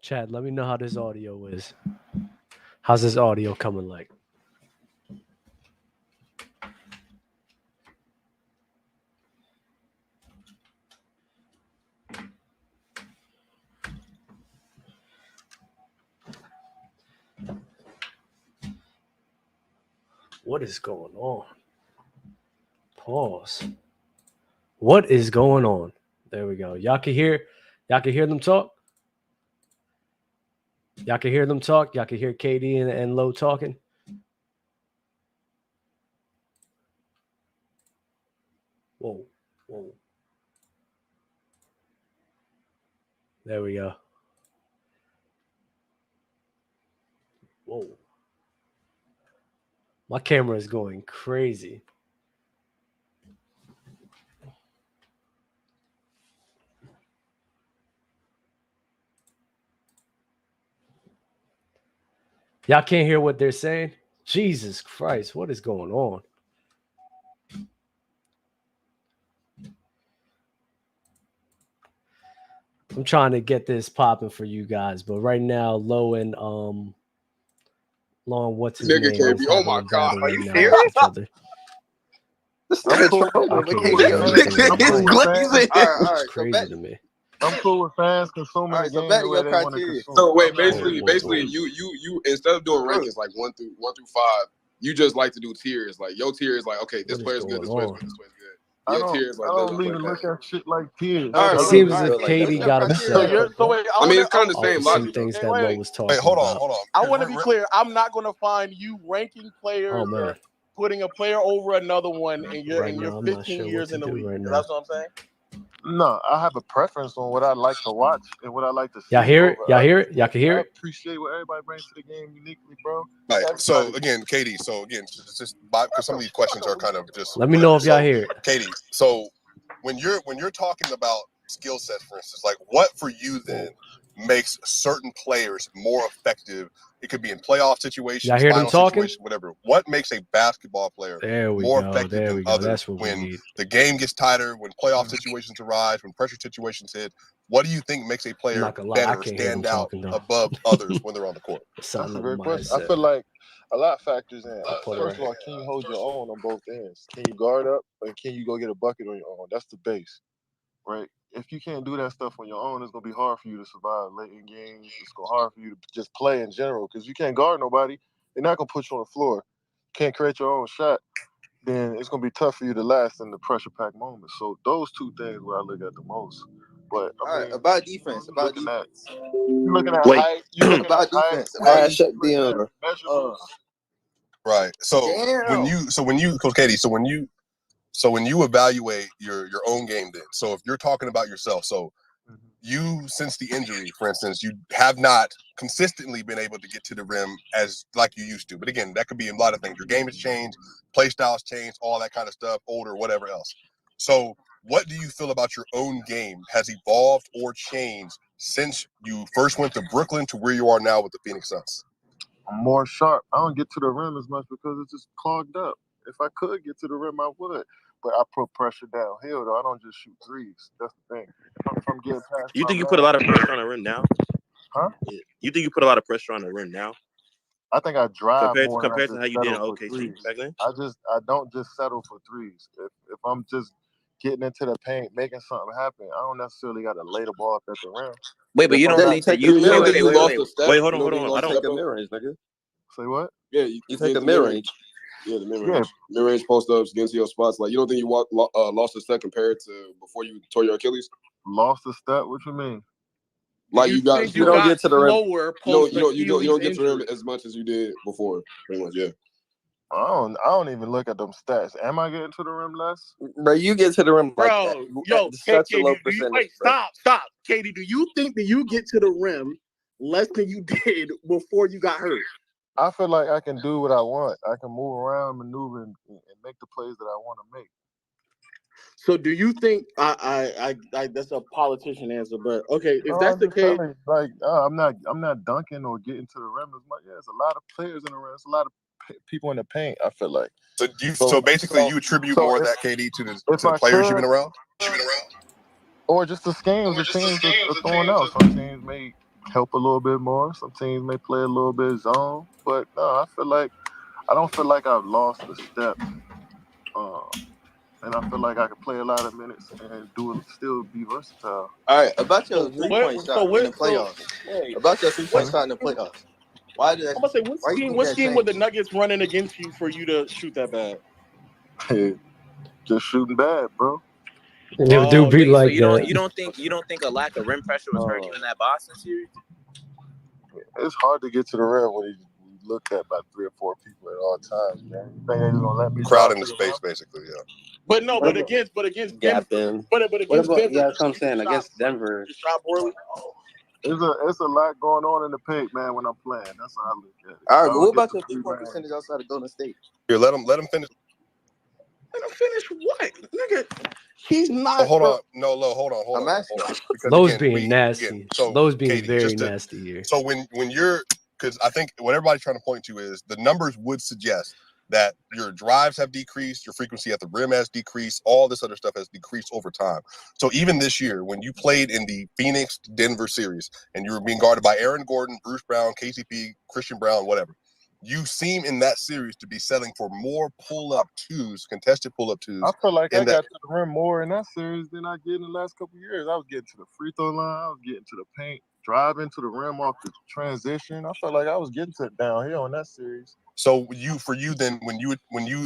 Chad, let me know how this audio is. How's this audio coming like? What is going on? Pause. What is going on? There we go. Y'all can hear them talk? Y'all can hear them talk? Y'all can hear KD and Low talking? Whoa. There we go. Whoa. My camera is going crazy. Y'all can't hear what they're saying? Jesus Christ, what is going on? I'm trying to get this popping for you guys, but right now, Low and what's his Nigga name? KB. Oh my God, Are you Now serious? with each other. This I'm nigga cool. trolling I with can't KD. hear anything on It's the mic. glazing. All right. It's crazy to me. I'm cool with fans consuming All right, the so game back the to way your they want to criteria. consume. So wait, I'm not Whoa. basically, you instead of doing rankings like 1 through 5, you just like to do tiers. Like your tier is like, okay, this What is player's good, this going player's on? good, this player's good. I Your don't, tier is I like those don't play even look better. at shit like tears. All right, It bro. seems All as if right, like, that's KD your got criteria. upset So wait, I mean, it's kind of the off of same some logic. things that wait, Low wait. was talking Wait, hold about. on. I want to be clear. I'm not going to find you ranking players Oh man, or putting a player over another one in your right now I'm not 15 sure what years to in the do league. right now. That's what I'm saying. No, I have a preference on what I like to watch and what I like to see. Y'all hear it? over Y'all hear others. it? Y'all can hear I it? appreciate what everybody brings to the game uniquely, bro. Right. So Everybody. again, Katie. So again, just because some of these questions are kind of just. Let me know if y'all So, hear it. Katie. So when you're talking about skill sets, for instance, like what for you then makes certain players more effective? It could be in playoff situations, Y'all hear them final talking? situations, whatever. What makes a basketball player There we more go. effective There than we go. others That's what we when need. the game gets tighter, when playoff situations arise, when pressure situations hit? What do you think makes a I'm player not gonna lie, I better, can't hear them stand out talking though. above others when they're on the court? It's That's something a over great my question. I headset. feel like a lot factors in. I'll put it First of right. all, can you hold your own on both ends? Can you guard up and can you go get a bucket on your own? That's the base, right? If you can't do that stuff on your own, it's gonna be hard for you to survive late in games. It's gonna be hard for you to just play in general because you can't guard nobody. They're not gonna put you on the floor. You can't create your own shot. Then it's gonna be tough for you to last in the pressure packed moments. So those two things where I look at the most. But All I right, mean, about defense. you looking at Wait. height, you looking About at height, defense. weight, Shut you looking at down. measurables. Right. So Damn. when you, Coach Katie, so when you evaluate your own game, then, so if you're talking about yourself, so you, since the injury, for instance, you have not consistently been able to get to the rim as like you used to. But again, that could be a lot of things. Your game has changed, play styles changed, all that kind of stuff, older, whatever else. So what do you feel about your own game has evolved or changed since you first went to Brooklyn to where you are now with the Phoenix Suns? I'm more sharp. I don't get to the rim as much because it's just clogged up. If I could get to the rim, I would. But I put pressure downhill, though. I don't just shoot threes. That's the thing. If I'm getting past You my think you man, put a lot of pressure on the rim now? Huh? You think you put a lot of pressure on the rim now I think I drive compared more to than I how just you did in settle for OKC threes. back then? I don't just settle for threes. If I'm just getting into the paint, making something happen, I don't necessarily got to lay the ball up at the rim. Wait, but If you I'm don't not think that taking you the You don't mid think range, you lost the step? wait, hold You on. don't think you I lost the don't. step up? mid-range, nigga. say what? Yeah, You take the mid-range. Yeah, the mid-range. Mid-range post-ups, get into your spots. Like, you don't think you lost a step compared to before you tore your Achilles? Lost a step? What you mean? Like, you got... You don't get to the rim. slower You don't get to the rim as much as you did before, pretty much, yeah. I don't even look at them stats. Am I getting to the rim less? Bro, you get to the rim like Bro, that. yo, Such a Katie, low do you, percentage. wait, bro. stop. Katie, do you think that you get to the rim less than you did before you got hurt? I feel like I can do what I want. I can move around, maneuver, and make the plays that I want to make. So do you think I that's a politician answer, but okay, if No, that's I'm the just case, telling you, like I'm not dunking or getting to the rim as much. Yeah, there's a lot of players in the rim. There's a lot of people in the paint. I feel like. So basically, you attribute more of that, KD, to the players you've been around? Or just the schemes the teams are throwing out. Some teams may help a little bit more. Some teams may play a little bit zone, but no, I don't feel like I've lost a step. And I feel like I can play a lot of minutes and still be versatile. All right, about your So 3-point shot in the playoffs. About your 3-point shot in the playoffs. Why did I'm gonna say, what why you scheme? think What that scheme were the changed? Nuggets running against you for you to shoot that bad? Just shooting bad, bro. It do Oh, be wait, so like you don't that. you don't think a lack of rim pressure was hurting you in that Boston series? It's hard to get to the rim when you look at about 3 or 4 people at all times, man. You think they're gonna let me Crowding the drive space, basically. Yeah. but no, What but about against gap Denver, in? but What against about Denver, yeah? That's what I'm you saying. shot Against Denver, you shot poorly. It's a lot going on in the paint, man. When I'm playing, that's how I look at it. All I right, but don't what get about the your 3-point rebound. percentage outside of Golden State? Here, let him finish. Let him finish what, nigga? He's Oh, not. hold on. No, Lo, hold on. I'm asking. Because Lowe's again, being nasty. so Lowe's being Katie, very just to, nasty here. so when you're, because I think what everybody's trying to point to is the numbers would suggest that your drives have decreased, your frequency at the rim has decreased, all this other stuff has decreased over time. So even this year, when you played in the Phoenix-Denver series and you were being guarded by Aaron Gordon, Bruce Brown, KCP, Christian Brown, whatever, you seem in that series to be settling for more pull-up twos, contested pull-up twos. I feel like I And that- got to the rim more in that series than I did in the last couple of years. I was getting to the free throw line. I was getting to the paint, driving to the rim off the transition. I felt like I was getting to it downhill in that series. So for you then, when you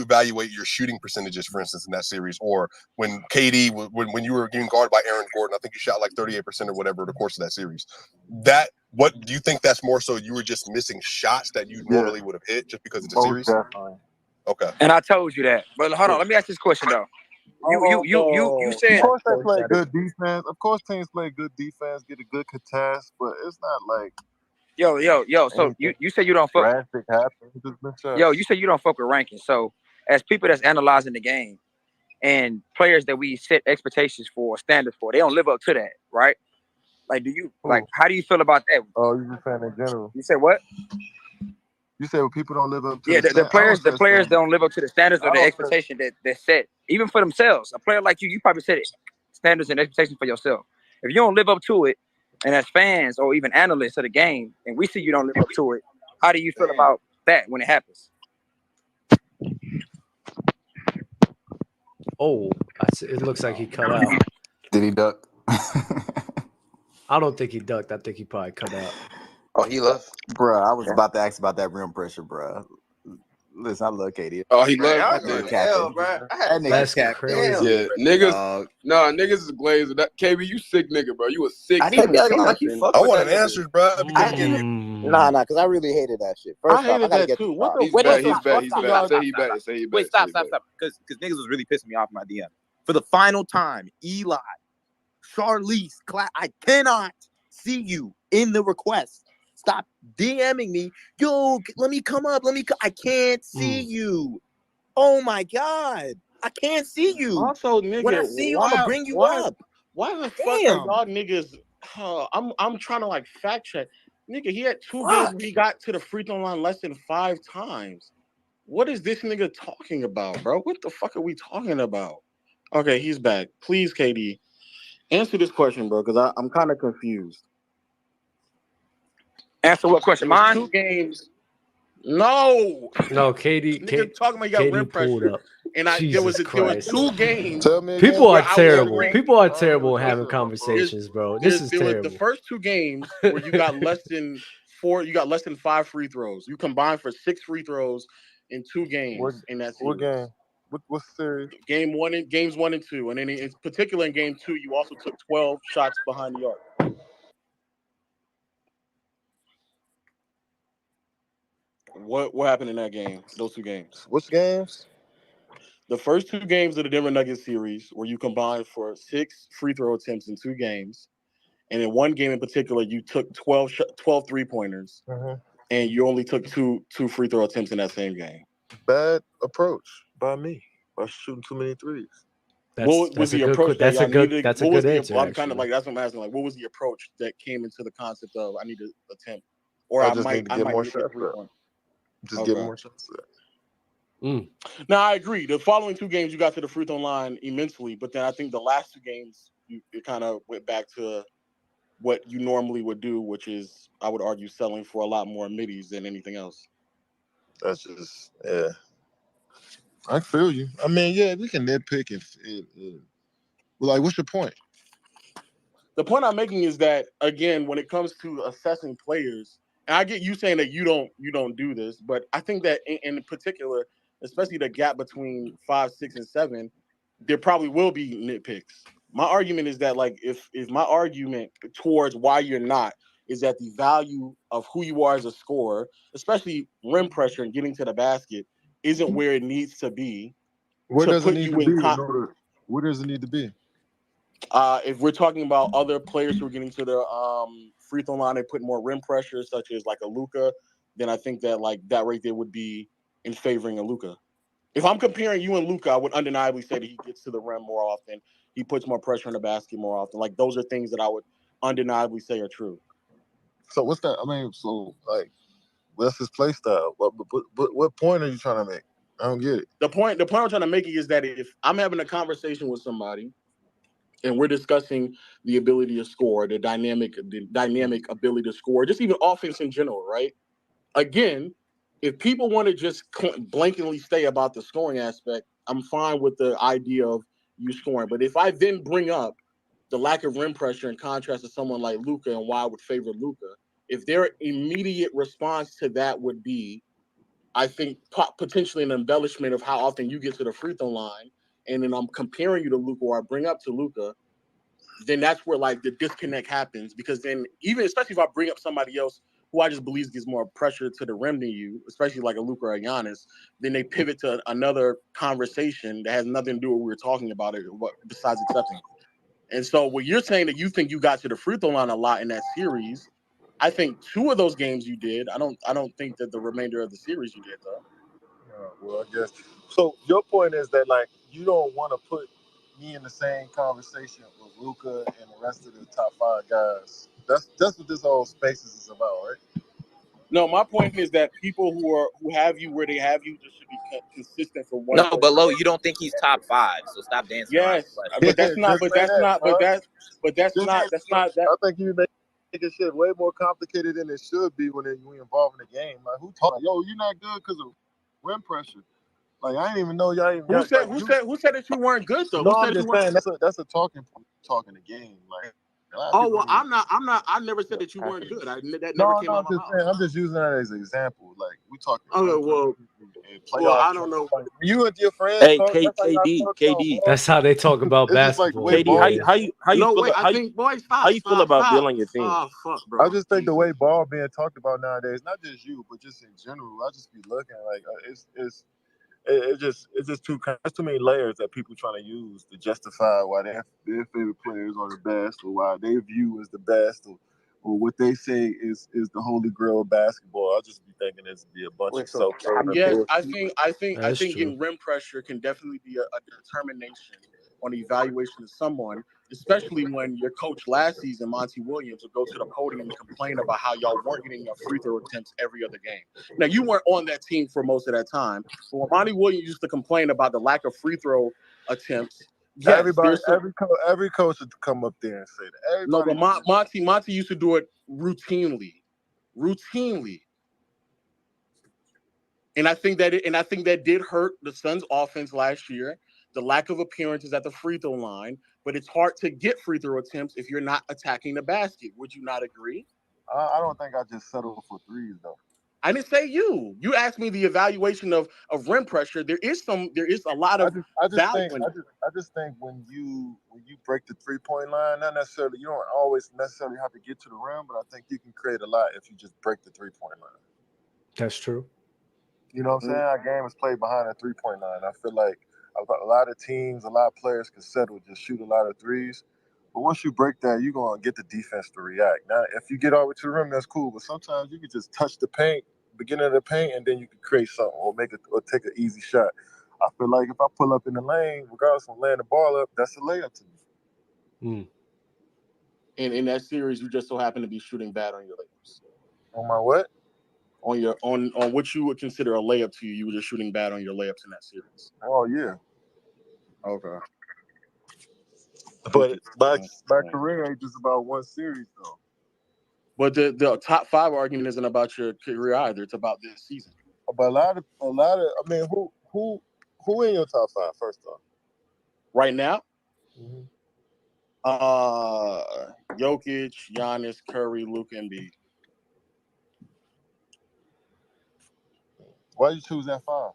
evaluate your shooting percentages, for instance, in that series, or when KD, when you were getting guarded by Aaron Gordon, I think you shot like 38% or whatever the course of that series. What do you think that's more so you were just missing shots that you normally would have hit just because it's a series? Definitely. Okay. And I told you that. But hold on, let me ask this question though. You said Of course they play good defense. Of course teams play good defense, get a good contest, but it's not like yo. So you said you don't fuck. drastic happens. Just been shots. Yo, you said you don't fuck with rankings. So as people that's analyzing the game and players that we set expectations for, standards for, they don't live up to that, right? Like, how do you feel about that? Oh, you just saying in general. You said what? You said when people don't live up to Yeah, the players don't live up to the standards or the expectation that set, even for themselves. A player like you probably set it, standards and expectations for yourself. If you don't live up to it, and as fans or even analysts of the game, and we see you don't live up to it, how do you feel about that when it happens? Oh, it looks like he cut out. Did he duck? I don't think he ducked. I think he probably cut out. Oh, he left. Bruh, I was about to ask about that rim pressure, bruh. Listen, I love KD. Oh, he Man, left. y'all I good did. as hell, bro. I had to That's cap. crazy. Damn. Yeah, niggas. Nah, niggas is glazed. That KB, you sick nigga, bro. You a sick. I didn't nigga. like you fuck I with wanted that nigga. answers, bro. Because Nah, because I really hated that shit. First I off, hated I gotta that get too. this What off. the He's what back. the He's fuck? back. He's Stop, back. stop, Say he stop, back. Say he back. Wait, stop, Say he back. because niggas was really pissing me off in my DM. For the final time, Eli, Charlize, I cannot see you in the request. Stop DMing me. Yo, let me come up. I can't see you. Oh my God. I can't see you. Also, nigga, When I see you, I'm gonna bring you up. Why the fuck Damn. are y'all niggas? I'm trying to like fact check. Nigga, he had 2 games Fuck. where he got to the free throw line less than 5 times. What is this nigga talking about, bro? What the fuck are we talking about? Okay, he's back. Please, KD, answer this question, bro, because I'm kind of confused. Answer what question? There was Mine? 2 games. No, KD. nigga talking about he got rim KD pulled pressure, up. and there was Jesus 2 Christ. games. Tell me People where are I was terrible. agreeing. People are terrible at having conversations, bro. This There is was terrible. the first 2 games where you got less than 4. You got less than 5 free throws. You combined for 6 free throws in 2 games in that series. What game? What series? Games 1 and 2, and then in particular in game 2, you also took 12 shots behind the arc. What happened in that game? Those 2 games. Which games? The first 2 games of the Denver Nuggets series, where you combined for 6 free throw attempts in 2 games, and in 1 game in particular, you took 12 3-pointers, and you only took two free throw attempts in that same game. Bad approach by me by shooting too many threes. What was the approach? That's a good answer. I'm kind of like that's what I'm asking. Like, what was the approach that came into the concept of I need to attempt, or I just need to get more shots up. Just get more shots up. Now I agree. The following 2 games, you got to the free throw line immensely, but then I think the last 2 games, it kind of went back to what you normally would do, which is, I would argue, selling for a lot more middies than anything else. That's just, yeah. I feel you. I mean, yeah, we can nitpick well, like, what's your point? The point I'm making is that, again, when it comes to assessing players, and I get you saying that you don't do this, but I think that in particular, especially the gap between 5, 6, and 7, there probably will be nitpicks. My argument is that, like, if my argument towards why you're not is that the value of who you are as a scorer, especially rim pressure and getting to the basket, isn't where it needs to be. Where to does it put need you to be in in order? Where does it need to be? If we're talking about other players who are getting to the free throw line and put more rim pressure, such as like a Luka, then I think that like that right there would be in favoring a Luka. If I'm comparing you and Luka, I would undeniably say that he gets to the rim more often. He puts more pressure on the basket more often. Like those are things that I would undeniably say are true. So what's that? I mean, so like, what's his play style? What point are you trying to make? I don't get it. The point I'm trying to make is that if I'm having a conversation with somebody and we're discussing the ability to score, the dynamic ability to score, just even offense in general, right? Again, if people want to just blankly stay about the scoring aspect, I'm fine with the idea of you scoring. But if I then bring up the lack of rim pressure in contrast to someone like Luka and why I would favor Luka, if their immediate response to that would be, I think potentially an embellishment of how often you get to the free throw line, and then I'm comparing you to Luka or I bring up to Luka, then that's where like the disconnect happens. Because then even especially if I bring up somebody else who I just believe gives more pressure to the rim than you, especially like a Luka or a Giannis, then they pivot to another conversation that has nothing to do with what we were talking about it besides accepting. And so what you're saying that you think you got to the free throw line a lot in that series, I think 2 of those games you did. I don't think that the remainder of the series you did though. Well, I guess. So your point is that like you don't want to put me in the same conversation with Luka and the rest of the top 5 guys. That's what this whole spaces is about, right? No, my point is that people who have you where they have you just should be consistent for one. No, but Lo, you don't think he's top 5, so stop dancing around. Yes, but that's not. I think you making shit way more complicated than it should be when we involved in the game. Like who talking? Yo, you're not good because of rim pressure. Like I didn't even know y'all even. Who said that you weren't good though? No, I'm just saying that's a talking the game. Like. Oh well, I'm not. I never said that you weren't good. That never came out of my mouth. I'm just using that as an example. Like we talking. Okay, well, I don't know. You and your friends. Hey, KD. That's how they talk about basketball. KD, how you feel about Bill on your team? Oh fuck, bro. I just think the way ball being talked about nowadays, not just you, but just in general, I just be looking like it's just too many layers that people trying to use to justify why their favorite players are the best, or why they view as the best, or what they say is the holy grail of basketball. I just be thinking it's be a bunch of self. Yes, I think getting rim pressure can definitely be a determination on the evaluation of someone, especially when your coach last season, Monty Williams, would go to the podium and complain about how y'all weren't getting your free throw attempts every other game. Now, you weren't on that team for most of that time, but when Monty Williams used to complain about the lack of free throw attempts, yes, every coach would come up there and say that. No, but Monty used to do it routinely. And I think that did hurt the Suns' offense last year. The lack of appearances at the free throw line, but it's hard to get free throw attempts if you're not attacking the basket. Would you not agree? I don't think I just settled for threes though. I didn't say you. You asked me the evaluation of rim pressure. There is a lot of value. I just think when you break the 3-point line, not necessarily you don't always necessarily have to get to the rim, but I think you can create a lot if you just break the 3-point line. That's true. You know what I'm saying? Our game is played behind a 3-point line. I feel like a lot of teams, a lot of players can settle, just shoot a lot of threes. But once you break that, you're going to get the defense to react. Now, if you get all the way to the rim, that's cool. But sometimes you can just touch the paint, beginning of the paint, and then you can create something or take an easy shot. I feel like if I pull up in the lane, regardless of laying the ball up, that's a layup to me. And in that series, you just so happen to be shooting bad on your layups. On my what? On what you would consider a layup to you, you were just shooting bad on your layups in that series. Oh yeah. Okay. But my career ain't just about one series though. But the top 5 argument isn't about your career either. It's about this season. But a lot of. I mean, who in your top 5? First off, right now, Jokic, Giannis, Curry, Luka, Embiid. Why you choose that 5?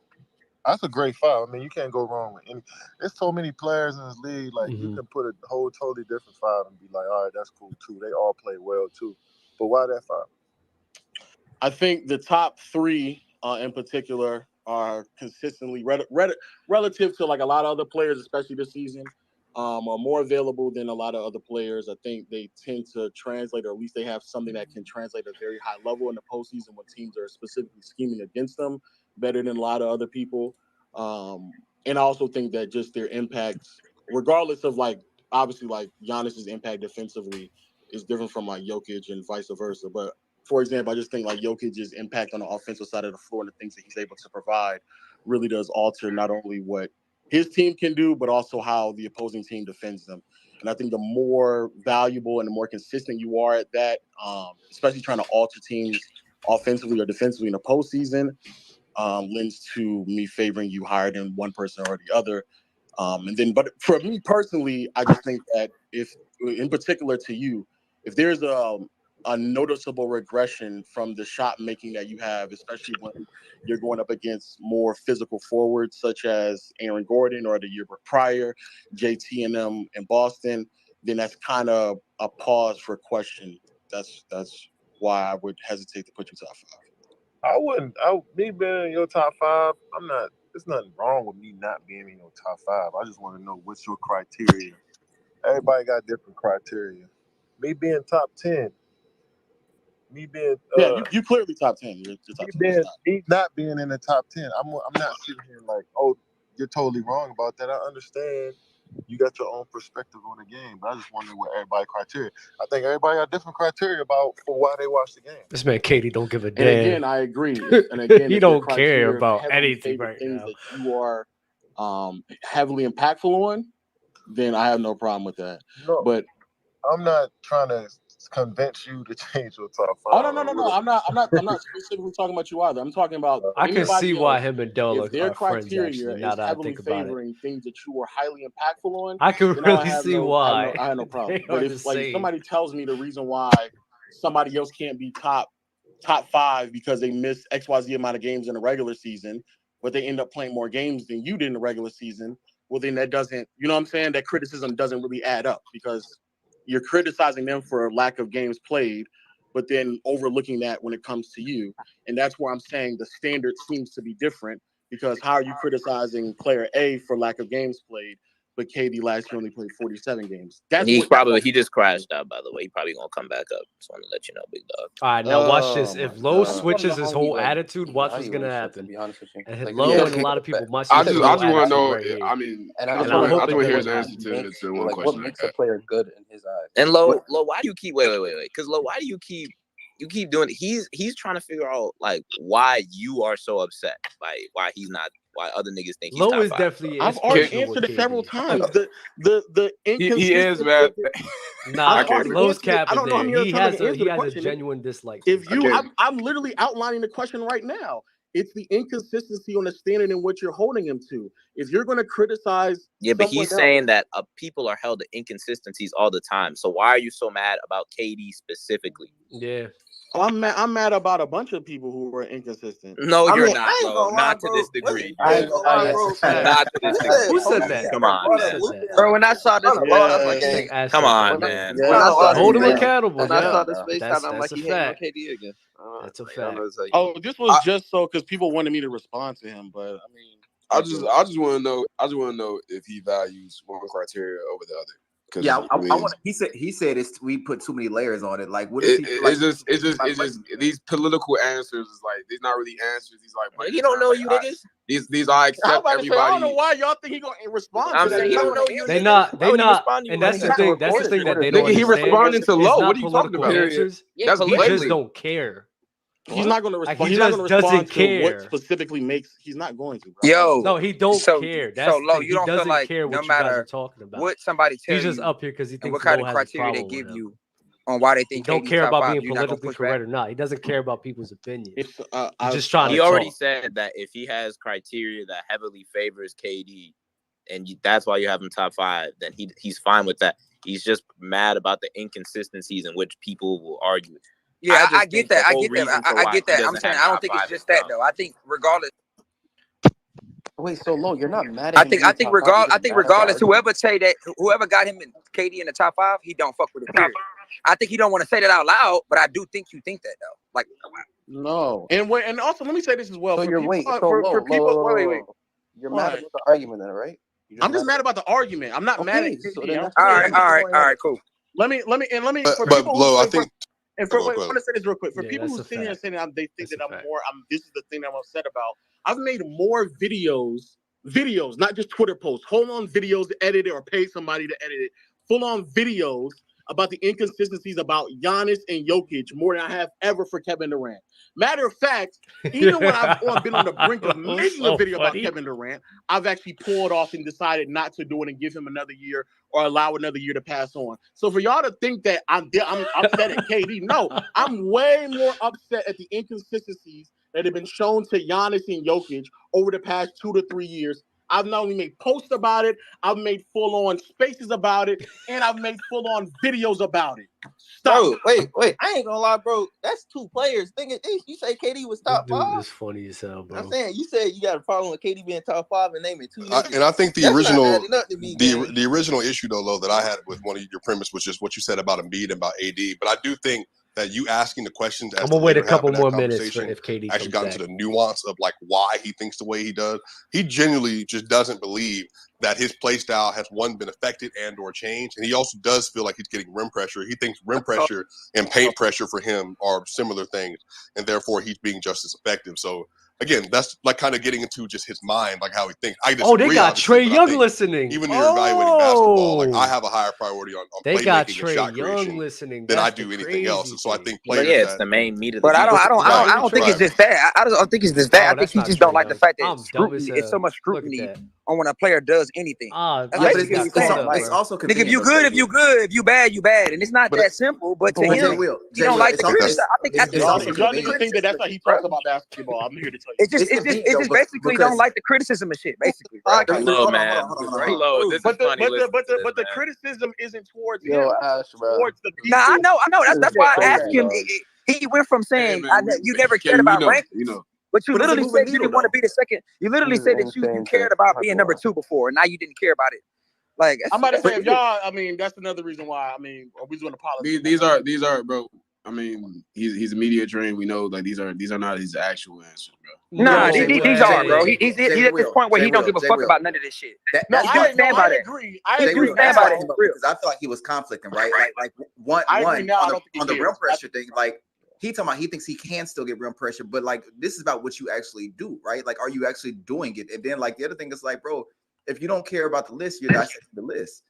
That's a great 5. I mean, you can't go wrong with any. There's so many players in this league. Like you can put a whole totally different 5 and be like, all right, that's cool too. They all play well too. But why that 5? I think the top 3 in particular are consistently relative to like a lot of other players, especially this season, are more available than a lot of other players. I think they tend to translate, or at least they have something that can translate at a very high level in the postseason when teams are specifically scheming against them better than a lot of other people. And I also think that just their impact, regardless of like, obviously like Giannis's impact defensively is different from like Jokic and vice versa. But for example, I just think like Jokic's impact on the offensive side of the floor and the things that he's able to provide really does alter not only what his team can do, but also how the opposing team defends them. And I think the more valuable and the more consistent you are at that, especially trying to alter teams offensively or defensively in the postseason, lends to me favoring you higher than one person or the other. But for me personally, I just think that if, in particular to you, if there's a noticeable regression from the shot making that you have, especially when you're going up against more physical forwards such as Aaron Gordon or the year prior, JT and them in Boston, then that's kind of a pause for question. That's why I would hesitate to put you top 5. I wouldn't. Me being in your top 5, I'm not. There's nothing wrong with me not being in your top 5. I just want to know what's your criteria. Everybody got different criteria. Me being top 10. Me being you clearly top 10. You're top 10. Me not being in the top 10. I'm not sitting here like, oh, you're totally wrong about that. I understand you got your own perspective on the game, but I just wonder what everybody's criteria. I think everybody got different criteria for why they watch the game. This man Katie don't give a damn. And again, I agree. And again, he don't care about anything right things now. That you are heavily impactful on, then I have no problem with that. No, but I'm not trying to convince you to change your top 5. Oh no! I'm not specifically talking about you either. I'm talking about. I can see why him and Dell are their friends. criteria Actually, now is that I heavily think about favoring it, things that you are highly impactful on. I can really see why. I have no problem. They But are if the like same. somebody tells me the reason why somebody else can't be top 5 because they missed XYZ amount of games in the regular season, but they end up playing more games than you did in the regular season, well then that doesn't, you know what I'm saying? That criticism doesn't really add up because you're criticizing them for lack of games played, but then overlooking that when it comes to you. And that's where I'm saying the standard seems to be different because how are you criticizing player A for lack of games played, but KD last year only played 47 games? He just crashed out, by the way. He probably gonna come back up. Just want to let you know, big dog. All right, now watch this. If Lowe switches his whole attitude, watch what's gonna happen. And Lowe and a lot of people might. I just want to know. Right, I mean, and I just want to hear his answer to one question. What makes a player good in his eyes? And Lowe, why do you keep wait? Because Lowe, why do you keep doing it? He's trying to figure out like why you are so upset, like why other niggas think he's Lowe top is 5, definitely. I've already answered it several times. The he is, man. Nah, Lowe's cap is there. He has a genuine dislike. If I'm literally outlining the question right now. It's the inconsistency on the standard in which you're holding him to. If you're going to criticize, but he's saying that people are held to inconsistencies all the time. So why are you so mad about KD specifically? Yeah. Oh, I'm mad about a bunch of people who were inconsistent. No, you're not, bro. Not to this degree. Not to this degree. Who said that? Come on, man. Bro, when I saw this, Come on, man. Hold him accountable. When I saw this face, I'm like, he hating on KD again. That's a fact. Oh, this was just so because people wanted me to respond to him, but I mean, I just want to know. I just want to know if he values one criteria over the other. Yeah, I want. He said we put too many layers on it. Like, what is he? It's just these political answers is like these not really answers. He's like, he don't know you niggas. These I accept everybody. I don't know why y'all think he gonna respond. I'm saying he don't know you. They not, and that's the thing. That's the thing that they don't understand. He responding to Lowe. What are you talking about? He just don't care. He's not going to respond. He He's not just going to respond doesn't to what care. specifically makes. He's not going to. Bro. Yo, No, he don't care. That's so low. the, You he don't feel doesn't like care no what you guys are matter talking about. what somebody tells He's just you up here because he and thinks what kind Low of has a criteria they problem give with him. you on why they He think don't KD's care top about 5, being you're not gonna politically push correct back? or not. He doesn't care about people's opinions. It's, He's just trying He to already talk. said that if he has criteria that heavily favors KD, and that's why you have him top 5, then he's fine with that. He's just mad about the inconsistencies in which people will argue. Yeah, I just get think that. the I whole get that. reason for I why get he that. I'm doesn't saying have I don't top think it's 5 just is that tough. though. I think regardless. Wait, so low, you're not mad I at him think being top 5. You're I just think mad at the regardless, argument. whoever got him in KD in the top 5, he don't fuck with it. Period. I think he don't want to say that out loud, but I do think you think that though. Like, no. And also let me say this as well. So For you're people, wait, so for low, people, low. wait. You're What? mad about the argument then, right? I'm just mad about the argument. I'm not mad at Okay, KD. so then that's all fine. right, cool. Let me for But people Low, who I think. and for Go wait, I ahead. want to say this real quick. For Yeah, people that's who a sit here and fact. say that they think That's that a I'm fact. more. This is the thing that I'm upset about. I've made more videos, not just Twitter posts, whole on videos edited or paid somebody to edit it, full on videos about the inconsistencies about Giannis and Jokic more than I have ever for Kevin Durant. Matter of fact, even when I've been on the brink of making a video about Kevin Durant, I've actually pulled off and decided not to do it and give him another year or allow another year to pass on. So for y'all to think that I'm upset at KD, no, I'm way more upset at the inconsistencies that have been shown to Giannis and Jokic over the past 2 to 3 years. I've not only made posts about it, I've made full-on spaces about it, and I've made full-on videos about it. Stop. Bro, wait. I ain't gonna lie, bro. That's 2 players. You say KD was top This 5? dude is funny as hell, bro. I'm saying you said you got a problem with KD being top 5 and naming 2 niggas. And I think the That's original, not adding up to me, gang. the original issue though, Lo, that I had with one of your premise was just what you said about Embiid and about AD. But I do think that you asking the questions as I'm to gonna wait a later half couple of that more minutes for conversation if KD actually comes got back. into the nuance of like why he thinks the way he does. He genuinely just doesn't believe that his play style has been affected and or changed. And he also does feel like he's getting rim pressure. He thinks rim pressure and paint pressure for him are similar things, and therefore he's being just as effective. So again, that's like kind of getting into just his mind, like how he thinks. I disagree, Oh, they got obviously, Trae but I Young think listening. even when you're evaluating basketball, like I Oh, have a higher priority on they got playmaking and shot Trae Young creation listening. than I That's the do anything else. crazy And so I thing. think But players yeah, it's that the main meat of the But I defense. don't think it's right. just that. I don't think it's just that. I Oh, think that's he not just Trae don't like the Young. fact that I'm dumb as scrutiny. It's so hell. much Look at scrutiny that. on when a player does anything. Ah, That's Yeah, Giannis but basically got what caught he's up, saying. bro. Like, it's also nigga, if convenient you though, good, Jay if you Will. good, if you bad, you bad, and it's not But that simple. But to But him, Jay Will, you don't Will, like it's the also criticism. I think it's If also y'all the niggas think that that's how he bro. talks about basketball, I'm here to tell you. It's it's convenient though, just basically because don't like the criticism and shit. Basically, bro. Low, hold on, man. hold on. Low, this is But funny listening to this, the man. criticism isn't towards Yo, him. Ash, It's bro. towards the Nah, I people. know. This That's is why I crazy, asked him. dog. He went from saying, you never cared about rankings, but you But it's a literally moving said you needle didn't want to though. be the second. You literally This is said that you insane cared shit. about being number 2 before, and now you didn't care about it. Like, I'm about to say, that's if y'all, I mean, that's another reason why. I mean, we doing the politics. These are, bro. I mean, he's a media trained. We know like these are not his actual answers, bro. Nah, No these are, bro. way. He's at this point where he don't give a fuck about none of this shit. No, He do stand by that. agree. He Jay do Will, stand that's by why I that. came up Real. because I feel like he was conflicting, right? Like one I agree now. I don't think on the he rim is. pressure thing, like he talking about he thinks he can still get rim pressure, but like this is about what you actually do, right? Like, are you actually doing it? And then like the other thing is like, bro, if you don't care about the list, you're dissecting the list.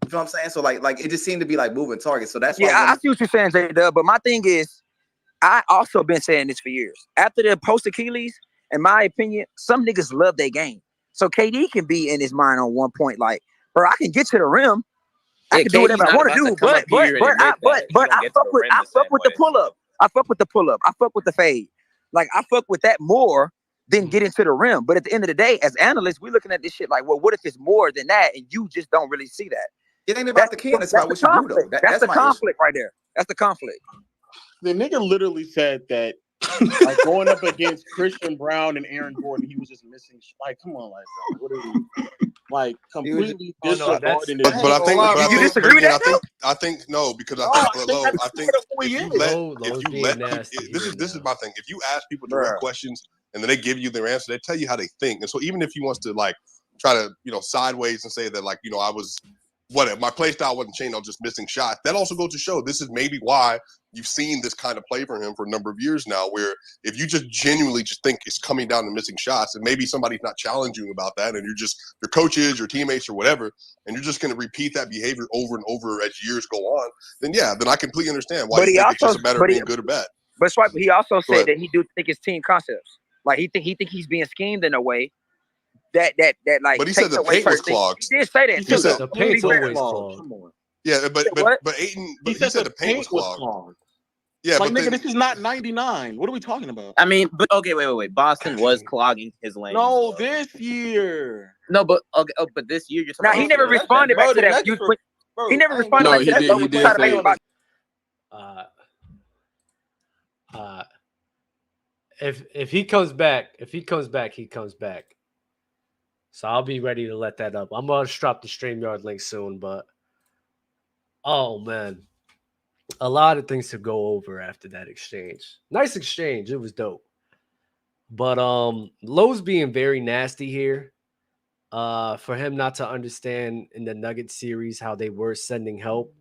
You know what I'm saying? So like it just seemed to be like moving targets. So that's why Yeah, I see what you're saying, J-Dub. But my thing is, I also been saying this for years. After the post Achilles, in my opinion, some niggas love their game. So KD can be in his mind on one point, like, bro, I can get to the rim. I can do whatever I want to do, but I fuck with the pull up. I fuck with the pull up. I fuck with the fade. Like, I fuck with that more than getting to the rim. But at the end of the day, as analysts, we're looking at this shit like, well, what if it's more than that? And you just don't really see that. it ain't about the can, it's about what you do though. That's the my conflict right there. That's the conflict. The nigga literally said that, like, going up against Christian Brown and Aaron Gordon, he was just missing. Like, come on, like, bro, what are we? Like, completely disregarding it. But I think, I think no, because I think if you let this is my thing. If you ask people direct questions and then they give you their answer, they tell you how they think. And so even if he wants to like try to sideways and say that like I was my play style wasn't changed, I was just missing shots. That also goes to show this is maybe why you've seen this kind of play from him for a number of years now, where if you just genuinely just think it's coming down to missing shots, and maybe somebody's not challenging you about that, and you're just your coaches, your teammates, or whatever, and you're just going to repeat that behavior over and over as years go on, then I completely understand why you think it's just a matter of being good or bad. But Swipe, he also said that he do think it's team concepts. Like he think he's being schemed in a way that like. But he said the paint was clogged. He did say that. He said the paint's always clogged. Yeah, but Ayton, but he said the paint was clogged. Yeah, like, but nigga, this is not 99. What are we talking about? I mean, but okay, wait. Boston was clogging his lane. No, this year. No, but okay, but this year you're talking he never responded back to that. He never responded back to that. He did If he comes back, he comes back. So I'll be ready to let that up. I'm gonna drop the StreamYard link soon, but oh man, a lot of things to go over after that exchange. Nice exchange, it was dope. But Lowe's being very nasty here. For him not to understand in the Nuggets series how they were sending help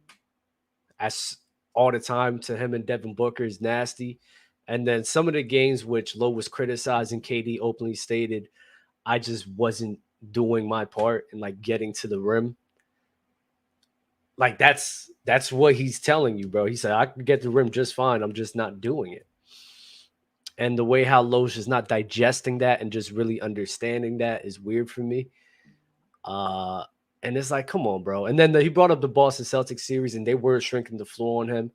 as all the time to him and Devin Booker is nasty. And then some of the games which Lowe was criticizing, KD openly stated, I just wasn't doing my part and like getting to the rim. Like that's what he's telling you, bro. He said, I can get the rim just fine. I'm just not doing it. And the way how Lowe's is not digesting that and just really understanding that is weird for me. And it's like, come on, bro. And then he brought up the Boston Celtics series and they were shrinking the floor on him.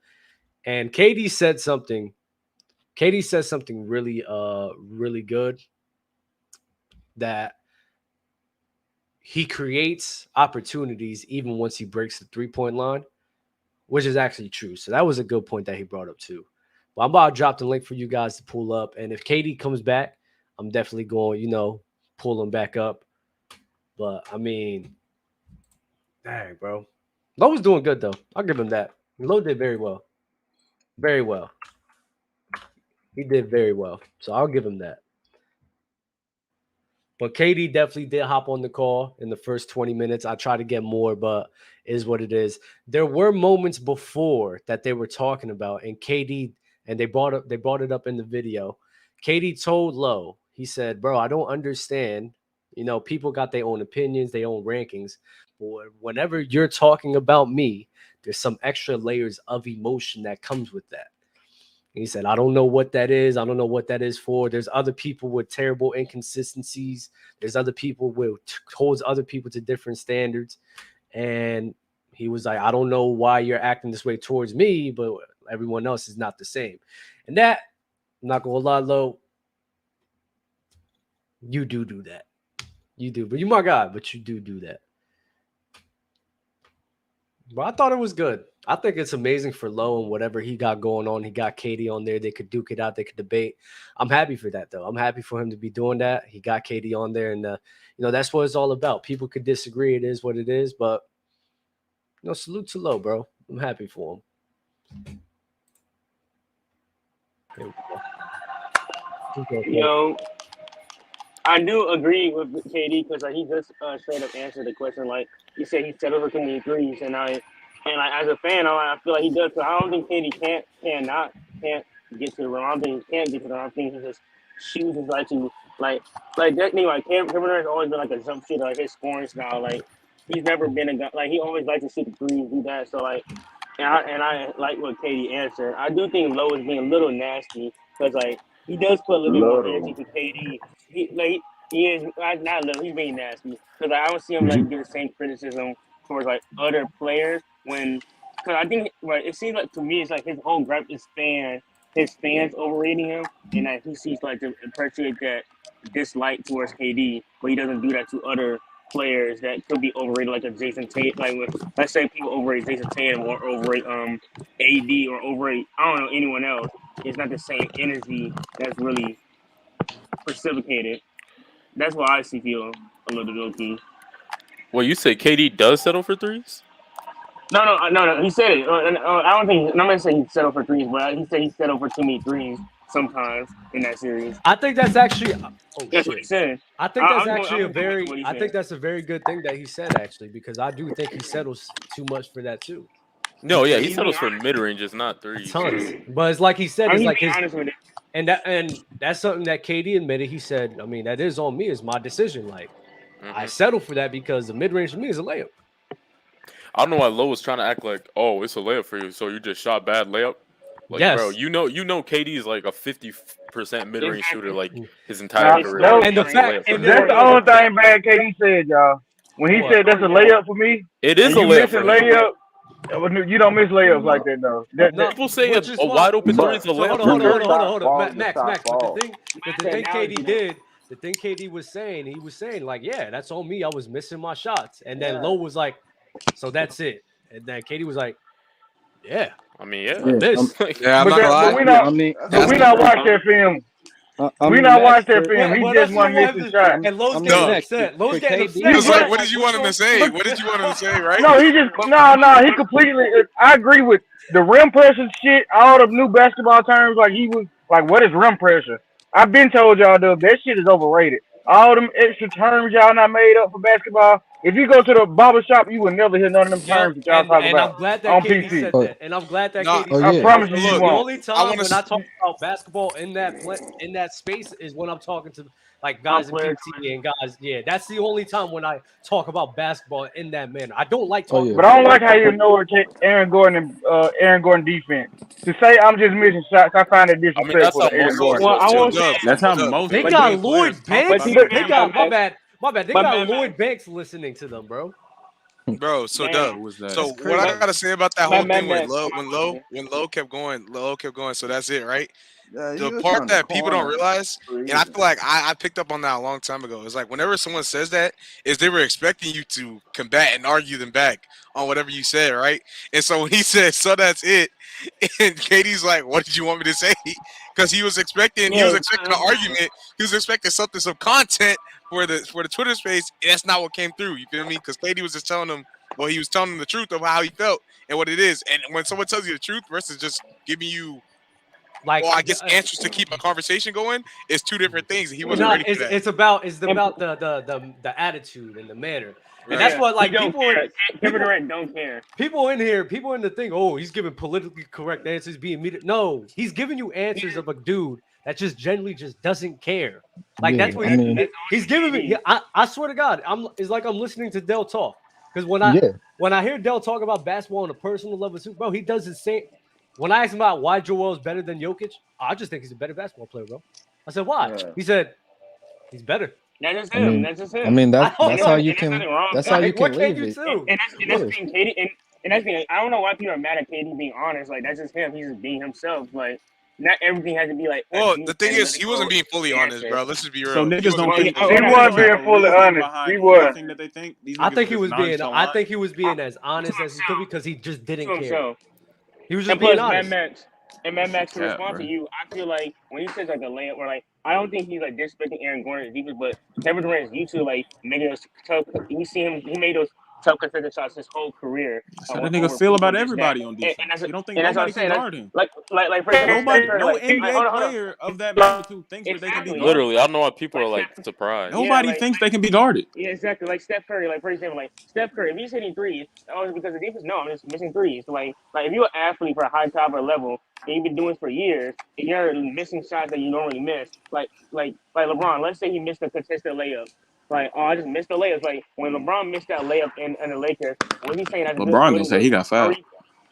And KD said something really, really good, that he creates opportunities even once he breaks the 3-point line, which is actually true. So that was a good point that he brought up too. But I'm about to drop the link for you guys to pull up. And if KD comes back, I'm definitely going, pull him back up. But I mean, dang, bro. Lowe was doing good though. I'll give him that. Lowe did very well. Very well. He did very well. So I'll give him that. But KD definitely did hop on the call in the first 20 minutes. I try to get more, but it is what it is. There were moments before that they were talking about, and KD, and they brought it up in the video. KD told Lowe, he said, bro, I don't understand. People got their own opinions, their own rankings. But whenever you're talking about me, there's some extra layers of emotion that comes with that. And he said, I don't know what that is. I don't know what that is for. There's other people with terrible inconsistencies. There's other people with holds other people to different standards. And he was like, I don't know why you're acting this way towards me, but everyone else is not the same. And that, I'm not going to lie, Lowe, you do that. You do. But you're my guy, but you do that. But I thought it was good. I think it's amazing for Lowe and whatever he got going on. He got KD on there. They could duke it out. They could debate. I'm happy for that, though. I'm happy for him to be doing that. He got KD on there, and that's what it's all about. People could disagree. It is what it is, but salute to Lowe, bro. I'm happy for him. I do agree with KD because he just straight up answered the question. Like he said, he settled for too many threes, and as a fan, I feel like he does. Cause I don't think KD can't get to the rim. I don't think he can't get to the rim. I think he just shoots his like to like that thing. Like Kevin Durant has always been like a jump shooter, like his scoring style. Like he's never been a guy. Like he always likes to shoot the threes, do that. So like, and I like what KD answered. I do think Lowe is being a little nasty because like he does put a little bit more energy to KD. He is not little. He's being nasty because I don't see him like get the same criticism towards like other players because I think it seems like to me it's like his whole gripe is his fans overrating him, and that he seems like to perpetuate that dislike towards KD, but he doesn't do that to other players that could be overrated, like a Jason Tatum. Like let's say people overrate Jason Tatum or overrate AD or overrate anyone else. It's not the same energy that's really precipitated. That's why I feel a little low-key. Well, you say KD does settle for threes? No. He said it. I don't think. I'm not saying he settled for threes, but he said he settled for too many threes sometimes in that series. I think that's actually. That's what he said. I think that's actually I think that's a very good thing that he said actually, because I do think he settles too much for that too. No, yeah, he settles for mid ranges, not threes. Tons, but it's like he said, it's like his. And that's something that KD admitted. He said, I mean, that is on me. It's my decision. Like, I settle for that because the mid-range for me is a layup. I don't know why Lowe was trying to act like, oh, it's a layup for you, so you just shot bad layup. Like, Yes. bro, you know, KD is like a 50% mid-range shooter, like his Nah, entire career. no, And the That's fact, layup and for him. that's the only thing bad KD said, y'all. When he What? said that's a layup for me, It is and a you layup missing for him. layup, you don't miss layups like that though. No, People say which a is why. wide open three But is a So layup hold for on, Curry. hold on. falls, the Max. shot But falls. the thing KD did, the thing KD was saying, he was saying like, yeah, that's on me. I was missing my shots, and then Lowe was like, so that's it. And then KD was like, yeah, I mean, yeah. I missed. Yeah, I'm But not gonna lie. we not, I mean, but we not watch that film. I We mean, not Max, watch that for, film. He Well, just that's one what missing shot. And Lowe's I mean, getting Dub. Max, upset. Lowe's for getting KD, upset. It was like, Like, what did you want him to say? What did you want him to say, right? No, he just no. He completely. I agree with the rim pressure shit. All the new basketball terms, like he was like, what is rim pressure? I've been told y'all that shit is overrated. All them extra terms y'all not made up for basketball. If you go to the barber shop, you will never hear none of them Yo, terms that y'all talk and about I'm glad that on KD PC. said oh, that. And I'm glad that No, KD oh said I yeah, promise that. you, you look, The won't. only I time want when I to. talk about basketball in that space is when I'm talking to like Top guys in players. PT and guys. Yeah, that's the only time when I talk about basketball in that manner. I don't like oh talking yeah. But I don't like how you know Aaron Gordon defense. To say I'm just missing shots, I find it I mean, that's disrespectful how to Aaron most So, Gordon. Well, I so won't say Dub, that. That's how Dub, most They But got NBA players Lloyd talk Banks. about but They Aaron got Gordon. my bad. They but got Lloyd Banks listening to them, bro. bro. So man, Dub. Who was that? So That's what I crazy. gotta say about that man, whole man, thing with man. Low, when Low kept going. So that's it, right? Yeah, The he was part trying to that people don't corner realize, for a and I reason. feel like I picked up on that a long time ago. It's like whenever someone says that, is they were expecting you to combat and argue them back on whatever you said, right? And so when he said, "So that's it," and Katie's like, "What did you want me to say?" Because he was expecting Yeah, an argument. He was expecting some content for the Twitter space. And that's not what came through. You feel me? Because Katie was just telling him, well, he was telling him the truth of how he felt and what it is. And when someone tells you the truth versus just giving you, Like, well, I guess answers to keep a conversation going, it's two different things. And he wasn't no, ready for that. it's about the attitude and the manner, and Right. that's what He like don't people care. Kevin Durant don't care. people in the thing. Oh, he's giving politically correct answers, being media. No, he's giving you answers of a dude that just generally just doesn't care. Like Yeah, that's what I mean, he's giving me. Yeah, I swear to God, it's like I'm listening to Dell talk because when I hear Dell talk about basketball on a personal level too, bro, he does the same. When I asked him about why Joel's better than Jokic, I just think he's a better basketball player, bro. I said, why? Yeah. He said, he's better. That's just I him. mean, That's just him. I mean that's don't that's know. how you And there's can nothing wrong that's with how that. you What can can live you it. do? And that's Yeah. the thing, Katie, and that's the thing. I don't know why people are mad at KD being honest. Like that's just him. He's just being himself. Like not everything has to be like. Well, the thing is, he wasn't being fully honest, bro. Let's just be real. So niggas don't Well, think yeah, that He they was have being a fully reason honest. behind He was. anything that they think. These I niggas think he just was being. I nonchalant. think he was being as honest as he could because he just didn't care. So, He was just and being plus, honest. Mad Max to Cap, respond to bro. you, I feel like when he says like a layup or like, I don't think he's like disrespecting Aaron Gordon's defense, but Kevin Durant's used to like making those tough. We see him; he made those tough contested shots his whole career. That's how that nigga Over feel people about just everybody that. on And defense. He don't think that's what I'm nobody can saying. guard him. Like for example, Nobody, Steph Curry, no like, NBA hold on. player of that magnitude thinks that they can be Exactly. guarded. Literally, I don't know why people are like surprised. Nobody like, thinks they can be guarded. Yeah, exactly. Like Steph Curry, like for example, like Steph Curry, if he's hitting threes, oh, it's because of defense. No, I'm just missing threes. Like if you're an athlete for a high caliber level and you've been doing this for years, and you're missing shots that you normally miss, like LeBron. Let's say he missed a contested layup. Like, oh, I just missed the layups. Like when LeBron missed that layup in the Lakers, what he's saying that's LeBron good didn't say he got fouled.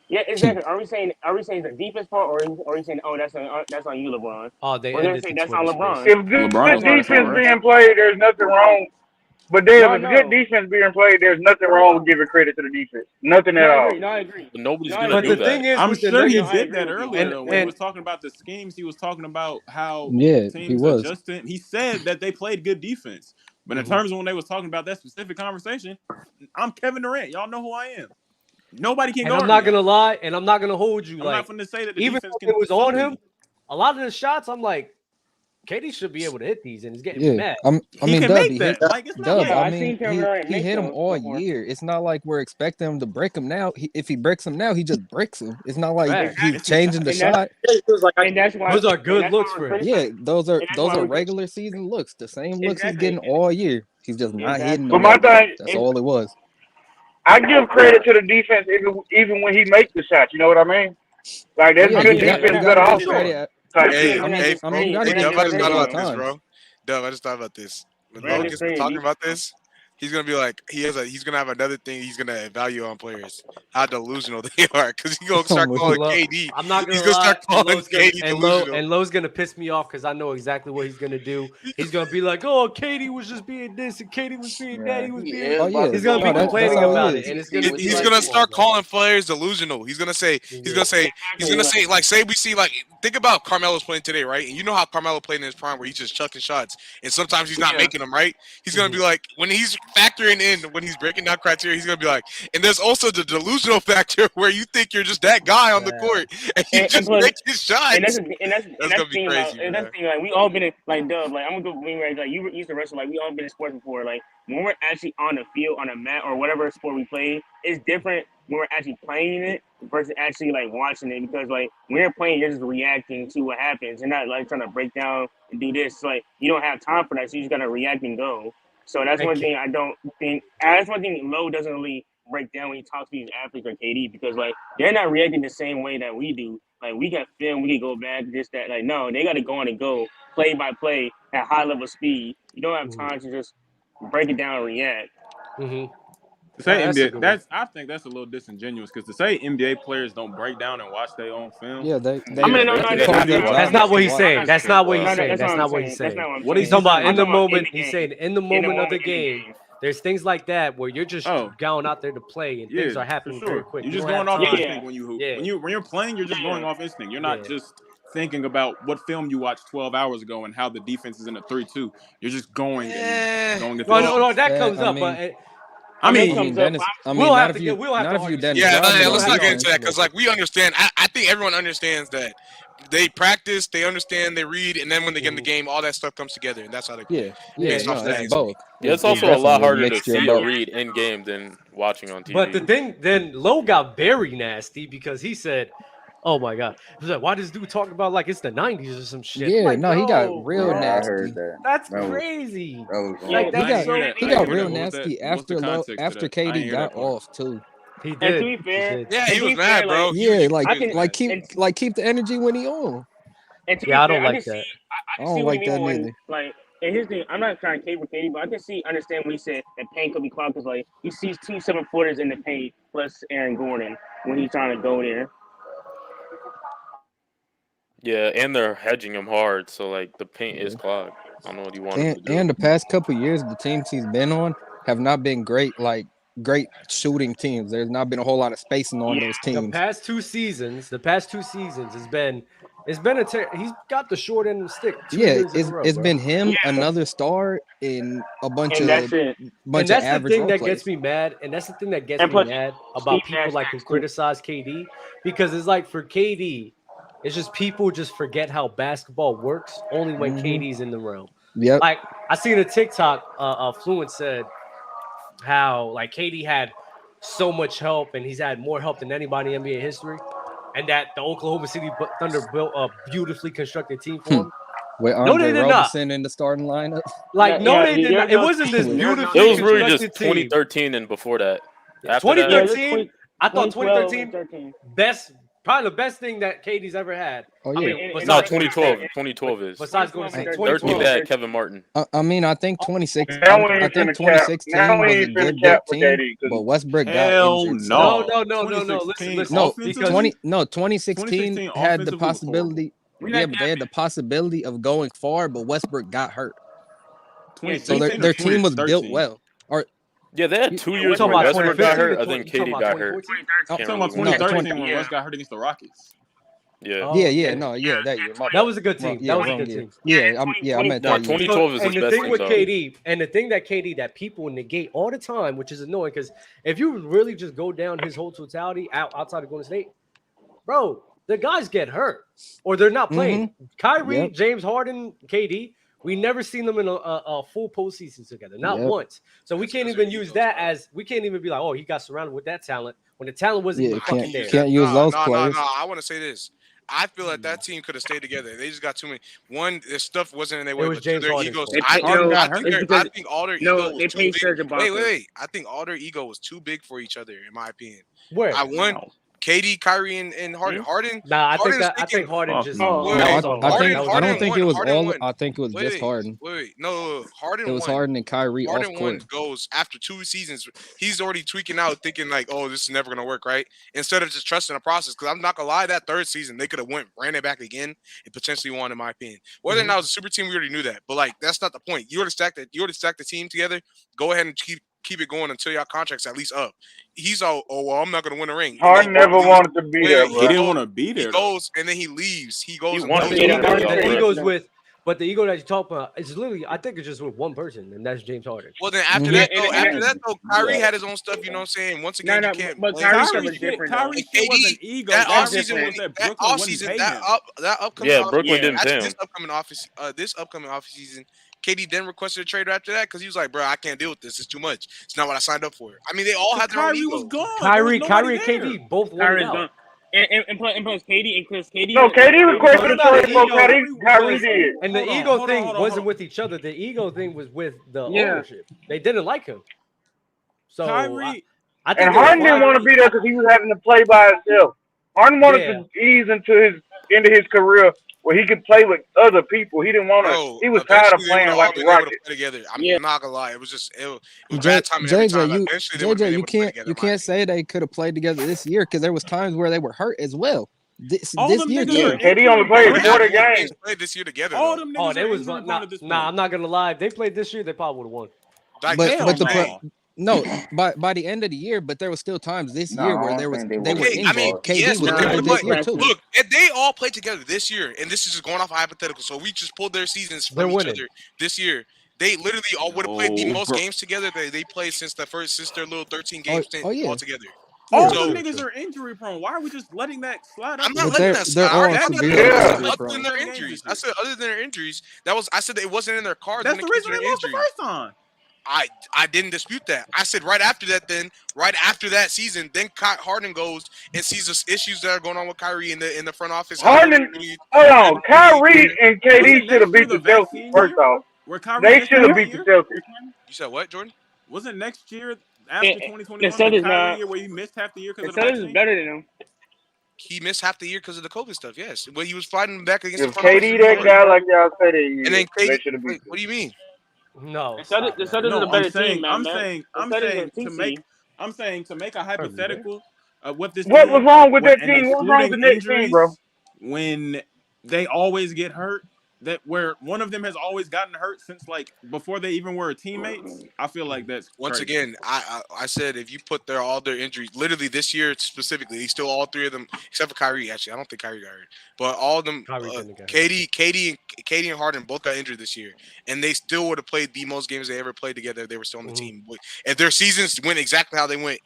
Yeah, exactly. Are we saying the defense part, or are you saying, oh, that's on you, LeBron? Oh, they We're gonna ended say the that's on Twitter LeBron. space. If good LeBron was defense right. being played, there's nothing wrong. But if No, it's good defense being played, there's nothing wrong with giving credit to the defense. Nothing at all. I agree. But nobody's No, I gonna agree. do the that. thing is, I'm with the sure he Nuggets, did that earlier though. When he and was talking about the schemes, he was talking about how Yeah, he teams was. adjusting. He said that they played good defense. But in terms of when they was talking about that specific conversation, I'm Kevin Durant. Y'all know who I am. Nobody can and guard I'm not me. gonna lie, and I'm not gonna hold you. I'm like not going to say that the even defense if can it was on suck him, me. a lot of the shots, I'm like, KD should be able to hit these, and he's getting Yeah, mad. I He mean, can Dub, make he that. hit Like it's not Dub. like I I've mean, seen Kevin Durant he make hit him those all before. year. It's not like we're expecting him to break him now. If he breaks him now, he just breaks him. It's not like Facts. he's it's his changing shot. the And that's shot. and that's why Those are and good that's looks why for we're him. criticizing. Yeah, those are And that's why we're regular season looks. The same looks he's exactly. getting all year. He's just not hitting But them. my thing, That's all it was. I give credit to the defense even when he makes the shots. You know what I mean? Like Oh that's yeah, good you defense, gotta but give also credit. type Hey, shit. I mean, hey, you gotta hey, give Dub, I just credit thought at all about this, times. bro. Dub, I just thought about this. When Brandon Logan Green, talking about this, he's gonna be like he's gonna have another thing he's gonna evaluate on players how delusional they are because he's gonna start calling KD. I'm not gonna He's gonna lie. start calling Lowe's gonna, KD delusional. and Lowe's gonna piss me off because I know exactly what he's gonna do. He's gonna be like, "Oh, KD was just being this, and KD was being that. He was being." He's gonna be complaining about it, and it's gonna. He's gonna start calling players delusional. He's gonna say like say we see like think about Carmelo's playing today, right? And you know how Carmelo played in his prime where he's just chucking shots and sometimes he's not making them, right? He's gonna be like when he's factoring in when he's breaking down criteria, he's gonna be like, and there's also the delusional factor where you think you're just that guy on the court and you just make his shots. And that's gonna be crazy. And that's the thing, like we all been in like Dub, like I'm gonna go bring like you used to wrestle, like we all been in sports before. Like when we're actually on the field, on a mat or whatever sport we play, it's different when we're actually playing it versus actually like watching it because like when you're playing, you're just reacting to what happens. You're not like trying to break down and do this. Like you don't have time for that, so you just gotta react and go. So that's one thing I don't think. That's one thing Lowe doesn't really break down when he talks to these athletes or KD because like they're not reacting the same way that we do. Like we got film, we can go back, this, that. Like no, they got to go on and go play by play at high level speed. You don't have time to just break it down and react. To say NBA, I think that's a little disingenuous because to say NBA players don't break down and watch their own film. Yeah, they I mean, that's not what he's saying. That's not what he's saying. That's not what he's saying. What he's talking about in the moment, he's saying in the moment of the game. There's things like that where you're just going out there to play and things are happening very quick. You're just going off instinct when you hoop. When you're playing, you're just going off instinct. You're not just thinking about what film you watched 12 hours ago and how the defense is in a 3-2. You're just going and going. No, that comes up, but. I mean, Dennis. We'll have to get. Dennis. Let's not get into that because, like, we understand. I think everyone understands that they practice, they understand, they read, and then when they get in the game, all that stuff comes together, and that's how they play. It's both. Yeah, it's also a lot harder to see or read in game than watching on TV. But the thing, then Lowe got very nasty because he said, "Oh my God, he was like, why does dude talk about like it's the '90s or some shit?" Yeah, like, no, he got real bro, nasty. I heard that. That's That was- crazy. That was He got real nasty after KD got off too. He And to be fair, Yeah, he was mad, bro. Yeah, Like, keep the energy when he on. And to be Yeah, I fair, don't like can that. see- I can don't see what like he that mean when, neither. Like, and here's the thing, I'm not trying to cape for KD, but I can understand when he said that paint could be clogged because like he sees 2 7-footers in the paint plus Aaron Gordon when he's trying to go there. Yeah, and they're hedging him hard, so like the paint is clogged. I don't know what you want him to do. And the past couple of years, the teams he's been on have not been great shooting teams. There's not been a whole lot of spacing on those The teams. past two seasons has been he's got the short end of the stick. 2 Yeah, years in a row, it's bro. been him, another star, and a bunch And of that's it. bunch And of that's average the thing role that players. gets me mad, and that's the thing that gets And me plus, mad about Steve people Nash like who too. criticize KD because it's like for KD, it's just people just forget how basketball works only when KD's in the realm. Yep. Like I seen a TikTok, Fluent said how like KD had so much help and he's had more help than anybody in NBA history, and that the Oklahoma City Thunder built a beautifully constructed team for him. With No, they Andre did not. Roberson in the starting lineup. Like they did not. It wasn't this beautifully It was really constructed just team. 2013 and before that. After that, 2013, I thought 2012, 2013 probably the best thing that KD's ever had. Oh, I yeah. mean, no, besides 2012. 2012 is. Besides going to 13 2012. that Kevin Martin. I mean, I think 2016 Now we ain't was finna a cap. Now we good ain't finna built cap for team, KD, 'cause- but Westbrook got Hell injured. no. No. Listen. No, Because 2016 had the possibility. Yeah, but they had the possibility of going far, but Westbrook got hurt. So their team was built well. Or Yeah, they had 2 years talking where about Westbrook got 2015 hurt. to I think 20 KD got hurt. I'm talking about No, 2013 when West got hurt against the Rockets. Yeah. Oh, yeah, okay. that year. That was a good team. Wrong- That was a wrong good year. team. Yeah, I meant No, that year. 2012 is his And the best thing team, with though. KD, and the thing that KD that people negate all the time, which is annoying, because if you really just go down his whole totality outside of Golden State, bro, the guys get hurt or they're not playing. Kyrie, Yep. James Harden, KD, we never seen them in a full postseason together, not Yep. once. So we can't even use that as we can't even be like, oh, he got surrounded with that talent when the talent wasn't even fucking there. Can't use those players. No. I want to say this. I feel like that team could have stayed together. They just got too many. One, their stuff wasn't in their way. was but two, James their Harden's egos. fault. I It's think all their no, ego they was too paid big. Serge Ibaka. Wait. I think all their ego was too big for each other, in my opinion. Where? KD, Kyrie, and Harden. Harden. Nah, I Harden think Harden just. I don't think it was all. I think it was just Harden. Wait. No, Harden. It was Harden and Kyrie off Harden court. goes after 2 seasons. He's already tweaking out, thinking like, "Oh, this is never gonna work," right? Instead of just trusting the process. Because I'm not gonna lie, that 3rd season they could have ran it back again and potentially won, in my opinion. Whether or not it was a super team, we already knew that. But like, that's not the point. You already stacked the team together. Go ahead and keep it going until your contract's at least up. He's all, oh well, I'm not gonna win a ring. Harden never wanted to be there. He didn't want to be there. He goes and then he leaves. He goes. The Eagles with. But the ego that you talk about is literally, I think it's just with one person, and that's James Harden. Well, then after that, Kyrie had his own stuff. You know what I'm saying? Once again, you can't. But Kyrie wasn't wasn't ego. That offseason was that Brooklyn wasn't paying him. That upcoming Brooklyn didn't pay him. This upcoming offseason, KD then requested a trade after that because he was like, "Bro, I can't deal with this. It's too much. It's not what I signed up for." I mean, they all had their own ego. Was gone. Kyrie and KD both won out. And plus KD. No, KD requested a trade for Kyrie did. And the ego thing wasn't with each other. The ego thing was with the ownership. They didn't like him. So Kyrie, I think Harden didn't want to be there because he was having to play by himself. Harden wanted to ease into his career where he could play with other people. He didn't want to. He was tired of playing like the Rockets. Together. I'm not gonna lie. It was just it was bad timing every time. JJ, you can't say they could have played together this year because there was times where they were hurt as well. This year, KD only played 40 games. Played this year together. All them niggas they was nah. I'm not gonna lie. If they played this year, they probably would have won. By the end of the year, but there was still times this year where they were injured. KD was injured this year too. Look, if they all played together this year, and this is just going off a hypothetical, so we just pulled their seasons from each other this year. They literally all would have played the most games together they played since their little 13 games all together. All them niggas are injury prone. Why are we just letting that slide? I'm not letting that slide. Other than their injuries, I said other than their injuries. I said it wasn't in their cards. That's the reason they lost the first time. I didn't dispute that. I said right after that season, then Harden goes and sees the issues that are going on with Kyrie in the front office. Harden, hold on, Kyrie and KD should have beat the Celtics first off. They should have beat the Celtics. You said what, Jordan? Wasn't next year after 2021 the Kyrie year where he missed half the year because of the vaccine? is better than him. He missed half the year because of the COVID stuff. Yes, but he was fighting back against. If KD that guy like y'all said it, and then KD, what do you mean? No, the Celtics is a better team, man. I'm saying to make a hypothetical of what this. What was wrong with that team? What was wrong with the next team, bro? When they always get hurt, that where one of them has always gotten hurt since like before they even were teammates. I feel like that's once crazy. Again. I said if you put all their injuries, literally this year specifically, he's still all 3 of them except for Kyrie. Actually, I don't think Kyrie got hurt, but all of them, KD and Harden both got injured this year, and they still would have played the most games they ever played together if they were still on the team. If their seasons went exactly how they went.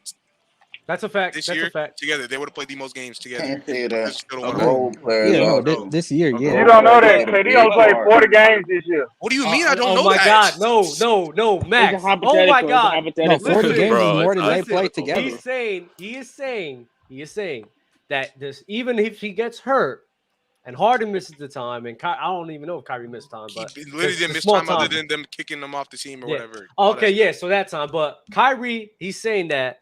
That's a fact. This year, together, they would have played the most games together. Can't say that. A role player. This year, You don't know that. KD only played 40 games this year. What do you mean? I don't know that. Oh my God. No, Max. Oh my God. No, 40 games is more than they played together. He is saying that even if he gets hurt, and Harden misses the time, and I don't even know if Kyrie missed time, but he literally didn't miss time other than them kicking them off the team or whatever. Okay, so that time. But Kyrie, he's saying that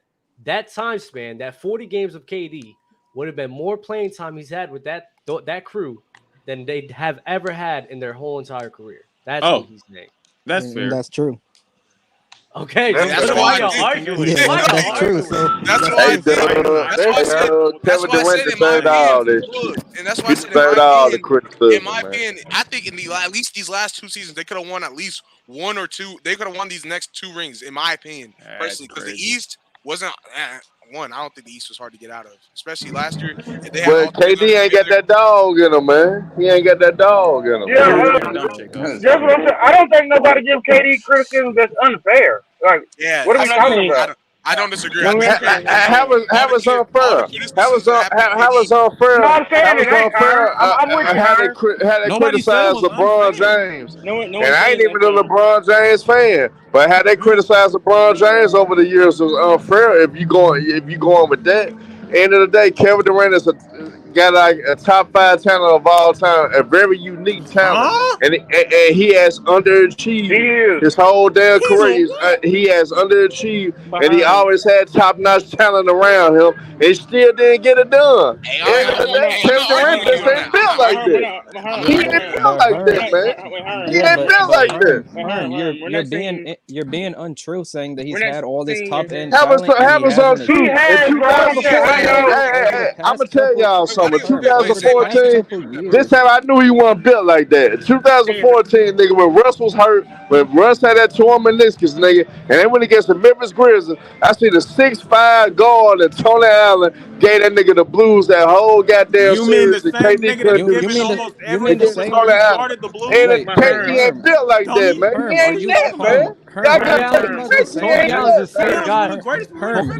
time span, that 40 games of KD would have been more playing time he's had with that crew than they have ever had in their whole entire career. That's what he's saying. That's fair. That's true. Okay, that's why y'all arguing. That's true. So that's why Kevin Durant deserved all this. And that's why I said, in my opinion, I think at least these last 2 seasons, they could have won at least 1 or 2. They could have won these next 2 rings, in my opinion, personally, because the East wasn't one. I don't think the East was hard to get out of, especially last year. Well, KD ain't got that dog in him, man. He ain't got that dog in him. Yeah, just what I'm saying. I don't think nobody give KD criticism that's unfair. Like, what are we talking about? I don't disagree. How was unfair? How was unfair? No, I'm saying it ain't. I'm with you. How they criticize LeBron James. And I ain't even a LeBron James fan, but how they criticize LeBron James over the years was unfair. If you going with that, end of the day, Kevin Durant is got like a top 5 talent of all time, a very unique talent, and he has underachieved his whole damn career. He has underachieved, and he always had top notch talent around him, and still didn't get it done. Kevin Durant just ain't built like that. He ain't built like that, man. He ain't built like that. You're being untrue saying that he's had all this top end Have talent. us on true. I'm gonna tell y'all something. 2014, this time I knew he wasn't built like that. 2014, nigga, when Russ was hurt, when Russ had that torn meniscus, nigga, and then when he gets the Memphis Grizzlies, I see the 6'5" guard and Tony Allen gave that nigga the blues that whole goddamn series. You mean the same Tony Allen. And KD ain't built like that, man. He ain't that, man.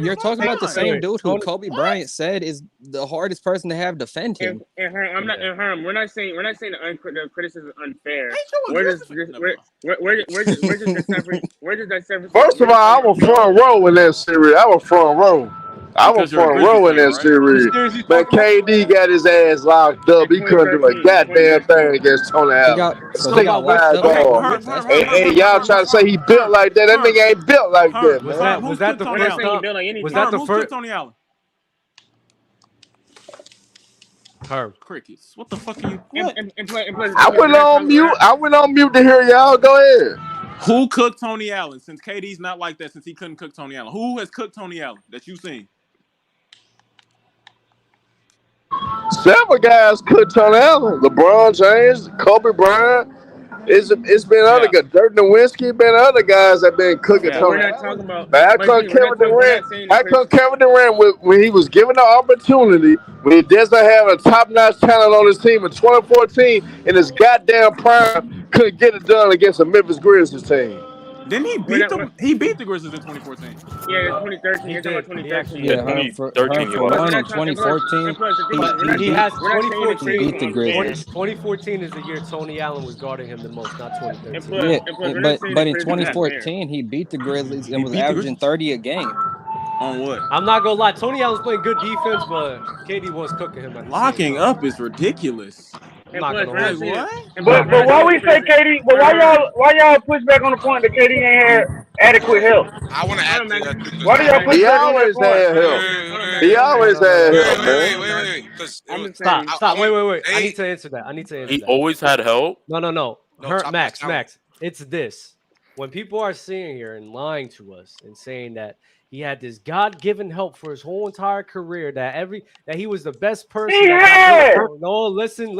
You're talking about the same dude who Kobe Bryant said is the hardest person to have defend him. And Herm, we're not saying the criticism is unfair. Where does that separate? First of all, I'm a front row in that series. I'm a front row. I was front row in that series. But KD got his ass locked up. He couldn't do a goddamn thing against Tony Allen. And y'all trying to say he built like that. That nigga ain't built like that, man. Was that the first time? Was that the first? Tony Allen. Herb. Crickets. What the fuck are you? I went on mute. I went on mute to hear y'all. Go ahead. Who cooked Tony Allen? Since KD's not like that, since he couldn't cook Tony Allen, who has cooked Tony Allen that you've seen? Several guys cooked Tony Allen. LeBron James, Kobe Bryant. It's been other guys. Dirk Nowitzki. Been other guys that been cooking Tony Allen. But how come Kevin Durant, when he was given the opportunity, when he doesn't have a top-notch talent on his team in 2014, in his goddamn prime, couldn't get it done against the Memphis Grizzlies team? Didn't he beat them? He beat the Grizzlies in 2014. Yeah, 2013. You're talking about 2013. Yeah, 2013. In 2014, he has 2014. He beat the Grizzlies. 2014 is the year Tony Allen was guarding him the most, not 2013. Yeah, but in 2014, he beat the Grizzlies and was averaging 30 a game. On what? I'm not gonna lie. Tony Allen's playing good defense, but KD was cooking him. Locking up is ridiculous. I'm not gonna lie. But why we say KD? But why y'all push back on the point that KD ain't had adequate help? I want to add to that. Why do y'all push back on that point? He always had help, man. Stop. Wait. I need to answer that. He always had help. No. Max. It's this. When people are sitting here and lying to us and saying that he had this God-given help for his whole entire career, that he was the best person. No, listen.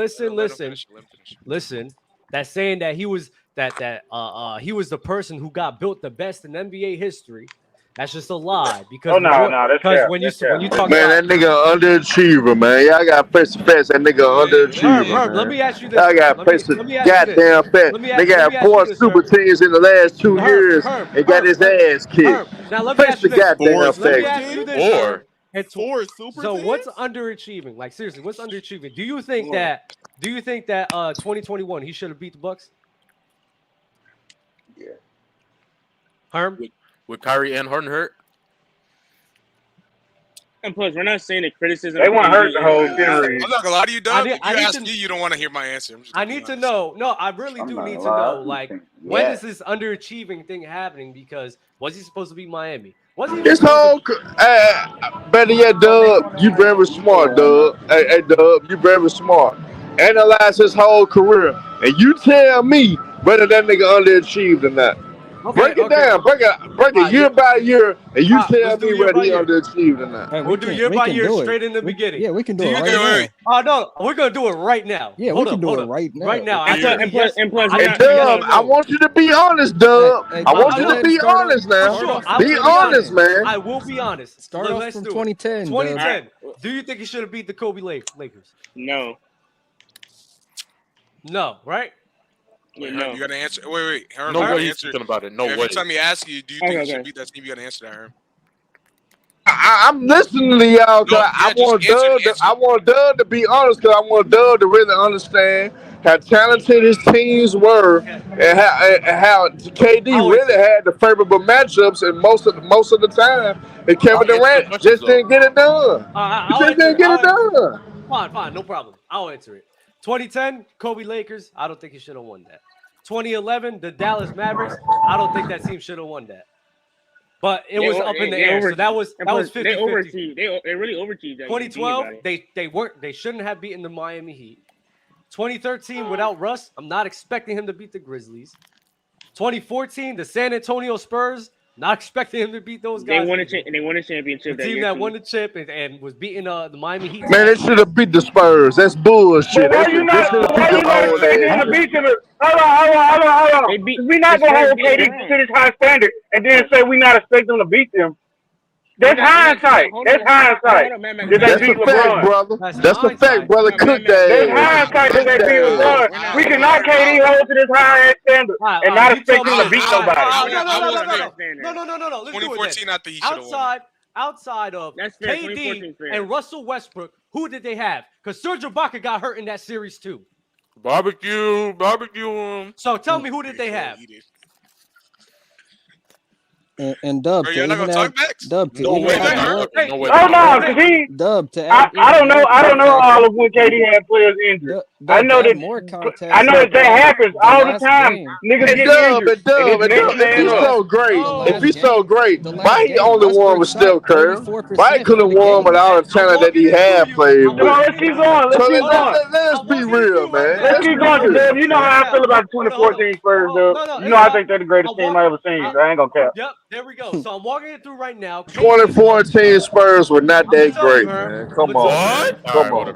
That's saying that he was he was the person who got built the best in NBA history. That's just a lie. Because when you talk, man, that nigga underachiever, man. Y'all got face to face. That nigga underachiever. Herb, let me ask you this. Y'all got face to goddamn face. Nigga had 4 super teams in the last 2 years and got his ass kicked. Now let me ask you this. So what's underachieving? Like seriously, what's underachieving? Do you think that 2021 he should have beat the Bucks? Yeah. Herb? With Kyrie and Harden hurt? And plus, we're not saying that criticism. They want to hurt the whole series. I'm not gonna lie to you, Doug. If you ask me, you don't want to hear my answer. I need to know. No, I really do need to know. Like, when is this underachieving thing happening? Because was he supposed to be Miami? This whole better yet, Doug, you very smart, Doug. Hey, Doug, you very smart. Analyze his whole career, and you tell me whether that nigga underachieved or not. Break it down. Break it year by year, and you tell me whether he underachieved or not. Hey, we'll do year by year straight in the beginning. Yeah, we can do it right now. Oh no, we're gonna do it right now. Yeah, we can do it right now. Right now. And Doug, I want you to be honest, Doug. I want you to be honest now. Be honest, man. I will be honest. Start off from 2010. 2010. Do you think he should have beat the Kobe Lakers? No. No, right? Wait, no. You gotta answer. Wait. Herm, no way he's thinking about it. No way. Every time he asks you, do you think you should beat that team? You gotta answer that, Herm. I'm listening to y'all because I want Doug to be honest, because I want Doug to really understand how talented his teams were and how KD really had the favorable matchups and most of the time, and Kevin Durant just didn't get it done. He just didn't get it done. Fine, no problem. I'll answer it. 2010, Kobe Lakers. I don't think he should have won that. 2011, the Dallas Mavericks. I don't think that team should have won that. But it was up in the air, so that was 50-50. They really overachieved that. 2012, they shouldn't have beaten the Miami Heat. 2013, without Russ, I'm not expecting him to beat the Grizzlies. 2014, the San Antonio Spurs, not expecting him to beat those guys. They won a championship. The team that won the chip and was beating the Miami Heat. Man, they should have beat the Spurs. That's bullshit. Why you not expecting him to beat them? Hold on. We're not going to hold KD to this high standard and then say we're not expecting them to beat them. That's hindsight. That's hindsight. That's a fact, brother. That's a fact, brother. Cook that. That's hindsight that they beat LeBron. We cannot KD hold to this high standard and not expect him to beat nobody. No. Let's 2014, I think he should have won. Outside of KD and Russell Westbrook, who did they have? Because Serge Ibaka got hurt in that series too. Barbecue. So tell me, who did they have? And Dub, Bro, you're not gonna talk next? Dub, Oh no, because he. Dub, I don't know all of when KD had players injured. I know that. I know that happens all the time. Niggas get injured. If he's so great, why he only won with Steph Curry? Why he couldn't have won with all the talent that he had played with? Let's keep going. Let's be real, man. Let's keep going, Dub. You know how I feel about the 2014 Spurs, Dub. You know I think they're the greatest team I ever seen. So I ain't gonna cap. Yep, there we go. So I'm walking it through right now. 2014 Spurs were not that great, man. Come on.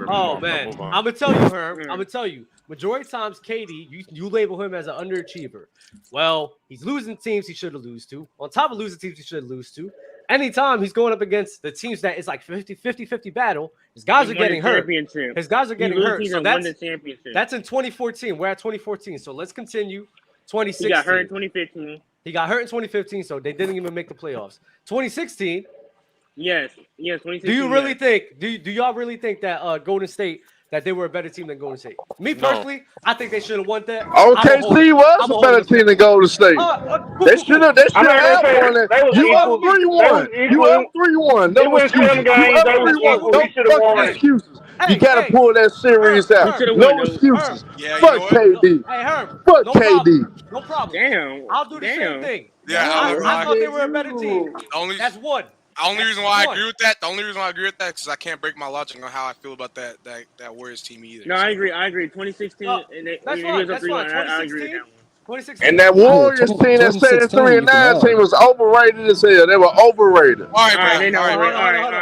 Oh man, I'm gonna tell you, Herm. I'm gonna tell you. Majority of times, KD, you label him as an underachiever. Well, he's losing teams he should have lose to. On top of losing teams he should lose to. Anytime he's going up against the teams that is like 50-50 battle, his guys are getting hurt. His guys are getting hurt. So that's in 2014. We're at 2014. So let's continue. 2016. He got hurt in 2015. He got hurt in 2015, so they didn't even make the playoffs. 2016. Yes, 2016. Do you really think? Do y'all really think that Golden State that they were a better team than Golden State? Me personally, I think they should have won that. OKC was a better team than Golden State. They should have won it. You up 3-1. You up 3-1. No excuses. You up 3-1. No fucking excuses. You gotta pull that series out. No excuses. Fuck KD. Fuck KD. No problem. Damn. I'll do the same thing. Yeah, I thought they were a better team. That's one. The only reason why I agree with that, is because I can't break my logic on how I feel about that Warriors team either. No, I agree. 2016, and that's fine. That's fine. I agree with that one. 2016. And that Warriors team that said 3-9 team was overrated as hell. They were overrated. All right,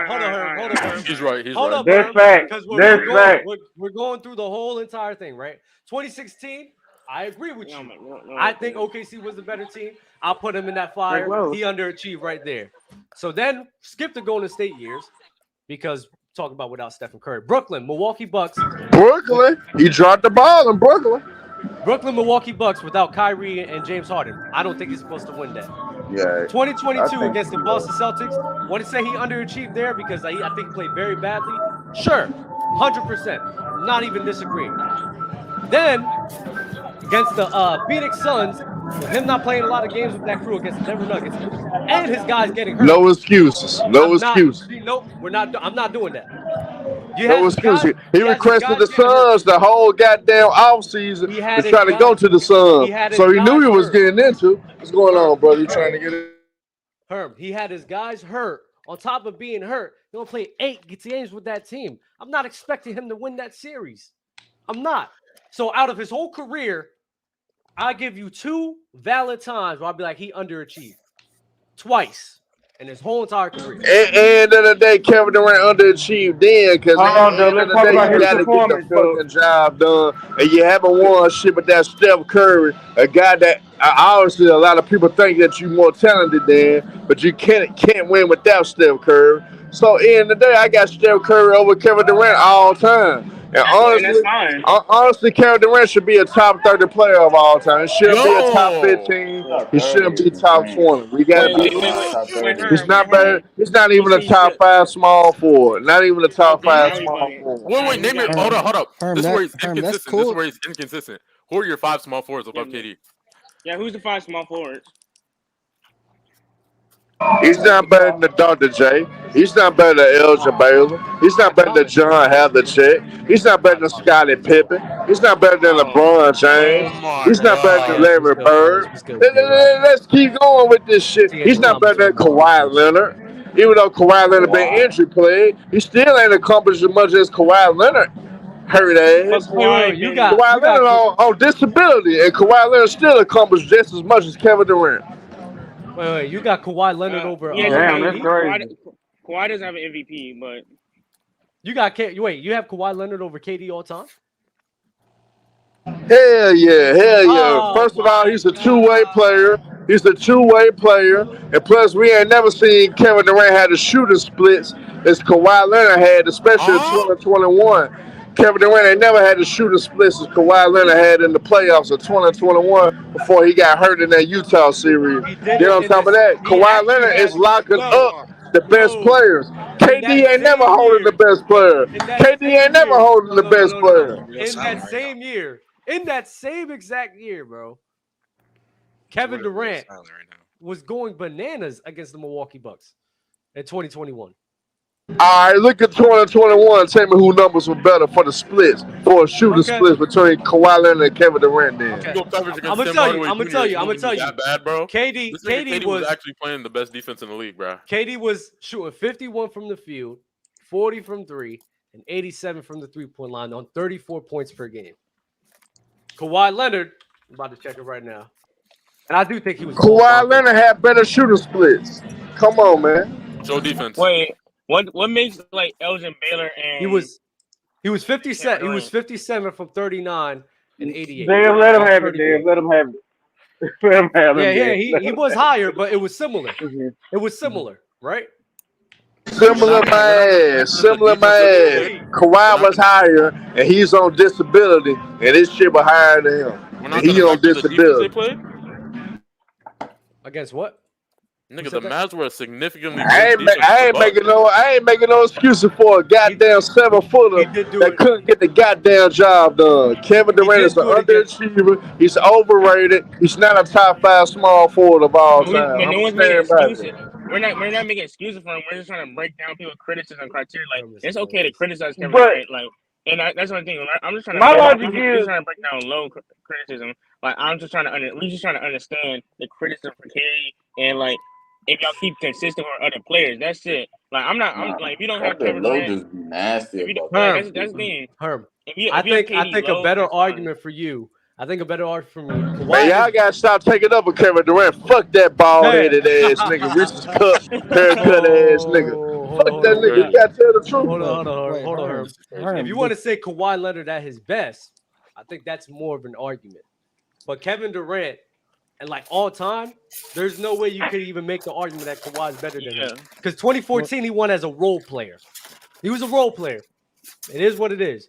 Hold on. He's right. Hold up, that's fact. We're going through the whole entire thing, right? 2016. I agree with you. I think OKC was the better team. I'll put him in that fire. He underachieved right there. So then skip the Golden State years because talk about without Stephen Curry. Brooklyn, Milwaukee Bucks. Brooklyn. He dropped the ball in Brooklyn. Milwaukee Bucks without Kyrie and James Harden. I don't think he's supposed to win that. Yeah. 2022 against the Boston Celtics. Want to say he underachieved there because I think he played very badly? Sure. 100%. Not even disagreeing. Then against the Phoenix Suns, with him not playing a lot of games with that crew against the Denver Nuggets, and his guys getting hurt. No excuses. Nope, we're not. I'm not doing that. No excuses. He requested the Suns the whole goddamn offseason to try to go to the Suns, so he knew he was getting into. What's going on, brother? You trying to get it? Herm, he had his guys hurt. On top of being hurt, he only played 8 games with that team. I'm not expecting him to win that series. I'm not. So out of his whole career, I'll give you 2 valid times where I'll be like, he underachieved. Twice in his whole entire career. And the other day, Kevin Durant underachieved then because at the end of the day, you got to get the fucking job done. And you haven't won shit with that Steph Curry, a guy that obviously a lot of people think that you're more talented than, but you can't win without Steph Curry. So at the end of the day, I got Steph Curry over Kevin Durant all time. And honestly, Kevin Durant should be a top 30 player of all time. He shouldn't be a top 15. He shouldn't be top 20. We gotta be. He's not better. He's not even a top 5 small forward. Not even a top 5 small forward. Wait, name it. Hold up. This is where he's inconsistent. This is where he's inconsistent. Who are your 5 small forwards above KD? Yeah, who's the 5 small forwards? He's not better than the Dr. J. He's not better than Elgin Baylor. He's not better than John Havlicek. He's not better than Scottie Pippen. He's not better than LeBron James. He's not better than Larry Bird. Let's keep going with this shit. He's not better than Kawhi Leonard. Even though Kawhi Leonard been injury played, he still ain't accomplished as much as Kawhi Leonard. Hurt ass. Kawhi Leonard on disability, and Kawhi Leonard still accomplished just as much as Kevin Durant. Wait, you got Kawhi Leonard over. Damn, that's crazy. Kawhi doesn't have an MVP, but you got you have Kawhi Leonard over KD all time? Hell yeah. Oh, first of all, he's a two-way player. And plus, we ain't never seen Kevin Durant have the shooting splits as Kawhi Leonard had, especially in 2021. Kevin Durant ain't never had the shooting splits as Kawhi Leonard had in the playoffs of 2021 before he got hurt in that Utah series. Then on top of that, Kawhi Leonard is locking up the best players. KD ain't never holding the best player. KD ain't never holding the best player. In that same exact year, bro, Kevin Durant was going bananas against the Milwaukee Bucks in 2021. All right, look at 2021. Tell me who numbers were better for the splits, for a shooting splits between Kawhi Leonard and Kevin Durant. Then I'm gonna tell you. That bad, bro. KD was actually playing the best defense in the league, bro. KD was shooting 51 from the field, 40 from three, and 87 from the three-point line on 34 points per game. Kawhi Leonard, I'm about to check it right now, and I do think he was. Kawhi Leonard had better shooting splits. Come on, man. Show defense. Wait. What makes like Elgin Baylor and he was 57. He was 57 from 39 and 88. Damn, let him have it. Damn, let him have it. Let him have it. Yeah. He was higher, but it was similar. It was similar, right? Similar, man. Kawhi was higher, and he's on disability, and his shit was higher than him. And he on disability. Against what? Nigga, the Mavs were significantly. I ain't making no excuses for a goddamn 7-footer that couldn't get the goddamn job done. Kevin Durant is an underachiever. He's overrated. He's not a top 5 small forward of all time. We're not making excuses for him. We're just trying to break down people's criticism criteria. Like it's okay to criticize Kevin Durant. Like, and that's one thing. I'm just trying to break down low criticism. Like we're just trying to understand the criticism for KD and like. If y'all keep consistent with other players, that's it. Like I'm like if you don't have Kevin Durant, nasty. That's the thing. Herm, I think a better argument for you. I think a better argument for me. Man, y'all gotta stop taking up with Kevin Durant. Fuck that bald-headed ass nigga, Reese's Cup haircut ass nigga. Fuck that nigga. You gotta tell the truth. Hold on, Herm. If you want to say Kawhi Leonard at his best, I think that's more of an argument. But Kevin Durant. And like all time, there's no way you could even make the argument that Kawhi's better than him. Because 2014, he won as a role player. He was a role player. It is what it is.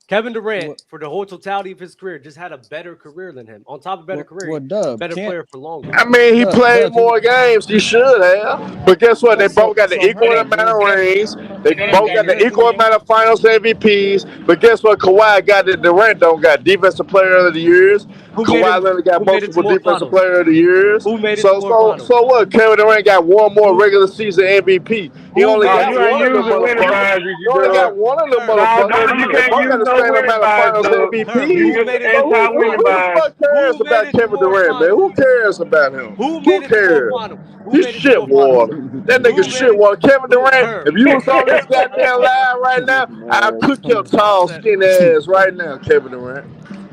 Kevin Durant, for the whole totality of his career, just had a better career than him. On top of better career, better player for longer. I mean, he played more games. He should have. But guess what? They both got the equal amount of rings. They both got the equal amount of finals MVPs. But guess what? Kawhi got that Durant don't got defensive player of the years. Kawhi Leonard got multiple defensive player of the years. So what? Kevin Durant got one more regular season MVP. He only got one of them motherfuckers. He only got one of them motherfuckers. You can't use the same amount of finals MVP. Who the fuck cares about Kevin Durant, man? Who cares about him? Who cares? He's shit water. That nigga shit water. Kevin Durant, if you was on this goddamn live right now, I'll cook your tall, skinny ass right now, Kevin Durant.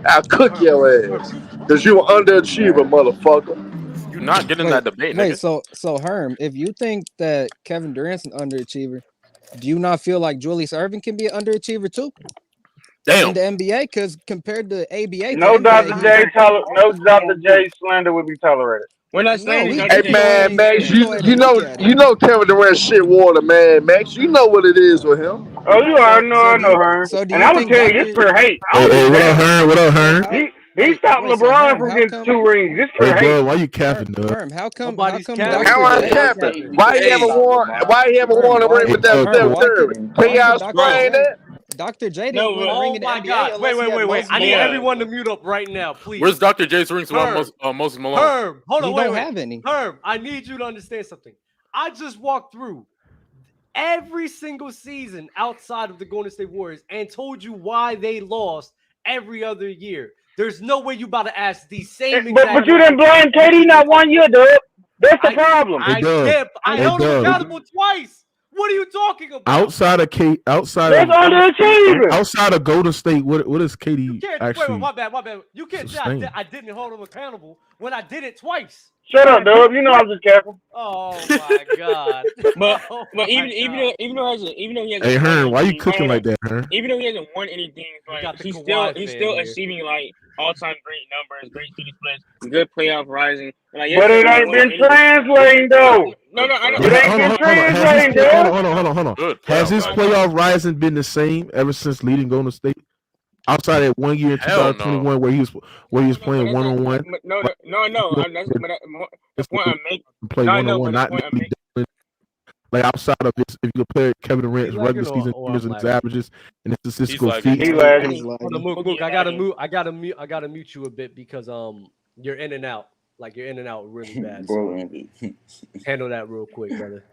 I'll cook your ass. Because you an underachiever, motherfucker. You're not getting that debate, nigga. Wait, so Herm, if you think that Kevin Durant's an underachiever, do you not feel like Julius Erving can be an underachiever too? Damn. In the NBA, because compared to ABA, no Dr. J slander would be tolerated. We're not saying. Hey man, Max, you know Kevin Durant shit water, man. Max, you know what it is with him. Oh, you already know, I know her. And I'm gonna tell you, this for hate. Hey, what up, Herm? He stopped LeBron from getting 2 rings. This for hate. Bro, why you capping, though? Herm, how come I'm capping? Why he haven't won a ring with that Steph Curry? Can y'all explain that? Dr. J didn't win a ring in the NBA. God. Wait. I need everyone to mute up right now, please. Where's Dr. J's rings without Moses Malone? Herb, hold on, he don't have any. Herb, I need you to understand something. I just walked through every single season outside of the Golden State Warriors and told you why they lost every other year. There's no way you about to ask the same exact But you didn't blame KD not 1 year, Dub. That's the problem. I held him accountable twice. What are you talking about? Outside of Golden State, what is KD actually? Wait, my bad. You can't say I didn't hold him accountable when I did it twice. Shut up, Dub. You know I'm just careful. Oh my God. But even though he hasn't. Hey, Hearn, why you cooking like that, Hearn? Even though he hasn't won anything, like, he's still achieving like all-time great numbers, great shooting splits, good playoff rising. Like, but it ain't been translating though. No, I know. It ain't been translating. Hold on. Has his playoff rising been the same ever since leading Golden State? Outside that 1 year in 2021 where he was playing one-on-one. No. That's the point I'm making. Play one-on-one, not like outside of this. If you compare Kevin Durant's regular season numbers and averages and his statistical feats. I gotta mute you a bit because you're in and out. Like you're in and out really bad. So handle that real quick, brother.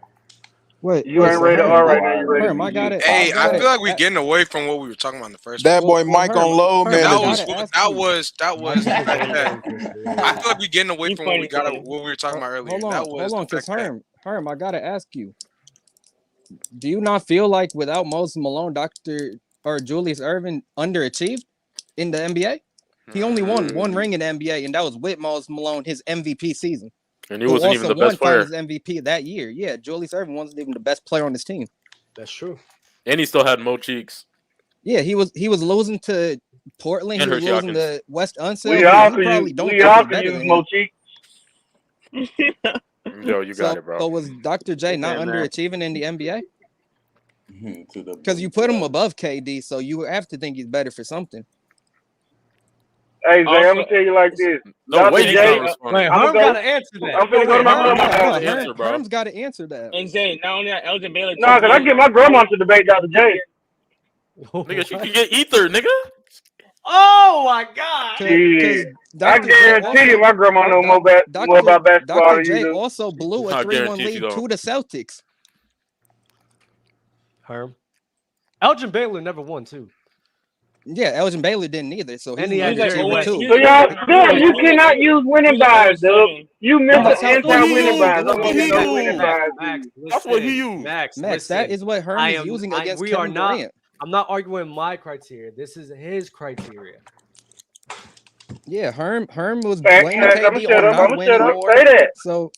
Wait, you ain't ready to R right now. You ready? I got it. Hey, I feel like we're getting away from what we were talking about in the first. That boy Mike on low, man. That was. I feel like we're getting away from what we were talking about earlier. Hold on, because Herm, I gotta ask you. Do you not feel like without Moses Malone, Julius Erving underachieved in the NBA? He only won one ring in the NBA, and that was with Moses Malone, his MVP season. And he wasn't even the best player. His MVP that year. Yeah, Julius Erving wasn't even the best player on his team. That's true. And he still had Mo Cheeks. Yeah, he was losing to Portland. And he was losing to West Unseld. We all could use Mo Cheeks. Yo, you got it, bro. So was Dr. J not underachieving in the NBA? Because you put him above KD, so you have to think he's better for something. Hey, Zay, I'm gonna tell you like this. No way, you Herm got to answer that. I'm gonna go to my grandma. Herm's got to answer that. And Zay, not only that, Elgin Baylor. No, because I get my grandma to debate Dr. J. Nigga, she can get ether, nigga. Oh my God! I guarantee you, my grandma know more about basketball than you do. Dr. J also blew a 3-1 lead to the Celtics. Herm, Elgin Baylor never won too. Yeah, Elgin Baylor didn't either. So he had too. So y'all, you cannot use winning buys, though. You missed the anti-winning buys. That's what he used. Max, that is what Herm is using against Kevin Durant. I'm not arguing my criteria. This is his criteria. Yeah, Herm was blaming KD on not winning more.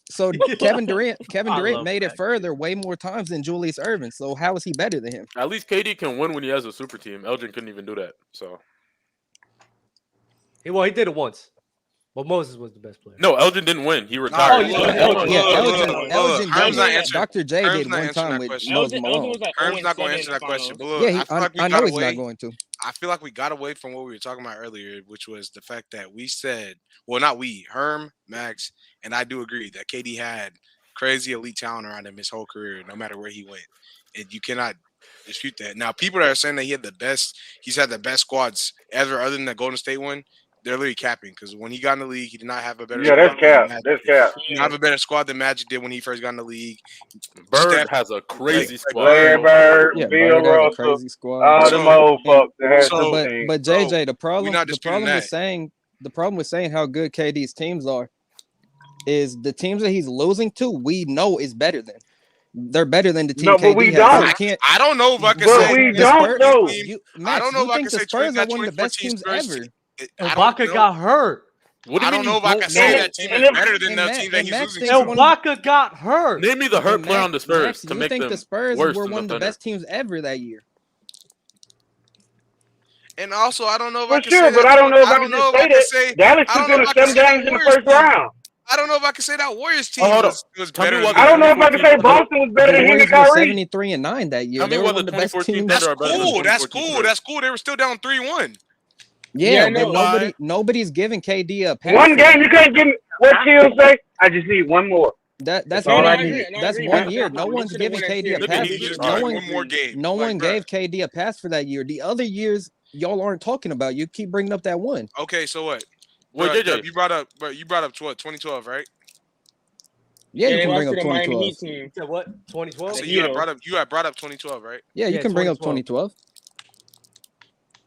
So Kevin Durant made it further way more times than Julius Erving. So how is he better than him? At least KD can win when he has a super team. Elgin couldn't even do that. So he did it once. But Moses was the best player. No, Elgin didn't win. He retired. Elgin Herm's not answering. Dr. J did one time with Moses Malone. Herm's not going to answer that question. But look, yeah, I know he's not going to. I feel like we got away from what we were talking about earlier, which was the fact that we said, well, not we, Herm, Max, and I do agree that KD had crazy elite talent around him his whole career, no matter where he went. And you cannot dispute that. Now, people that are saying that he's had the best squads ever other than the Golden State one, they're literally capping because when he got in the league, he did not have a better squad. That's cap. That's cap. He didn't have a better squad than Magic did when he first got in the league. Bird has a crazy squad. Larry Bird, Bill Russell, all them old fucks that has but JJ, the problem with saying how good KD's teams are is the teams that he's losing to, we know is better than. They're better than the team. No, but we don't. I don't know if I can say. We don't know. I don't know if I can say the Spurs are one of the best teams ever. Ibaka got hurt. I don't know if I can say that team is better than the team that he's losing to. Ibaka got hurt. Name me the hurt player on the Spurs to make them think the Spurs worse were than one of the Thunder. best teams ever that year? And also, I don't know if For I can sure, say but that. I don't know if I can just say that. Dallas took them to 7 games in the first round. I don't know if I can say that Warriors team was better. I don't know if I can say Boston was better than him and Kyrie. 73-9 that year. Tell me what the 2014 That's Thunder are better than cool. the That's 2014 cool. That's cool. They were still down 3-1. Yeah, but nobody's giving KD a pass. One game, you can't give me what Kill say. I just need one more. That's all one I year. need. That's 1 year. No one's giving KD a Look pass. at he just No got one, one more game. no Like, one bruh. gave KD a pass for that year. The other years, y'all aren't talking about. You keep bringing up that one. Okay, so what? Wait, Bruh, JJ. you brought up what, 2012, right? Yeah, you they can lost bring to up the Miami 2012. Heat team. You said what? 2012? So The you had Heat. brought up 2012, right? Yeah, you Yeah, can bring up 2012. 2012.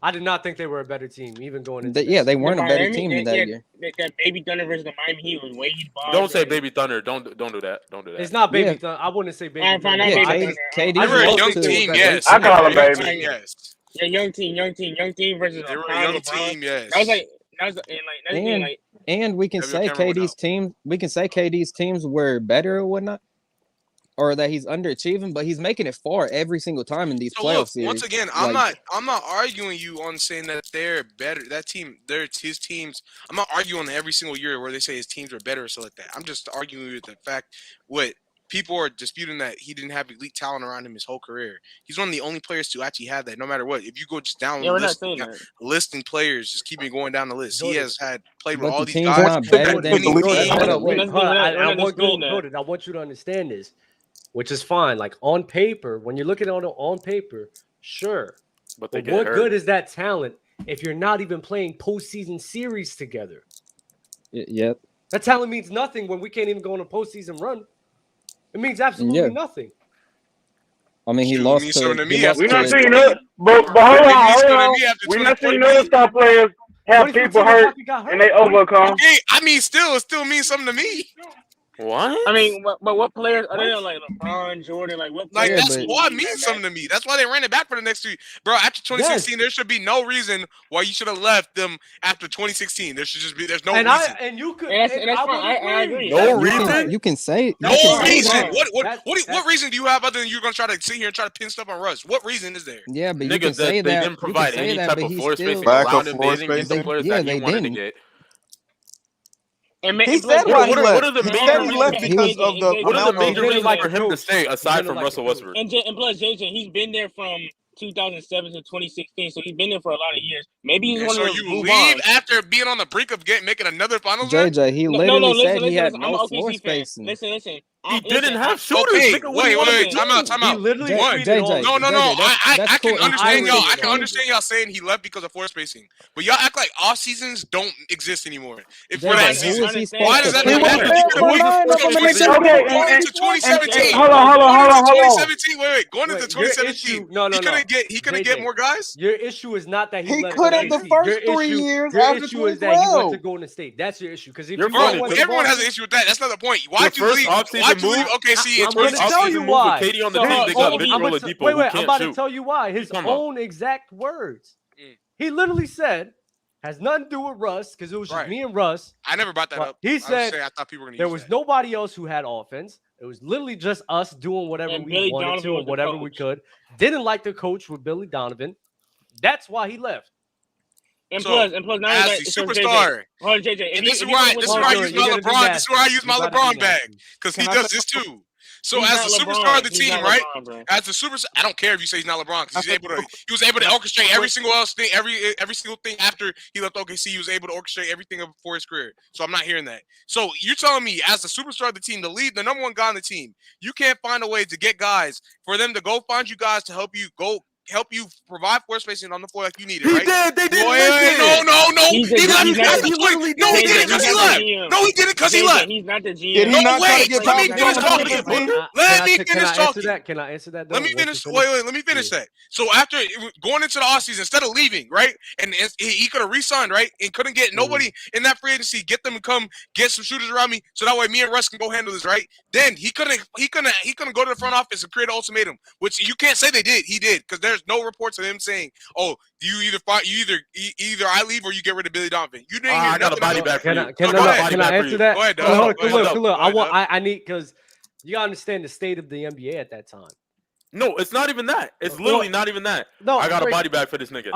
I did not think they were a better team, even going into Yeah, that they season. weren't a better Miami, team that, in that yeah, year. that Baby Thunder versus the Miami Heat was Wade Barnes. Don't say and- Baby Thunder. Don't do that. Don't do that. It's not Baby Yeah. Thunder. I wouldn't say Baby Fine, Thunder. not Yeah, Baby I KD, just, Thunder. KD They were a lost young to team, great yes. I team. call him Young baby. team, yes. Yeah, young team versus They were a Prime young LeBron. team, yes. That was and that's the thing, like And we can Have your say camera went KD's team. We can say KD's teams were better or whatnot, or that he's underachieving, but he's making it far every single time in these So playoff look, series. once again, I'm not arguing you on saying that they're better. That team, his teams. I'm not arguing every single year where they say his teams are better or so like that. I'm just arguing with the fact what people are disputing that he didn't have elite talent around him his whole career. He's one of the only players to actually have that. No matter what, if you go just down yeah, we're not listing, saying that. listing players, just keeping going down the list. He has had played with But all the these team's guys. not better that than winning the teams. Hold on, We're wait, not hold on. disputing I want you to understand this, which is fine. Like on paper, when you're looking at it on paper, sure. But they But get what hurt. good is that talent if you're not even playing postseason series together? Yep. That talent means nothing when we can't even go on a postseason run. It means absolutely nothing. I mean, he Shoot, lost mean to. something to he me lost We're not to- seeing other, but hold on. We're not seeing other star players have people hurt and they overcome. Okay, I mean, it still means something to me. What? I mean, but what players are they like LeBron, Jordan? Like what? Like, Players that's why it means something to me. That's why they ran it back for the next 2 years. Bro, after 2016, there should be no reason why you should have left them after 2016. There should just be, there's no reason. You could. And that's fine. I agree. No reason? You can say. No you can say reason. that. What reason do you have other than you're going to try to sit here and try to pin stuff on Russ? What reason is there? Yeah, but you Nigga, can say they that. didn't provide any type of floor spacing Lack of around him. floor They didn't get the spacing? players Yeah, that they he wanted to didn't. get. He said why he What left. are the He major said he reasons? left because of the What are the amount major of. reasons for him to stay aside from Russell Westbrook? And plus, JJ, he's been there from 2007 to 2016, so he's been there for a lot of years. Maybe he's And one so of you move leave on. after being on the brink of making another finals run? JJ, he No, literally said listen, he had I'm no an floor OKC fan. spacing. Listen. He didn't have shooters. Okay, Nigga, what do you want wait, him to time do? out. He literally What? tweeted on. No. that's I can cool. understand y'all. I agree. can understand y'all saying he left because of floor spacing, but y'all act like off seasons don't exist anymore. If for that JJ, who season, was he why supposed does to that play? matter? Going into 2017. Hold on. 2017. Wait. Going into 2017. He couldn't get more guys. Your issue is not that He left could have the OKC. first 3 years Your after issue is that he went 2012. to Golden State. That's your issue. Because if You're you funny, went because to Everyone has Boston- an issue with that. That's not the point. Why'd you Your leave? first offseason Why'd you leave move? OKC in I'm going to 2016? tell you why. KD on the His team, they got own- Victor I'm about Oladipo, to- Wait, who I'm can't about to shoot. tell you why. His Come on. own exact words. He literally said, has nothing to do with Russ, because it was just Right. me and Russ. I never brought that But up. he I was said saying I thought people were going to there use was that. nobody else who had offense. It was literally just us doing whatever And we Billy wanted Donovan to was and the whatever we coach. could. Didn't like the coach with Billy Donovan. That's why he left. And So, plus, now as that the so superstar, hold on, JJ. and this is where I use my LeBron. This is where I use my LeBron bag because he does this too. So He's as not the LeBron. superstar of the He's team, not right? LeBron, bro. As the superstar, I don't care if you say he's not LeBron because he was able to orchestrate every single thing, every single thing after he left OKC. He was able to orchestrate everything before his career. So I'm not hearing that. So you're telling me, as the superstar of the team, the number one guy on the team, you can't find a way to get guys for them to go find you guys to help you provide floor spacing on the floor like you need it, right? He did. They didn't Wait, listen. No. He's He left not because the- he literally. No, he didn't because he left. No, he didn't because he left. He's not the GM. Did he No, not try to wait. get Let me Tom finish Thibodeau talking. to be? Let me finish Can I answer talking. that? Can I answer that? Though? Let me Once you finish. Wait. Let me finish that. So after going into the offseason, instead of leaving, right, and he could have re-signed, right, and couldn't get nobody in that free agency, get them to come get some shooters around me, so that way me and Russ can go handle this, right? Then he couldn't go to the front office and create an ultimatum, which you can't say they did. He did because there's no reports of him saying, "Oh, either I leave or you get rid of Billy Donovan." You didn't hear I got a nothing body about back for that. you. Can I answer that? Go ahead, Doug. Look, Go ahead, I need, because you gotta understand the state of the NBA at that time. No, it's not even that. It's literally not even that. No, I got a wait. body bag for this nigga.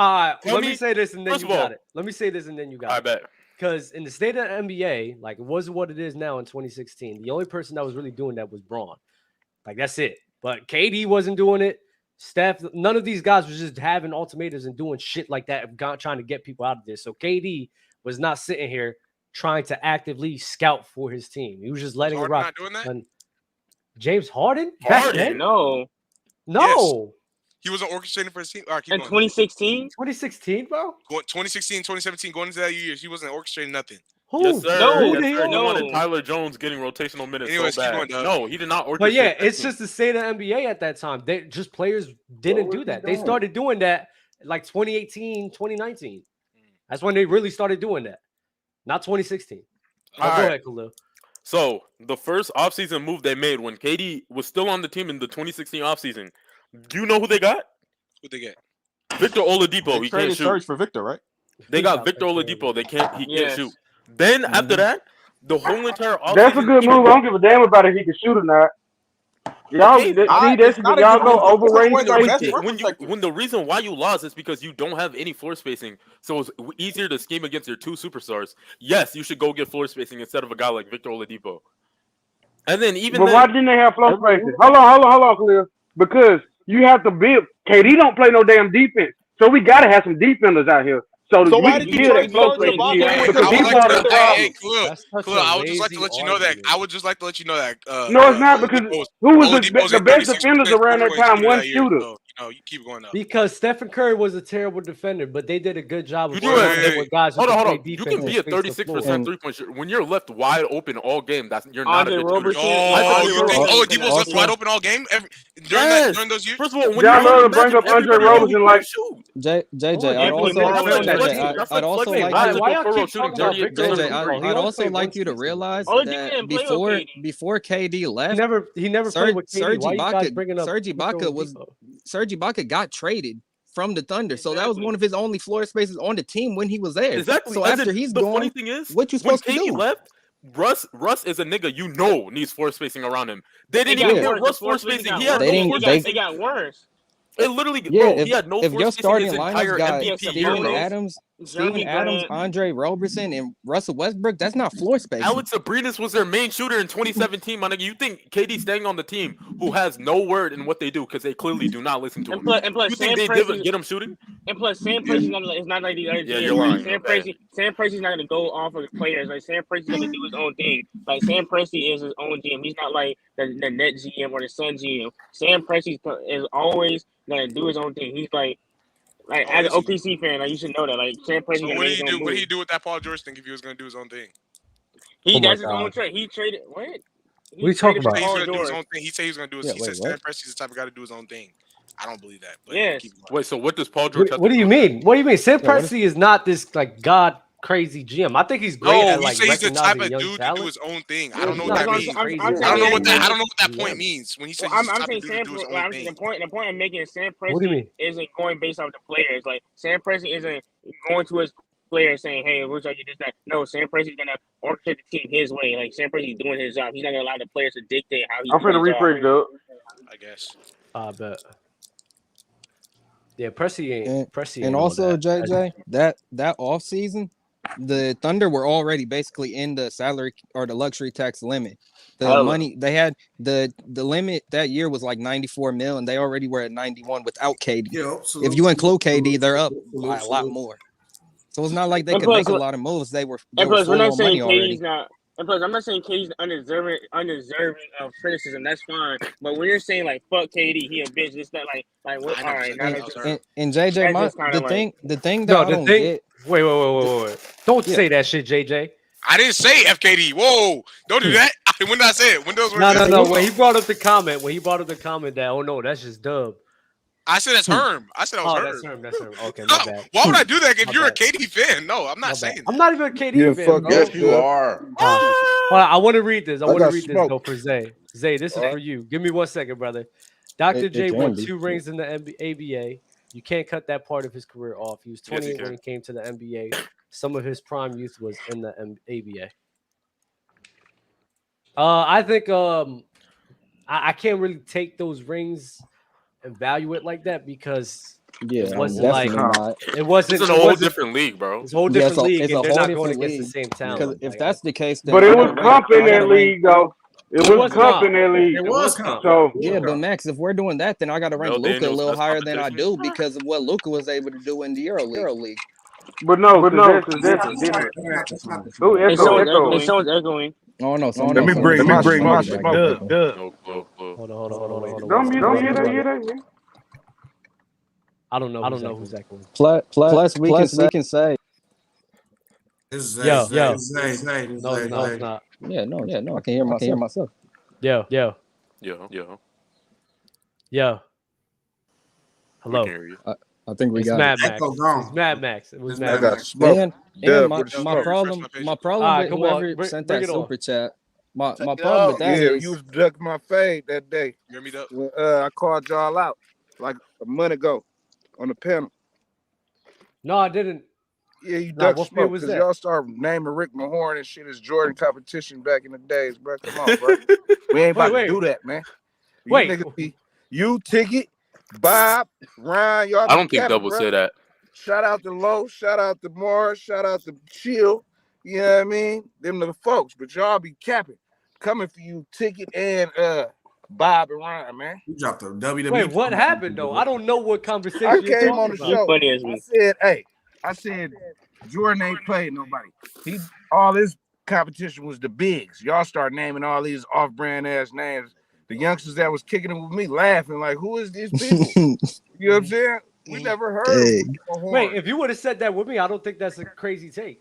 Let me say this and then first you of all- got it. Let me say this and then you got it. I bet. Because in the state of the NBA, like it wasn't what it is now in 2016. The only person that was really doing that was Braun. Like that's it. But KD wasn't doing it. Steph, none of these guys was just having ultimatums and doing shit like that, trying to get people out of this. So KD was not sitting here trying to actively scout for his team. He was just letting it Harden rock. not doing that? And James Harden? Back then? No. No. He wasn't orchestrating for his team. In 2016? 2016, bro? 2016, 2017, going into that year, he wasn't orchestrating nothing. Who? Yes, sir. No, Yes, sir. He no. wanted Tyler Jones getting rotational minutes Anyways, so keep bad. going, Doug. No, he did not orchestrate. But yeah, that it's team. just the state of NBA at that time. They just players didn't do that. They started doing that like 2018, 2019. That's when they really started doing that. Not 2016. All Go right. ahead, Khalil. So the first offseason move they made when KD was still on the team in the 2016 offseason, do you know who they got? Who'd they get? Victor Oladipo. They He traded can't shoot. Serge for Victor, right? They got Victor Oladipo. He can't Yes. shoot. Then after that, the whole entire offseason. That's a good move. I don't give a damn about if he can shoot or not. Y'all, see, this is when y'all go overrated. When the reason why you lost is because you don't have any floor spacing, so it's easier to scheme against your two superstars. Yes, you should go get floor spacing instead of a guy like Victor Oladipo. And then But why didn't they have floor spacing? Hold on, Khalil. Because you have to build. KD don't play no damn defense, so we gotta have some defenders out here. So why we did can you build trade that floor Serge spacing Ibaka? because he's part of the problem. Khalil, I would just like to let you know that. I would just like to let you know that. No, it's not because who was the best defenders around that time? One year, shooter. so, you keep going up. Because Stephen Curry was a terrible defender, but they did a good job of You do working with guys who hold can on. play You defense can be and a space the floor. 36% 3-point shooter. When you're left wide open all game, you're not Andre a good Robertson. shooter. Oh, you think Oladipo's left wide open all game during those years? First of all, when Y'all you're love to bring up Andre Roberson like JJ, I'd also like you to realize that before KD left, he never played with KD. Why you guys bringing up Serge Ibaka got traded from the Thunder, so that was one of his only floor spaces on the team when he was there. Exactly. So after he's the gone, funny thing is, what you when supposed to KD do? left, Russ is a nigga needs floor spacing around him. They didn't even give Russ floor spacing. He had no floor spacing. They got worse. It literally, Yeah, bro, he had no if floor your spacing starting his lineup entire got MVP Steven year. Adams, Jeremy Grant. Andre Roberson, and Russell Westbrook, that's not floor spacing. Alex Abrines was their main shooter in 2017, my nigga. You think KD staying on the team who has no word in what they do because they clearly do not listen to him? And plus you think Sam they Presti, get him shooting? And plus, Sam Presti's not like the other Yeah, GMs. you're lying. Sam Presti's not gonna go off of the players. Like Sam Presti's gonna do his own thing. Like Sam Presti is his own GM. He's not like the Net GM or the Sun GM. Sam Presti is always gonna do his own thing. He's like as an OKC fan, like you should know that. Like Sam Presti. So what do you do with that Paul George thing if he was going to do his own thing? That's his own trade. He traded what? What are you talking about? He said he was going to do his. He said Sam Presti's the type of guy to do his own thing. I don't believe that. But yes. Wait, so what does Paul George? What do you mean? What do you mean? Sam Presti is not this like god crazy GM. I think he's great at like he's the type recognizing of young dude talent. to do his own thing. I don't know what that means. I don't know what that point means when he says I'm he's the type saying of dude to do his own thing. the point I'm making is Sam What do you Presti mean? isn't going based off the players. Like Sam Presti isn't going to his players saying, "Hey, we're trying to do this." That no, Sam Presti's gonna orchestrate the team his way. Like Sam Presti's doing his job. He's not gonna allow the players to dictate how he. I'm finna rephrase though. I guess. I bet. Yeah, Presti ain't. Presti And ain't also, all that. JJ, that off season, the Thunder were already basically in the salary or the luxury tax limit. The money they had, the limit that year was like 94 mil, and they already were at 91 without KD. If you include KD, they're up by a lot more. So it's not like they could make a lot of moves. They were And plus, we're full not on saying money already. KD's not. And plus, I'm not saying KD's undeserving of criticism. That's fine. But when you're saying like "fuck KD," he a bitch. It's not like what? All right, now that's just, And JJ, that's just kinda the thing that I don't get. Wait. Don't say that shit, JJ. I didn't say FKD. Whoa, don't do that. When did I say it? When those words? No. When he brought up the comment, that oh no, that's just Dub. I said that's Herm. I said that was Herm. That's Herm. Okay, my bad. Why would I do that if you're a KD fan? No, I'm not saying that. I'm not even a KD fan. Yes, you are. Well, I want to read this. I want to got read this smoke. though for Zay. Zay, this is for you. Give me 1 second, brother. Dr. J It's won Andy. 2 rings in the ABA. You can't cut that part of his career off. He was 28 when he came to the NBA. Some of his prime youth was in the ABA. I think I can't really take those rings and value it like that because it wasn't like it wasn't. It's a whole different league, bro. It's a whole different league, It's and a they're whole not going different against the league. same talent. Because if that's the case, then But it was Kump in that league though. It was Kump in that league. It was Kump. So yeah, but Max, if we're doing that, then I got to rank No, Luka a Daniels, little that's higher than I competition. do because of what Luka was able to do in the EuroLeague. But no, because that's different. Oh, echo. Someone's echoing. Oh no, Let me bring my smoke. Hold on. Don't hear that. I don't know who's echoing. Plus, we can say. Yo. No, it's not. Yeah, no. I can hear myself. Yo. Hello. I think we It's got Mad it. Max. It's Mad Max. It was Mad I got Max. smoke. And my problem Alright, with come on, whoever bring- sent bring that it on. super chat. My problem with that Yeah, is you was ducking my fade that day. You hear me, Duck? When, I called y'all out like a month ago on the panel. No, I didn't. Yeah, you Nah, ducked what smoke field was because that? y'all started naming Rick Mahorn and shit as Jordan competition back in the days, bro. Come on, bro. We ain't about Wait. to do that, man. You Wait. niggas be you, Ticket, Bob, Ryan, y'all. I don't be think capping, Double bro. said that. Shout out to Low, shout out to Morris, shout out to Chill. You know what I mean? Them the folks, but y'all be capping. Coming for you, Ticket and Bob and Ryan, man. You dropped the WWE. Wait, what happened though? I don't know what conversation I you're came on talking the about. show. I said, Jordan ain't played nobody. All his competition was the bigs. Y'all start naming all these off-brand ass names. The youngsters that was kicking it with me laughing like, who is these people? You know what I'm saying? We never heard of them. Wait, if you would have said that with me, I don't think that's a crazy take.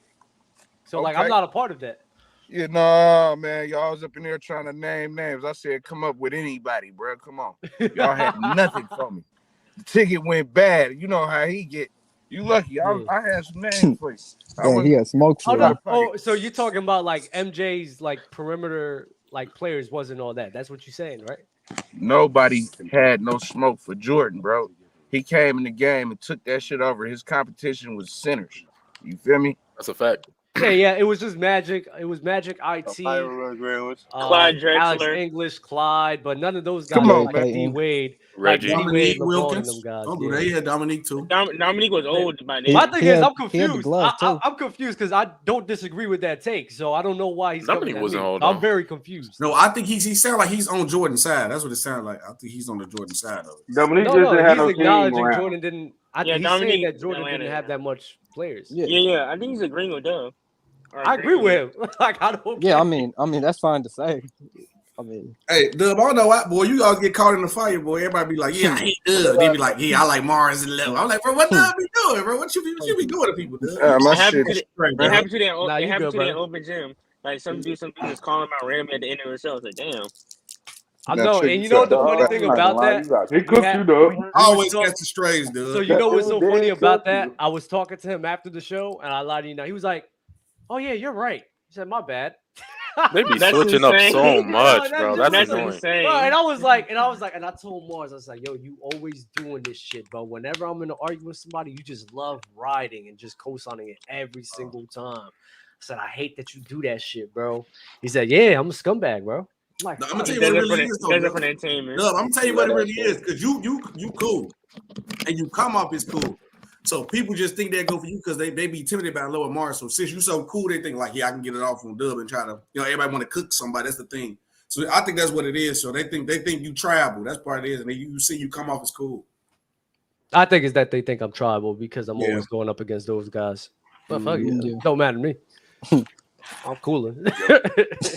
So like, I'm Okay. not a part of that. Yeah, no, man. Y'all was up in there trying to name names. I said, come up with anybody, bro. Come on. Y'all had nothing for me. The ticket went bad. You know how he get. You lucky. I had some names for you. yeah, he had smoke for you. Oh, so you're talking about like MJ's like perimeter like players wasn't all that. That's what you're saying, right? Nobody had no smoke for Jordan, bro. He came in the game and took that shit over. His competition was centers. You feel me? That's a fact. Yeah. It was just Magic. It was Magic, IT, Clyde Alex Drexler. English, Clyde, but none of those guys. Come on, like man. D Wade, Reggie. like D Wade, Dominique LeBron, and Wilkins. them guys. Oh, yeah. they had Dominique too. Dominique was old by then. My thing is, I'm he had the confused. glove, too. I'm confused because I don't disagree with that take, so I don't know why he's Dominique coming at wasn't me. old, I'm though. very confused. No, I think he sounded like he's on Jordan's side. That's what it sounded like. I think he's on the Jordan side of it. Dominique No, just didn't have he's no team acknowledging around. Jordan didn't. Yeah, He's saying Dominique that Jordan Atlanta, didn't have that much players. Yeah. I think he's agreeing with Dub. Or I agree with him. Like I don't. Yeah, I mean that's fine to say. I mean, Hey, Dub, I don't know why, boy. You always get caught in the fire, boy. Everybody be like, yeah, I hate Dub. They be like, yeah, I like Mars and Level. I'm like, bro, what Dub be doing, bro? What you be doing to people, Dub? My It happened shit to is straight, It bro. happened to that. Nah, It you happened good, to that brother. open gym. Like some dude just calling him out randomly at the end of the show. It's like, damn. I Now, know, check and you this know out. what the funny Dog, thing I'm not about gonna lie, that? you got- He cooked you, dog. I always catch the strays, dude. So you know what's so funny about that? I was talking to him after the show, and I lied to you. Now he was like, "Oh yeah, you're right." He said, "My bad." They be That's switching up insane. so much, that's bro. just That's insane. annoying. Bro, and I was like, and I told Mars, I was like, "Yo, you always doing this shit, bro. Whenever I'm in an argument with somebody, you just love riding and just co-signing it every single time." I said, "I hate that you do that shit, bro." He said, "Yeah, I'm a scumbag, bro." I'm like, I'm gonna "Fuck." tell you what it really is, He though. does it Dub. for the entertainment. Dub, I'm gonna tell you what it really is, because you cool, and you come up as cool. So people just think they go for you because they be intimidated by Lower Mars. So since you so cool, they think like, yeah, I can get it off on Dub and try to, everybody want to cook somebody. That's the thing. So I think that's what it is. So they think you tribal. That's part of it is, and then you see you come off as cool. I think it's that they think I'm tribal because I'm Yeah. always going up against those guys. But fuck it, Yeah. don't matter to me. I'm cooler.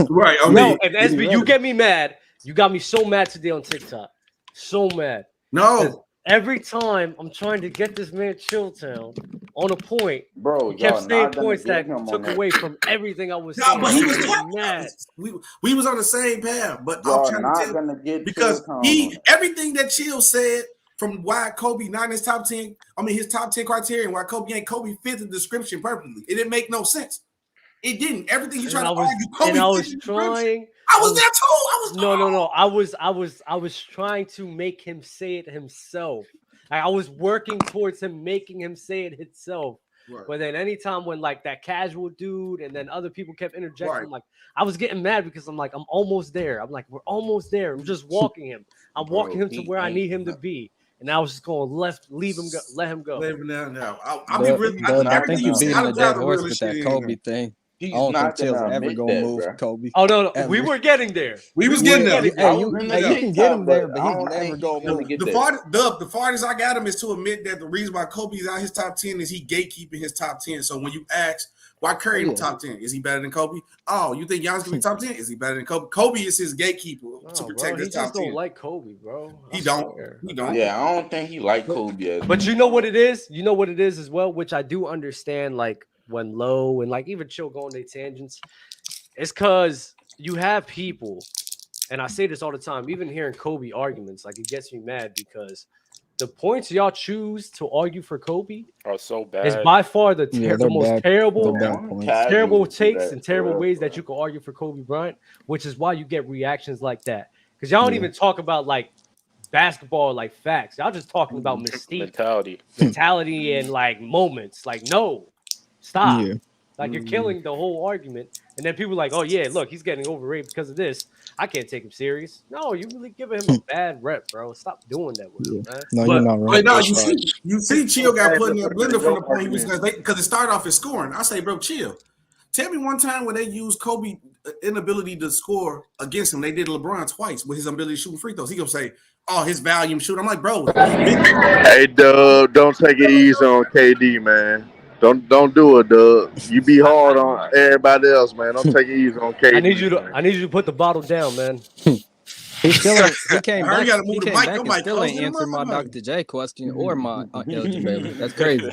Right. I No, mean, and SB, you get me mad. You got me so mad today on TikTok. So mad. no. Every time I'm trying to get this man Chilltown on a point, Bro, he kept y'all saying not gonna points get that him on took that. away from everything I was No, saying. but he I was getting mad. we was on the same path, but Y'all I'm trying not to tell gonna get because Chill Town on it. everything that Chill said from why Kobe not in his top 10, his top 10 criteria, and why Kobe ain't Kobe fit the description perfectly. It didn't make no sense. It didn't. Everything you And trying I to was, argue, Kobe and I fit was the description. trying. I was there too. No. I was trying to make him say it himself. Like, I was working towards him making him say it himself. Right. But then anytime when like that casual dude and then other people kept interjecting, Right. like I was getting mad because I'm like, I'm almost there. I'm like, we're almost there. I'm just walking him. I'm walking him to he where I ain't need him to be. And I was just going leave him go, let him go. Leave him down now. I be really. Dub, I everything think you're you say, beating I a don't dead the horse realest with that shit in Kobe here. thing. I don't think Chill's ever gonna move Kobe. Oh no, Ever. we were getting there. We was getting there. Hey, you can get him there, but he's never gonna move. The farthest I got him is to admit that the reason why Kobe's out his top 10 is he gatekeeping his top 10. So when you ask why Curry in the top 10, is he better than Kobe? Oh, you think Giannis gonna be top 10? Is he better than Kobe? Kobe is his gatekeeper to protect his top 10. He don't like Kobe, bro. He don't. He don't. Yeah, I don't think he like Kobe. But you know what it is? You know what it is as well, which I do understand. Like when Low and like even Chill go on their tangents, it's because you have people, and I say this all the time, even hearing Kobe arguments, like it gets me mad because the points y'all choose to argue for Kobe are so bad. Is by far the most terrible takes that, and terrible ways that you can argue for Kobe Bryant, which is why you get reactions like that. Because y'all don't even talk about like basketball like facts. Y'all just talking about mystique, mentality, and like moments. Like, no, stop. Yeah. Like you're killing the whole argument. And then people are like, oh yeah, look, he's getting overrated because of this. I can't take him serious. No, you really giving him a bad rep, bro. Stop doing that with him, man. No, you're not right. But no, you see, Chill got put in that blender from the point he was because it started off as scoring. I say, bro, Chill. Tell me one time when they used Kobe inability to score against him. They did LeBron twice with his ability to shoot free throws. He gonna say, "Oh, his volume shoot." I'm like, bro. Hey, Dub, don't take it easy on KD, man. Don't do it, Dub. You be hard on everybody else, man. Don't take it easy on KD. I need you to put the bottle down, man. He came back. He came back mic and still ain't answered my Dr. J question or my Elgin Baylor. That's crazy.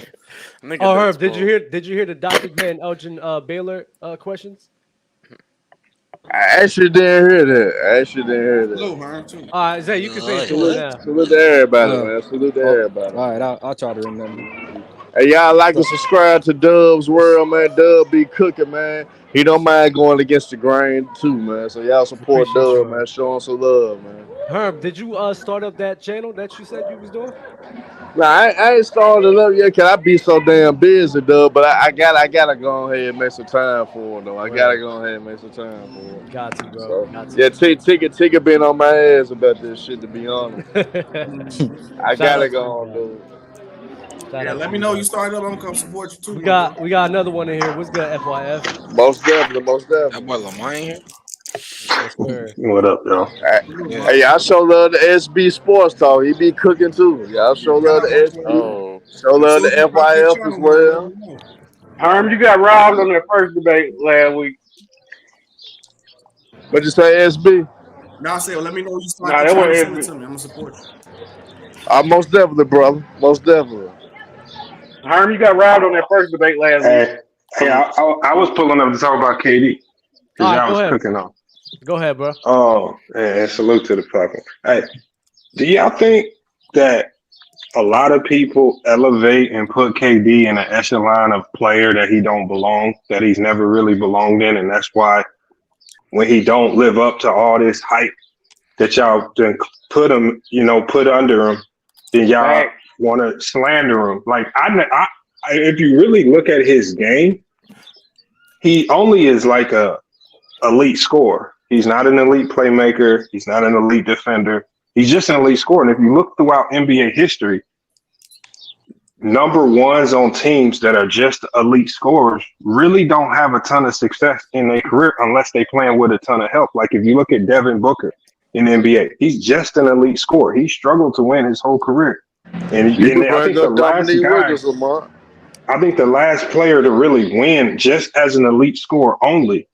Oh, Herb, did you hear the Dr. J and Elgin Baylor questions? I actually didn't hear that. All right, Zay, you can say it. Salute to everybody, man. Salute to everybody. All right, I'll try to remember. Hey, y'all like to subscribe to Dub's World, man. Dub be cooking, man. He don't mind going against the grain too, man. So y'all support Dub, man. Show him some love, man. Herb, did you start up that channel that you said you was doing? Nah, I ain't started it up yet because I be so damn busy, Dub. But I gotta go ahead and make some time for it, though. I gotta go ahead and make some time for it. Got to, bro. So, Got to. yeah, Ticket been on my ass about this shit, to be honest. I gotta go on, dude. Yeah, let me know you started up. I'm gonna come support you too. We got another one in here. What's good, FYF? Most definitely. That boy Lamar in here. What up, y'all? Hey, I show love the SB Sports Talk. He be cooking too. Y'all show love the SB. Show love the FYF as well. Herm, you got robbed on that first debate last week. What'd you say, SB? No, I said, well, let me know you Nah, started. that wasn't Send it SB. to me. I'm gonna support you. Most definitely, brother. Most definitely. Herm, you got robbed on that first debate last week. Hey, I was pulling up to talk about KD because y'all was cooking on. Go ahead, bro. Oh, and salute to the platform. Hey, do y'all think that a lot of people elevate and put KD in an echelon of player that he don't belong, that he's never really belonged in, and that's why when he don't live up to all this hype that y'all then put him, put under him, then y'all want to slander him? Like, I, if you really look at his game, he only is like a elite scorer. He's not an elite playmaker. He's not an elite defender. He's just an elite scorer. And if you look throughout NBA history, number ones on teams that are just elite scorers really don't have a ton of success in their career unless they playing with a ton of help. Like if you look at Devin Booker in the NBA, he's just an elite scorer. He struggled to win his whole career. And I think the last player to really win just as an elite scorer only,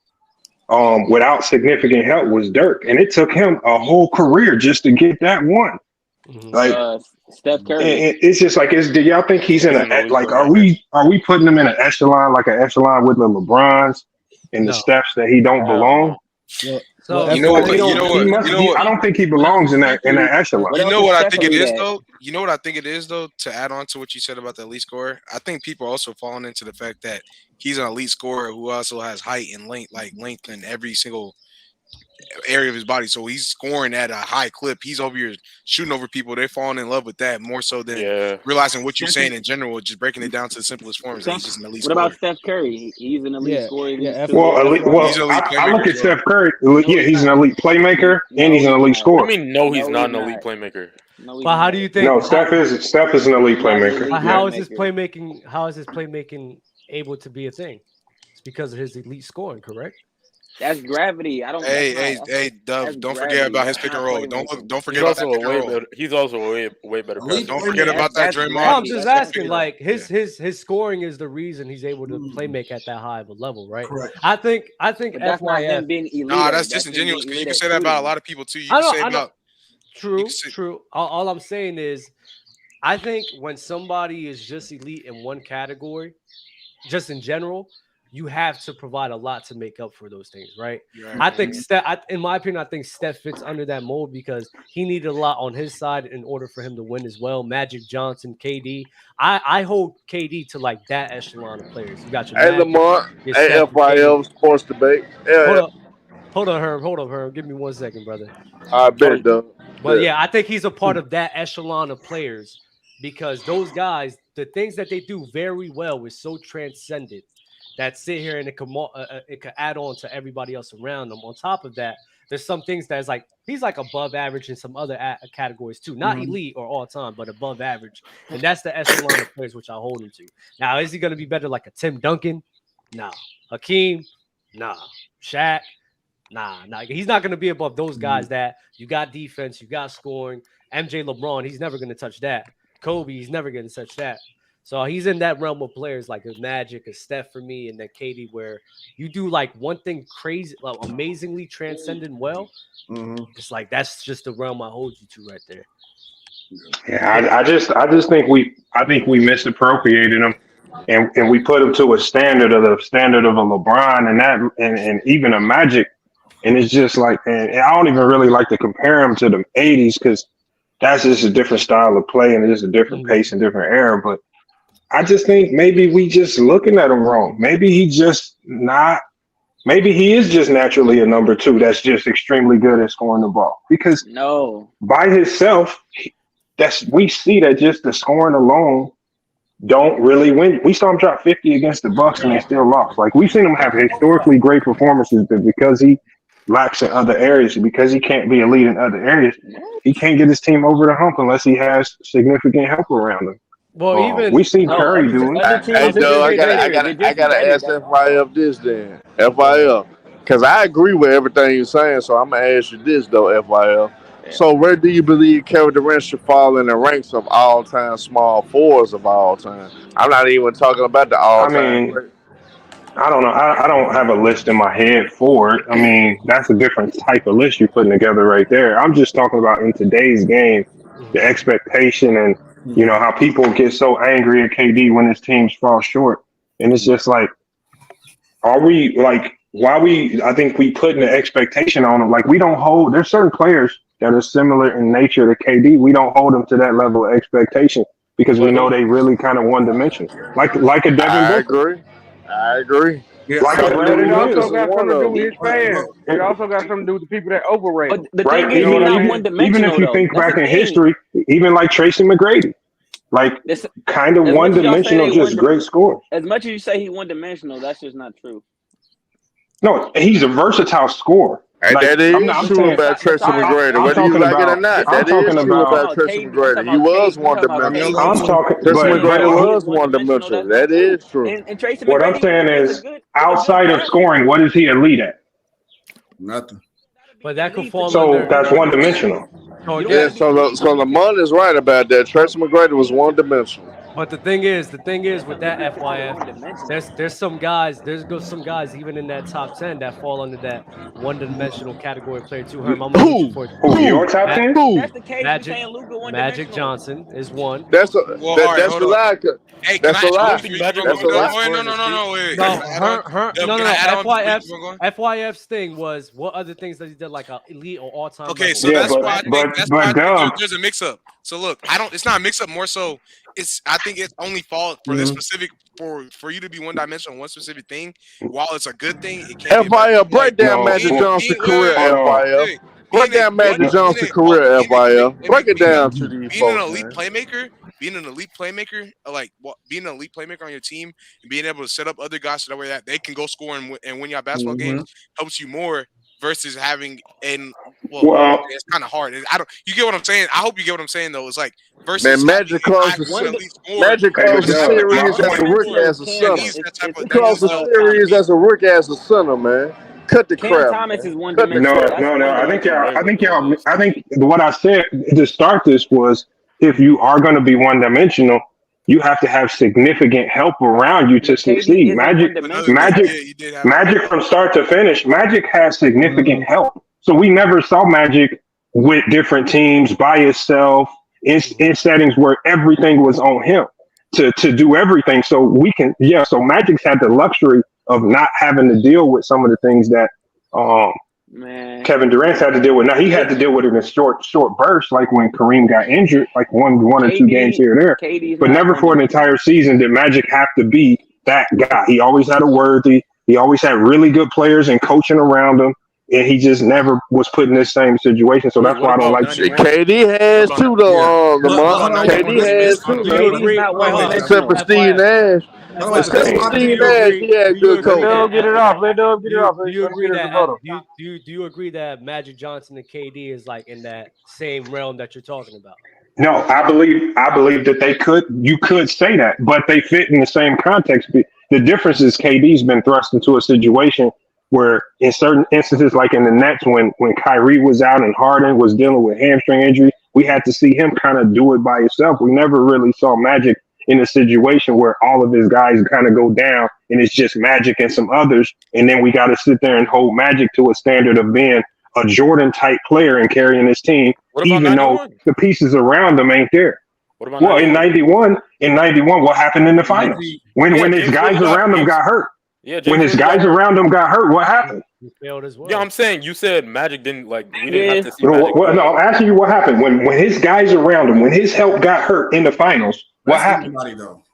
without significant help, was Dirk, and it took him a whole career just to get that one. Like Steph Curry. It's just like, do y'all think he's in are we putting him in an echelon, like an echelon with the LeBrons and the Stephs that he don't belong? So you know what? I don't think he belongs in that echelon. You know what I think it is though. You know what I think it is though. To add on to what you said about the elite scorer, I think people are also falling into the fact that he's an elite scorer who also has height and length in every single area of his body. So he's scoring at a high clip. He's over here shooting over people. They're falling in love with that more so than realizing what you're saying in general. Just breaking it down to the simplest forms. He's just an elite scorer. What about Steph Curry? He's an elite scorer. He's an elite I look at Steph Curry. Yeah, he's an elite playmaker and he's an elite scorer. I mean, no, he's not an elite playmaker. But how do you think? No, Steph is an elite playmaker. How is his playmaking? How is his playmaking able to be a thing? because of his elite scoring, correct? That's gravity. I don't. Hey, Dove, don't forget about his pick and roll. Don't forget about that pick and roll. He's also a way better passer. Don't forget about that Draymond. No, I'm just asking. Like his scoring is the reason he's able to play make at that high of a level, right? Correct. I think But that's not him FYF. being elite. Nah, that's That's him disingenuous being because you elite can at say that about a shooting. lot of people too. You I can know, say I know. about True. All I'm saying is, I think when somebody is just elite in one category, just in general, you have to provide a lot to make up for those things, right? Right. I think in my opinion, I think Steph fits under that mold because he needed a lot on his side in order for him to win as well. Magic Johnson, KD. I hold KD to like that echelon of players. You got your Hey, Magic, Lamar. your Hey, Steph, your FYL KD. Sports Debate. Hold on, Herb. Give me 1 second, brother. I bet, though. But yeah, I think he's a part of that echelon of players because those guys, the things that they do very well is so transcendent that sit here and it could add on to everybody else around them. On top of that, there's some things that's like he's like above average in some other categories too, not elite or all time, but above average, and that's the echelon of players which I hold him to. Now, is he going to be better like a Tim Duncan? Nah. Hakeem? Nah. Shaq? Nah. He's not going to be above those guys that you got defense, you got scoring. MJ LeBron, he's never going to touch that. Kobe, he's never going to touch that. So he's in that realm of players like a Magic, a Steph for me, and then KD, where you do like one thing crazy, like amazingly transcendent well. It's like that's just the realm I hold you to right there. Yeah, I just think we misappropriated him, and we put him to a standard of a LeBron and even a Magic, and it's just like, and I don't even really like to compare him to the '80s because that's just a different style of play and it's just a different pace and different era, but. I just think maybe we just looking at him wrong. Maybe he is just naturally a number two that's just extremely good at scoring the ball. Because by himself, we see that just the scoring alone don't really win. We saw him drop 50 against the Bucks and they still lost. Like we've seen him have historically great performances, but because he lacks in other areas, because he can't be elite in other areas, he can't get his team over the hump unless he has significant help around him. Well, even we see Curry doing. Hey, Doug, I gotta ask FYF this then. FYF, because I agree with everything you're saying. So I'm gonna ask you this though, FYF. So where do you believe Kevin Durant should fall in the ranks of all-time small forwards of all time? I'm not even talking about the all-time. I don't know. I don't have a list in my head for it. I mean, that's a different type of list you're putting together right there. I'm just talking about in today's game, the expectation and how people get so angry at KD when his teams fall short. And it's just like, I think we putting the expectation on them. Like there's certain players that are similar in nature to KD. We don't hold them to that level of expectation because we know they really kind of one-dimensional. Like a Devin Booker. I agree. Yeah, like but it also got something to do with his fans. It also got something to do with the people that overrate him. But the thing is, he's not one-dimensional. Even if you think back in history, even like Tracy McGrady, like kind of one-dimensional, just great score. As much as you say he's one-dimensional, that's just not true. No, he's a versatile scorer. And that is true about Tracy McGrady, whether you like it or not. That is true about Tracy McGrady. He was one-dimensional. Tracy McGrady was one-dimensional. That is true. And Tracy what I'm saying is, outside of scoring, what is he elite at? Nothing. But that could fall So under. that's one-dimensional. Yeah, so Lamont is right about that. Tracy McGrady was one-dimensional. But the thing is with that FYF, there's some guys even in that top 10 that fall under that one-dimensional category player too. Herm, I'm looking for your top 10? That's the case. Magic Johnson is one. That's a lie. Hey, that's a lie. That's a lie. No, wait. FYF's thing was what other things that he did like elite or all-time. Okay, level. so that's why I think there's a mix-up. So look, it's not a mix-up. More so, I think it only falls for this specific for you to be one-dimensional on one specific thing. While it's a good thing, it can't. FYF, break down Magic Johnson's career. FYF, break down Magic Johnson's career. FYF, break it down to these being folks. Being an elite playmaker on your team and being able to set up other guys so that way that they can go score and win your basketball games helps you more versus having Well, it's kind of hard. I don't. You get what I'm saying? I hope you get what I'm saying though. It's like versus Man, Magic calls the series as a rookie as a center. He calls the series as a rookie as a center, man. Cut the crap. Thomas is one No. dimensional. I think what I said to start this was if you are going to be one dimensional, you have to have significant help around you to succeed. Magic from start to finish, Magic has significant help. So we never saw Magic with different teams by itself in settings where everything was on him to do everything. So so Magic's had the luxury of not having to deal with some of the things that Kevin Durant's had to deal with. Now he had to deal with it in a short burst, like when Kareem got injured, like one or two games here or there. But never for an entire season did Magic have to be that guy. He always had a Worthy. He always had really good players and coaching around him. And he just never was put in this same situation. So that's why I don't like KD has too, though. KD has too. Except for Steve Nash. Steve Nash, he had good coach. Let him get it off. Do you agree that Magic Johnson and KD is like in that same realm that you're talking about? No, I believe that you could say that, but they fit in the same context. The difference is KD's been thrust into a situation where in certain instances, like in the Nets, when Kyrie was out and Harden was dealing with hamstring injury, we had to see him kind of do it by himself. We never really saw Magic in a situation where all of his guys kind of go down and it's just Magic and some others. And then we got to sit there and hold Magic to a standard of being a Jordan type player and carrying his team, even 91? Though the pieces around them ain't there. What about in 91, what happened in the finals? When his guys around him got hurt. Yeah, when his guys around him got hurt, what happened? He failed as well. Yeah, I'm saying you said Magic didn't we didn't have to see Magic. No, I'm asking you what happened when his guys around him, when his help got hurt in the finals. What happened?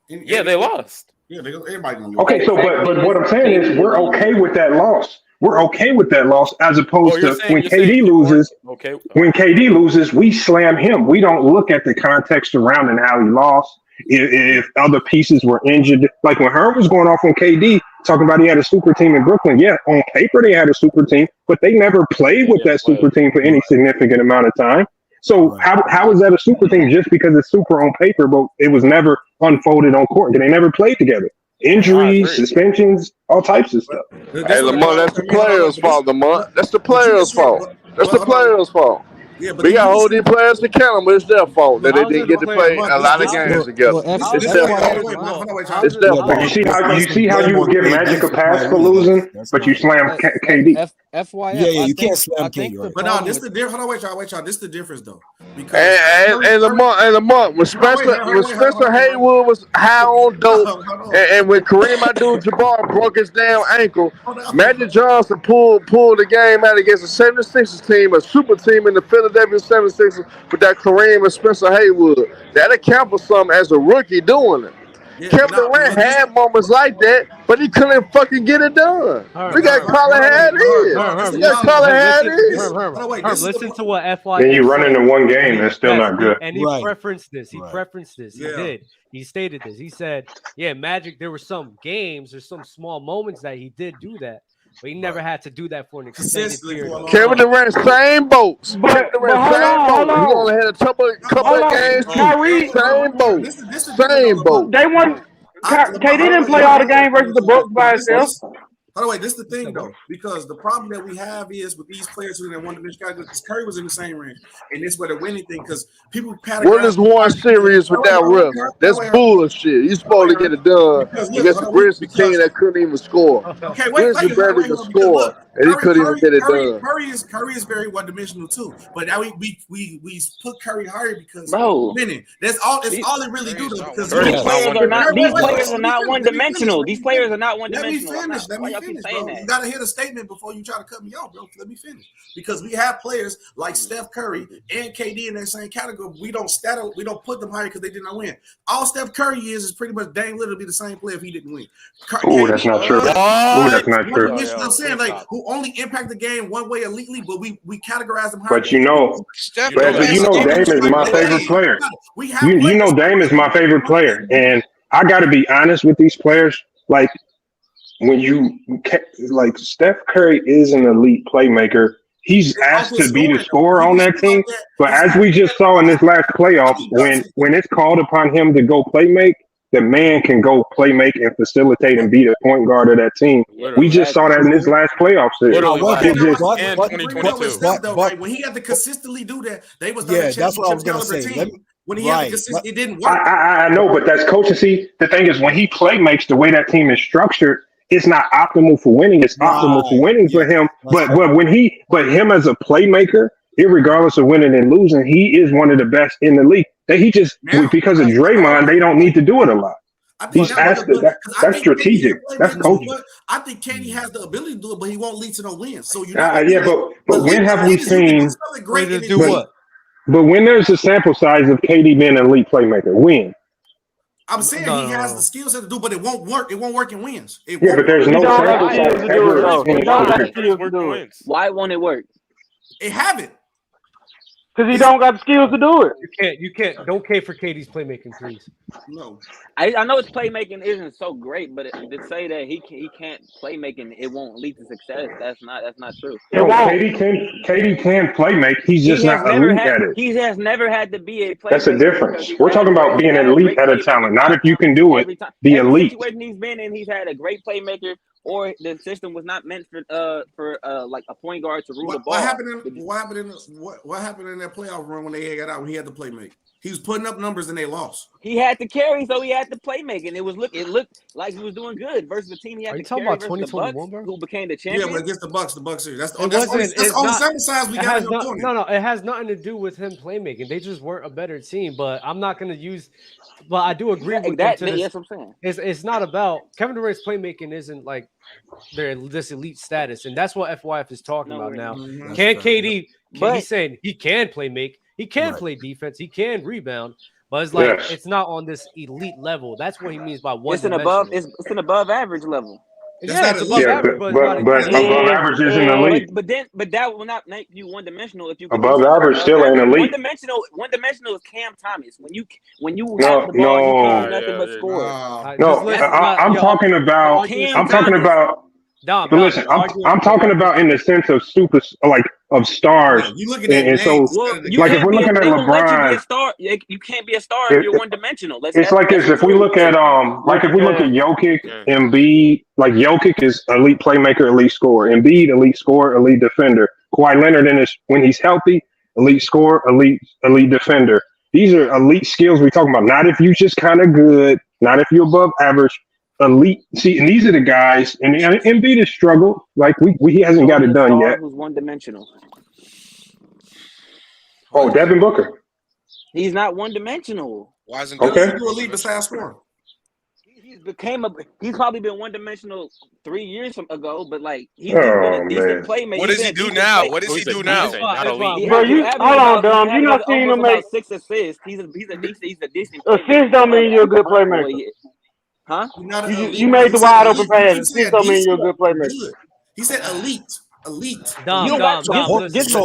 Yeah, they lost. Yeah, everybody. Okay, so but what I'm saying is we're okay with that loss. We're okay with that loss as opposed to when KD loses. Okay. When KD loses, we slam him. We don't look at the context surrounding how he lost. If other pieces were injured, like when Herb was going off on KD, talking about he had a super team in Brooklyn. Yeah, on paper they had a super team, but they never played with that super team for any significant amount of time. So how is that a super team just because it's super on paper, but it was never unfolded on court? They never played together. Injuries, suspensions, all types of stuff. Hey, Lamont, that's the players' fault, Lamont. That's the players' fault. That's the players' fault. Yeah, but we got to hold these players accountable. It's their fault that they didn't get to play a lot of games together. It's their fault. It's their fault. You see how you would give Magic a pass for losing, but you slam KD. FYI, you can't slam KD. But no, this the difference. Hold on, wait, y'all. This the difference though. Because and Lamont, when Spencer Haywood was high on dope, and when Kareem Abdul-Jabbar broke his damn ankle, Magic Johnson pulled the game out against the 76ers team, a super team in the Philadelphia 76ers, with that Kareem and Spencer Haywood. That account for something as a rookie doing it. Kevin Durant had moments like that, but he couldn't fucking get it done. We got Colin had his. We got Colin had his. Listen to what FY. Then you run into one game, that's still not good. And he preferenced this. He preferenced this. He did. He stated this. He said, "Yeah, Magic. There were some games or some small moments that he did do that." But he never had to do that for an extended period. Kevin Durant, same boats. Kevin Durant, same boats. He only had a couple of games. Kyrie, same boat. Same boat. They won. KD didn't play all the game versus the Bucks by himself. By the way, this is the thing though, because the problem that we have is with these players who in one dimension category, because Curry was in the same range, and this where the winning thing, because people what is one series without rest? That's bullshit. You supposed to get it done against the Grizzlies team that couldn't even score. Okay, wait, barely could score, and he couldn't even get it done. Curry is very one dimensional too, but now we put Curry higher because winning. That's all. It's all it really do though. Because these players are not one dimensional. These players are not one dimensional. Let me finish, bro. You gotta hear the statement before you try to cut me off, bro. Let me finish. Because we have players like Steph Curry and KD in that same category. We don't put them higher because they did not win. All Steph Curry is pretty much Dame Lillard be the same player if he didn't win. Oh, that's not true. Oh, that's not true. I'm saying who only impact the game one way elitely, but we categorize them higher. But you know Dame is my favorite player. You know Dame is my favorite player, and I got to be honest with these players. When Steph Curry is an elite playmaker, he's asked to be the scorer on that team. But as we just saw in this last playoffs, when it's called upon him to go play make, the man can go play make and facilitate and be the point guard of that team. We just saw that in this last playoffs. When he had to consistently do that, they was not a that's what I was championship gonna say. caliber team. When he had to consistently, it didn't work. I know, but that's coaching. See, the thing is, when he play makes, the way that team is structured, it's not optimal for winning. It's optimal for winning for him. But him as a playmaker, irregardless of winning and losing, he is one of the best in the league. That he just because of Draymond, they don't need to do it a lot. He's asked to, that's strategic. That's coaching. I think KD has the ability to do it, but he won't lead to no wins. So but when have we seen? Do what? But when there's a sample size of KD being an elite playmaker, when? I'm saying he has the skill set to do, but it won't work. It won't work in wins. But there's no sample size ever. Why won't it work? It haven't. Because he don't got the skills to do it. You can't. Don't K for KD's playmaking threes. No. I know his playmaking isn't so great, but to say that he can't playmaking, it won't lead to success. That's not true. KD can play make. He's just not elite at it. He has never had to be a playmaker. That's a difference. We're talking about being an elite at a talent, not if you can do it. Be elite. Every situation he's been in, he's had a great playmaker, or the system was not meant for like a point guard to rule the ball. What happened in that playoff run when they got out? When he had to play make, he was putting up numbers and they lost. He had to carry, so he had to play make, and it looked like he was doing good versus the team he had to carry versus the Bucks, who became the champion. Yeah, but against the Bucks series. That's It the wasn't- only not- sample size we it got has in the not- opponent. No, it has nothing to do with him playmaking. They just weren't a better team. But I'm not going to use. But I do agree with that. them to That's this. what I'm saying. It's not about Kevin Durant's playmaking. Isn't like this elite status, and that's what FYF is talking about now. Mhm. Can KD? But- He's saying he can play make. He can play defense. He can rebound. But it's like it's not on this elite level. That's what he means by one. It's an above average level. Yeah, it's above average, but above average isn't elite. But that will not make you one dimensional if you Above average still ain't elite. One dimensional is Cam Thomas. When you have the ball, you can't do nothing but score. I'm talking about. Dom, but listen, I'm talking about in the sense of of stars. You looking at and so, like if we're looking at LeBron, you can't be a star if you're one dimensional. It's like this. If we look at Jokic, Embiid, like Jokic is elite playmaker, elite scorer. Embiid, elite scorer, elite defender. Kawhi Leonard when he's healthy, elite scorer, elite defender. These are elite skills we're talking about. Not if you just kind of good, not if you're above average. Elite. See, and these are the guys, and Embiid has struggled. Like he hasn't got it done yet. Who's one dimensional? Oh, Devin Booker. He's not one dimensional. Why isn't Okay. You elite besides scoring? He's probably been one dimensional 3 years ago, but like he's Oh, been a decent man. playmaker. What does he do now? What does he do now? Bro, you hold on, Dom. You not seeing him make 6 assists. He's a decent. assists. Don't mean you're a good playmaker. Huh? You made the wide open pass. Assists don't mean you're a good playmaker. He said elite. Elite. Dom, You don't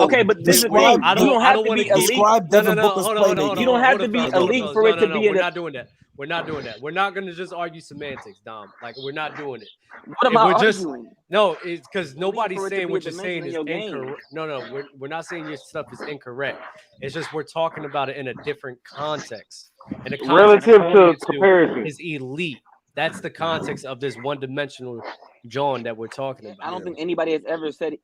okay, but this is the thing. You don't have to be elite. Describe Devin Booker's You don't have to be elite for it to be. We're not doing that. We're not doing that. We're not going to just argue semantics, Dom. Like we're not doing it. What about arguing? No, it's because nobody's for it to saying be what a you're saying is dimension in your incorrect. No, we're not saying your stuff is incorrect. It's just we're talking about it in a different context. And the context Relative to comparison is elite. That's the context of this one-dimensional John that we're talking about. I don't think anybody has ever said it.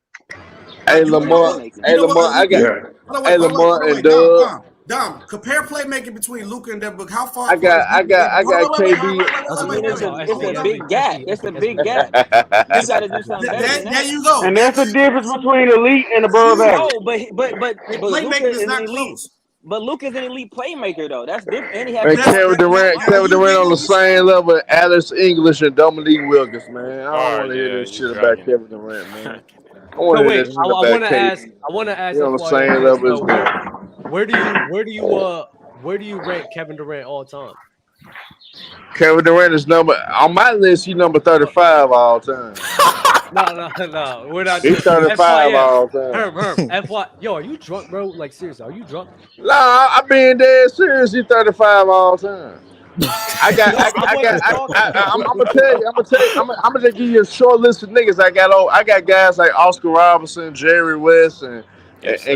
Hey Lamar, I got. Hey Lamar and Doug. Dom, compare playmaking between Luka and Devin Booker. How far? I got KD. It's a big gap. It's a big gap. You got to do something better than that. There you go. And there's a difference between elite and above average. No, but playmaking is not close. But Luka's an elite playmaker though. That's different. And he Man, Kevin Durant on the same level as Alex English and Dominique Wilkins, man. I don't want to hear this shit about Kevin Durant, man. I want to hear this shit about KD. I want to ask. He on the same level as Where do you rank Kevin Durant all time? Kevin Durant is on my list. He's number 35 all time. No. We're not. He's 35 all time. Herm. FY. Yo, are you drunk, bro? Like seriously, are you drunk? Nah, I'm being dead serious. He's 35 all time. I'm gonna tell you. I'm gonna just give you a short list of niggas I got on. I got guys like Oscar Robertson, Jerry West, and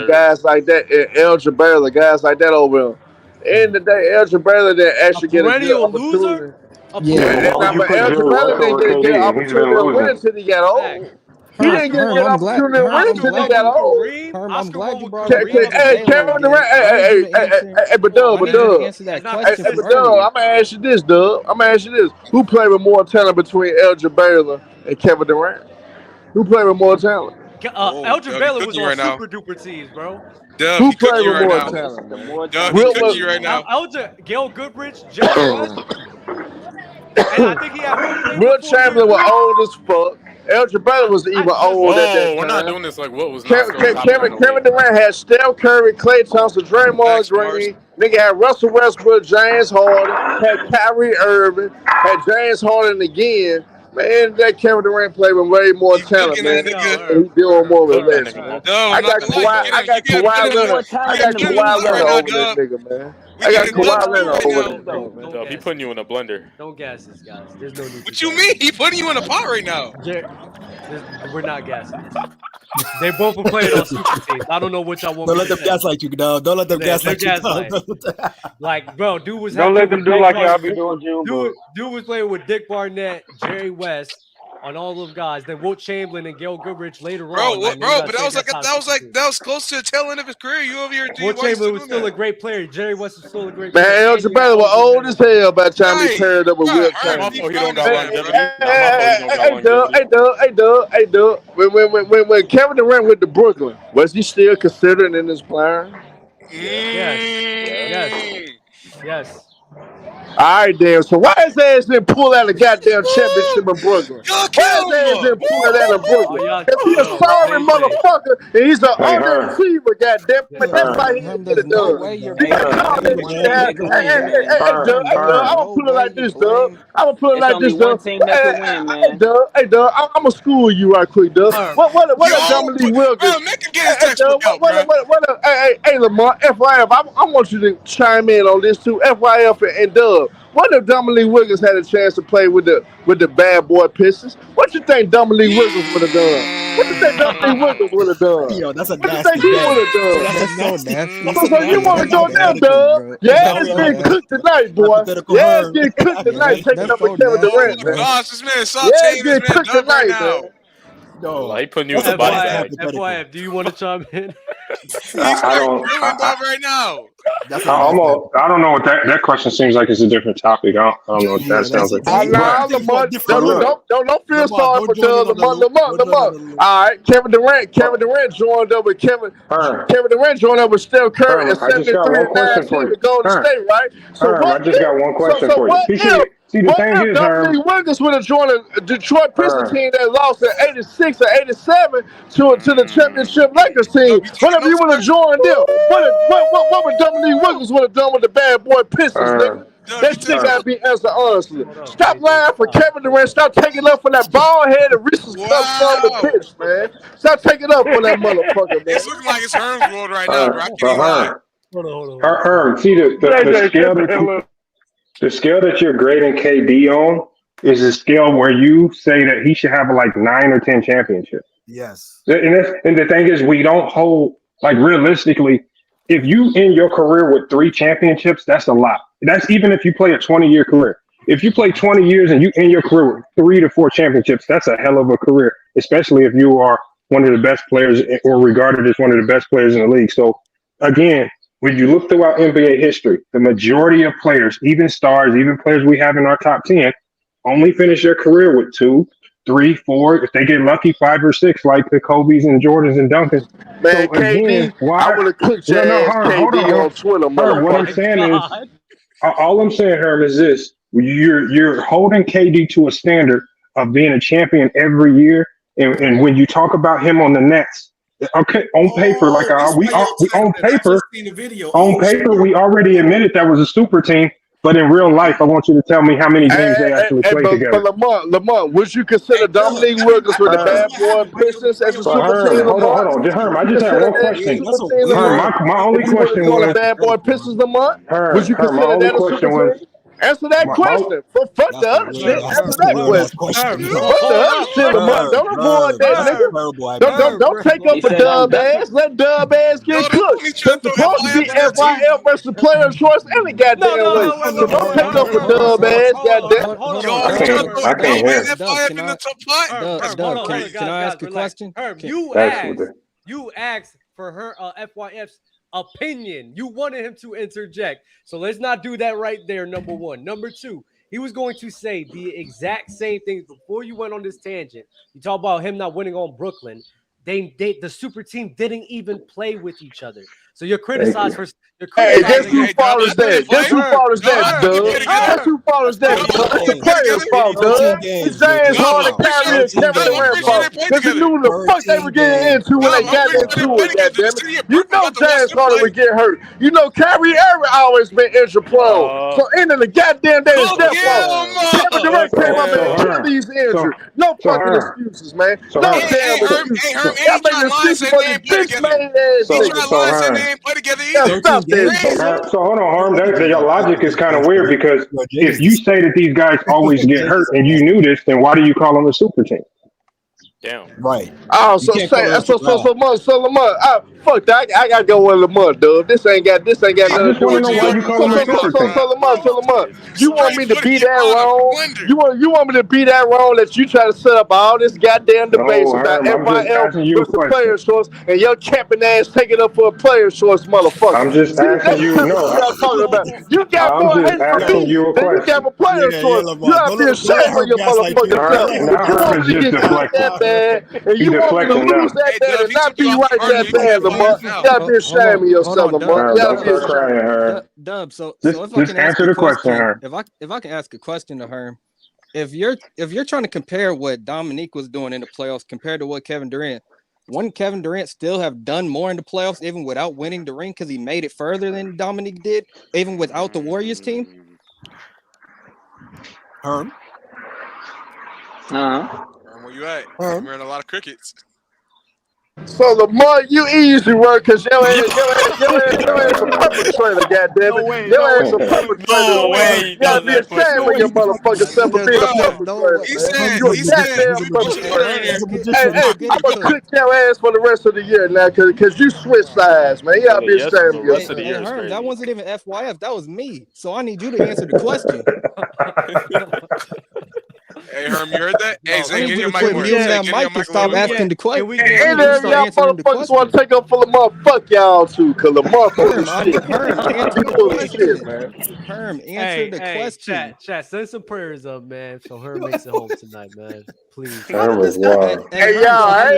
guys like that, and Elgin Baylor, guys like that over there. In the day, Elgin Baylor didn't actually get a good opportunity. Yeah, Elgin Baylor didn't get a good opportunity to win until he got old. He didn't get a good opportunity to win until he got old. I'm glad you brought up Hey, Kevin Durant. Hey, but Dub. Hey, but Dub, I'm gonna ask you this, Dub. Who played with more talent between Elgin Baylor and Kevin Durant? Who played with more talent? Elgin Baylor was on super duper teams, bro. Who played with more talent? Right now. Elgin, Gail Goodrich, Jerry West. And I think he had Will Chamberlain was old as fuck. Elgin Baylor was even old at that time. We're not doing this like what was Kevin Durant had Steph Curry, Klay Thompson, Draymond Green. Nigga had Russell Westbrook, James Harden, had Kyrie Irving, had James Harden again. Man, that Kevin Durant played with way more talent, man. He's doing more with less, man. I got Kawhi Leonard over that nigga, man. I got Kawhi Leonard over that nigga, man. He putting you in a blender. Don't gas this, guys. There's no need. What you mean? He putting you in a pot right now. We're not gassing this. They both were playing on super teams. I don't know which I want. Don't let them gaslight you, dog. Don't let them gaslight you, dog. Like, bro, dude was. Don't let them do like y'all be doing, June. Dude was playing with Dick Barnett, Jerry West, on all those guys. Then Wilt Chamberlain and Gail Goodrich later on. But that was close to the tail end of his career. You over here, Wilt Chamberlain was still a great player. Jerry West was still a great player. Man, Elgin Baylor was old as hell by the time he paired up with Wilt Chamberlain. Hey, Doug. When Kevin Durant went to Brooklyn, was he still considered in his plan? Yes. All right, damn. So why his ass didn't pull out a goddamn championship in Brooklyn? Why his ass didn't pull it out of Brooklyn? If he's a sorry motherfucker and he's an underachiever, goddamn it, that's why he didn't get it done. I'm gonna put it like this, Doug. Hey, Doug, I'm gonna school you right quick, Doug. What a Dominique Wilkins? Hey, Lamar, FYF, I want you to chime in on this too. FYF and Doug. What if Dominique Wilkins had a chance to play with the bad boy Pistons? What you think Dominique Wilkins would have done? What you think Dominique Wilkins would have done? Yo, that's a what nasty. You think he would have done? That's so nasty. So you want to go there, Doug? Yeah, it's getting cooked tonight, boy. Yeah, it's getting cooked tonight. Taking up with Kevin Durant, man. Gosh, this man Yeah, it's getting cooked tonight, man. No, he putting you in the body. FYF, do you want to chime in? I don't. right now. I don't know what that question seems like. It's a different topic. I don't know what that sounds like. Don't feel sorry for Doug. All right, Kevin Durant joined up with Kevin Durant joined up with Steph Curry at 73-9 team at Golden State, right? So I just got one question for you. See, the thing is, Dominique Wilkins would have joined a Detroit Pistons team that lost in 86 or 87 to the championship Lakers team. Whatever you would have joined them, what would Dominique Wilkins would have done with the bad boy Pistons, nigga? That shit gotta be answered honestly. Stop lying for Kevin Durant. Stop taking up for that bald headed Reese's Cup son of a bitch, man. Stop taking up for that motherfucker, man. It's looking like it's Herm's world right now, bro. I can't even lie. Hold on. See the scale that you're grading KD on is a scale where you say that he should have like 9 or 10 championships. Yes. And the thing is, we don't hold, like, realistically, if you end your career with 3 championships, that's a lot. That's even if you play a 20-year career. If you play 20 years and you end your career with 3 to 4 championships, that's a hell of a career, especially if you are one of the best players or regarded as one of the best players in the league. So, again, when you look throughout NBA history, the majority of players, even stars, even players we have in our top 10, only finish their career with 2, 3, 4, if they get lucky, 5 or 6, like the Kobe's and Jordans and Duncans. Man, so again, KD, I would have cooked your ass KD on Twitter, man. What I'm saying is, all I'm saying, Herm, is this. You're holding KD to a standard of being a champion every year, and when you talk about him on the Nets, okay, on paper, we on paper, we already admitted that was a super team. But in real life, I want you to tell me how many games they actually played together. But Lamont, would you consider Dominique Wilkins with the bad boy Pistons as a super team? Hold on. Herm, I just had one question. Herm, my only question was the bad boy Pistons, Lamont. Would you consider that a super team? Answer that question. Fuck the other shit. Answer that question. Fuck the other shit, Lamont. Don't avoid that, nigga. Don't take up for dub ass. Let dub ass get cooked. It's supposed to be FYF versus player choice any goddamn way. So don't take up for dub ass, goddamn. I can't hear. Can I ask a question? Herb, you asked for her FYF's opinion. You wanted him to interject. So let's not do that right there, number one. Number two, he was going to say the exact same things before you went on this tangent. You talk about him not winning on Brooklyn. The super team didn't even play with each other. So you're criticized for. Hey, guess whose fault is that? Guess whose fault is that, Doug? Guess whose fault is that? It's the players' fault, Doug. It's James Harden, Kyrie, and Kevin Durant's fault. Because you knew the fuck they were getting into when they got into it, goddammit. You know James Harden would get hurt. You know Kyrie Irving always been injury prone. So end of the goddamn day is their fault. Kevin Durant came up and killed these injuries. No fucking excuses, man. No damn excuses. Y'all making excuses for this bitch-made ass nigga. So hold on, Harm. Your logic is kind of weird because if you say that these guys always get hurt and you knew this, then why do you call them a super team? Damn. Right. Oh, so Lamont. Fuck that. I gotta go with Lamont, dude. This ain't got nothing to do with you. So Lamont, you want me to be that wrong? You want me to be that wrong that you try to set up all this goddamn debates about FIL versus player choice and your camping ass taking up for a player choice, motherfucker. I'm just asking you. You got more hate for me than you got for player choice. You have to be ashamed of your motherfucking self. You want me to get that bad, and you want me to lose that bad and not be right that bad, Lamont. You gotta be ashamed of yourself, Lamont. You gotta be ashamed. Dub, so if I can answer the question, Herm. If I can ask a question to Herm, if you're trying to compare what Dominique was doing in the playoffs compared to what Kevin Durant, wouldn't Kevin Durant still have done more in the playoffs even without winning the ring because he made it further than Dominique did, even without the Warriors team? Herm. Where you at? I'm wearing a lot of crickets. So Lamont, you easy work because your ass a perpetrator, goddammit. Your ass a perpetrator. You gotta be ashamed of your motherfucking self for being a perpetrator. You a goddamn perpetrator. Hey, I'm gonna cook your ass for the rest of the year now because you switched sides, man. You gotta be ashamed of yourself. Hey, Herm, that wasn't even FYF. That was me. So I need you to answer the question. Hey, Herm, you heard that? Hey, Zay, get your mic work. Stop asking the question. And if y'all motherfuckers want to take up for Lamont, fuck y'all too, because Lamont full of shit. Herm, answer the question. Chat, send some prayers up, man, so Herm makes it home tonight, man. Please. Hey, y'all, I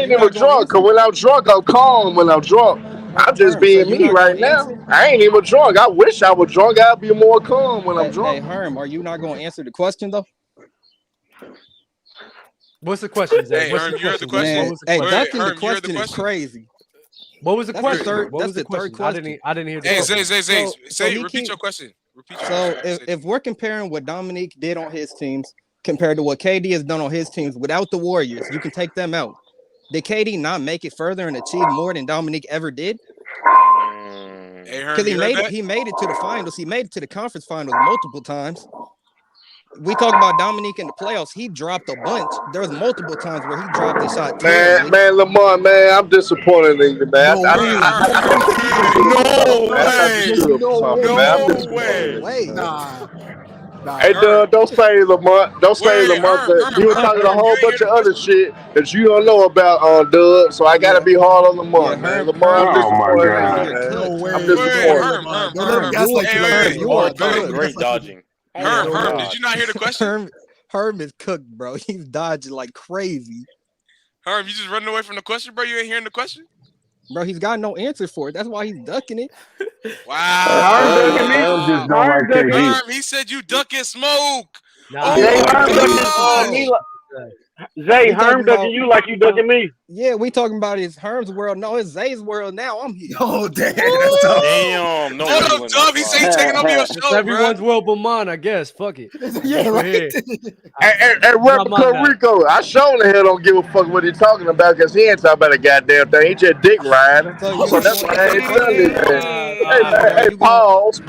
ain't even drunk, because when I'm drunk, I'm calm when I'm drunk. I'm just being me right now. I ain't even drunk. I wish I was drunk. I'd be more calm when I'm drunk. Hey, Herm, are you not going to answer the question, though? What's the question, Zay? Hey, Herm, you heard the question? Hey, ducking the question is crazy. What was the question? That's the third question. I didn't hear the question. Zay, repeat your question. So if we're comparing what Dominique did on his teams compared to what KD has done on his teams without the Warriors, you can take them out. Did KD not make it further and achieve more than Dominique ever did? Because he made it to the finals. He made it to the conference finals multiple times. We talk about Dominique in the playoffs. He dropped a bunch. There was multiple times where he dropped a shot. Man, Lamar, man, I'm disappointed in you, man. No way. Hey, don't say Lamont. Don't say Lamont. You were talking a whole bunch of other shit that you don't know about, Dub. So I gotta be hard on Lamont, man. Lamont, I'm disappointed. You are doing great dodging. Herm, did you not hear the question? Herm is cooked, bro. He's dodging like crazy. Herm, you just running away from the question, bro? You ain't hearing the question? Bro, he's got no answer for it. That's why he's ducking it. Wow. Herm, he said you ducking smoke. Zay, Herm ducking you like you ducking me. Yeah, we talking about his Herm's world. No, it's Zay's world now. I'm here. Oh, damn. Damn. No, hold up, Dub. He said he's taking over your show, it's everyone's world but mine, I guess. Fuck it. Yeah, right. Hey, Replica Rico, I sure the hell don't give a fuck what he's talking about because he ain't talking about a goddamn thing. He just dick riding. So that's why I ain't telling you, man. Hey, pause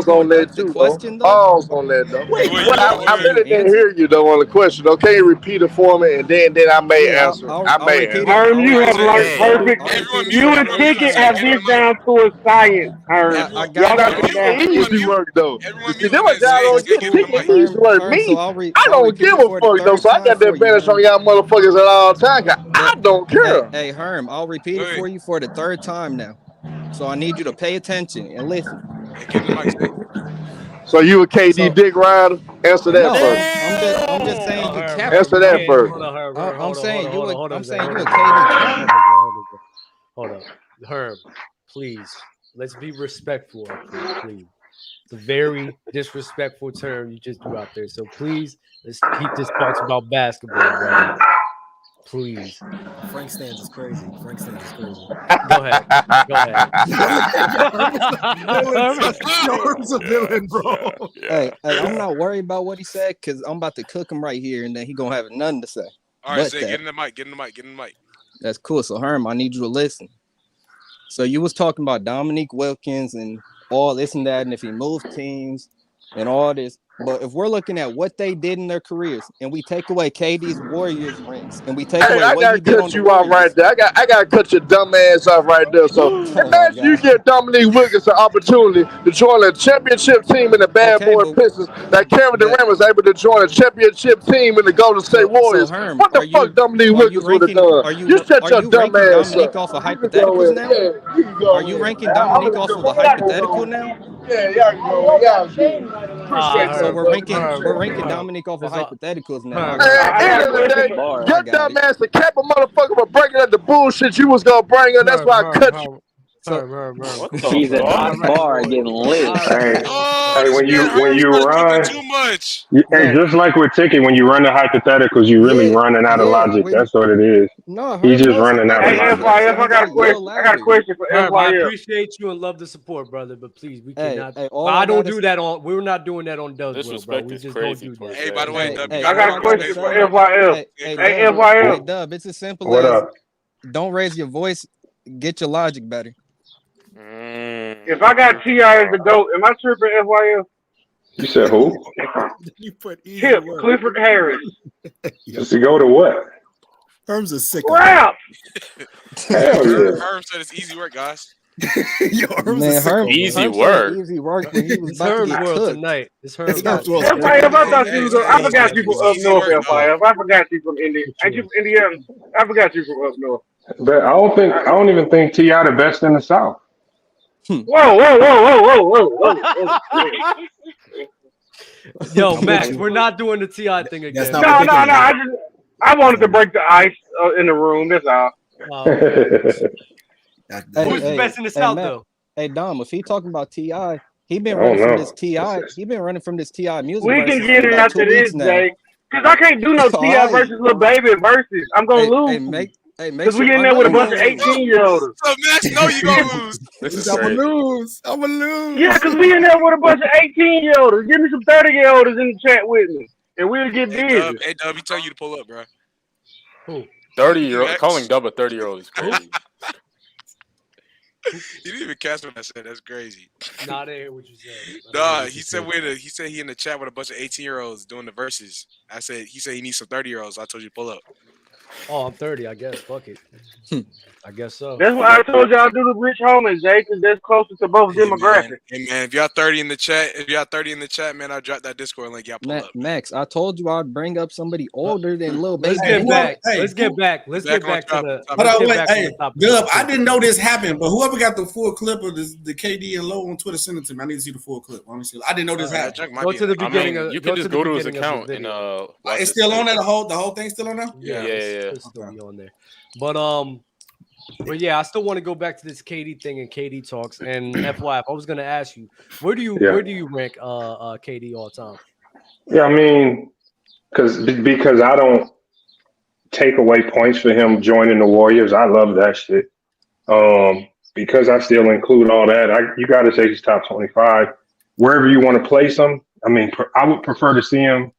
on that too. Pause on that though. I really didn't hear you though on the question. Okay, you repeat it for me, and then I may answer. I may answer. Herm, you have learned perfect. You and Ticket have this down to a science, Herm. Y'all got this down. Easy work though. You see, that what y'all don't get. Ticket easy work. Me, I don't give a fuck though. So I got the advantage on y'all motherfuckers at all times. I don't care. Hey, Herm, I'll repeat it for you for the third time now. So I need you to pay attention and listen. So you a KD dick rider? Answer that first. I'm just saying you cap. Answer that first. I'm saying you a KD. Hold up, Herb. Please, let's be respectful. Please. It's a very disrespectful term you just threw out there. So please, let's keep this talks about basketball, bro. Please. Frank Stans is crazy. Go ahead. Herb's a villain, bro. Hey, I'm not worried about what he said because I'm about to cook him right here, and then he gonna have nothing to say. All right, Zay, get in the mic. That's cool. So Herm, I need you to listen. So you was talking about Dominique Wilkins and all this and that, and if he moved teams and all this. But if we're looking at what they did in their careers, and we take away KD's Warriors rings, and we take away I what gotta he did cut you off right there. I gotta cut your dumb ass off right there. So imagine you give Dominique Wilkins an opportunity to join a championship team in the Bad Boy Pistons, like Kevin Durant was able to join a championship team in the Golden State Warriors. Herm, what the fuck Dominique Wilkins would have done? You shut your dumb ass Dominique up. off of hypotheticals now? Are you ranking Dominique off of a hypothetical now? Yeah, So we're ranking Dominique off of hypotheticals now. End of the day, your dumb ass to cap a motherfucker for breaking up the bullshit you was gonna bring up. That's why I cut you. He's a bar getting lit. Hey, when you run too much. Hey, just like with Ticket, when you run the hypotheticals, you really running out of logic. That's what it is. No, he's just running out of logic. FYF, I got a question for FYF. I appreciate you and love the support, brother, but please, we cannot. I don't do that on. We're not doing that on Doug's Will, bro. We just don't do that. Hey, by the way, Dub, I got a question for FYF. Hey, FYF. Hey, Dub, it's as simple as don't raise your voice. Get your logic better. If I got T.I. as the GOAT, am I tripping, FYF? You said who? You put Tip, Clifford Harris. Just to go to what? Herm's a sick. Crap! Hell yeah. Herm said it's easy work, guys. Man, Herm, easy work. Easy work. When he was It's about to Herb's get world cooked. tonight. It's Herb's FYF, I thought you was. I forgot you from up north, FYF. I forgot you from Indiana. Ain't you from Indiana? I forgot you from up north. But I don't even think T.I. the best in the South. Whoa. Yo, Max, we're not doing the T.I. thing again. No. I wanted to break the ice in the room. That's all. Who's the best in the South, Matt, though? Hey, Dom, if he talking about T.I., he been running from this T.I. He been running from this T.I. music. We can get it after this, Jay. Because I can't do no T.I. versus Lil Baby versus. I'm going to lose. Because we in there with a bunch of 18-year-olds. So Max, know you gonna lose. I'm gonna lose. Yeah, because we in there with a bunch of 18-year-olds. Give me some 30-year-olds in the chat with me, and we'll get busy. Hey, Dub, he tell you to pull up, bro. Who? 30-year-old calling Dub a 30-year-old is crazy. You didn't even catch what I said. That's crazy. Nah, I didn't hear what you said. Nah, he said he in the chat with a bunch of 18-year-olds doing the verses. He said he needs some 30-year-olds. I told you to pull up. Oh, I'm 30, I guess. Fuck it. I guess so. That's why I told y'all to do the rich homies, Jay, because that's closer to both demographics. Hey man, if y'all 30 in the chat, man, I'll drop that Discord link. Y'all pull up. Max, I told you I'd bring up somebody older than Lil Baby. Let's get back to the. Hold on, wait, hey, Dub, I didn't know this happened, but whoever got the full clip of the KD and Low on Twitter, send it to me. I need to see the full clip. Let me see. I didn't know this happened. Go to the beginning. You can just go to his account and it's still on there. The whole thing's still on there. Yeah. It's still be on there. But yeah, I still want to go back to this KD thing and KD talks. And FYI, I was gonna ask you, where do you rank KD all time? Yeah, I mean, because I don't take away points for him joining the Warriors. I love that shit. Because I still include all that. You got to say he's top 25 wherever you want to place him. I mean, I would prefer to see him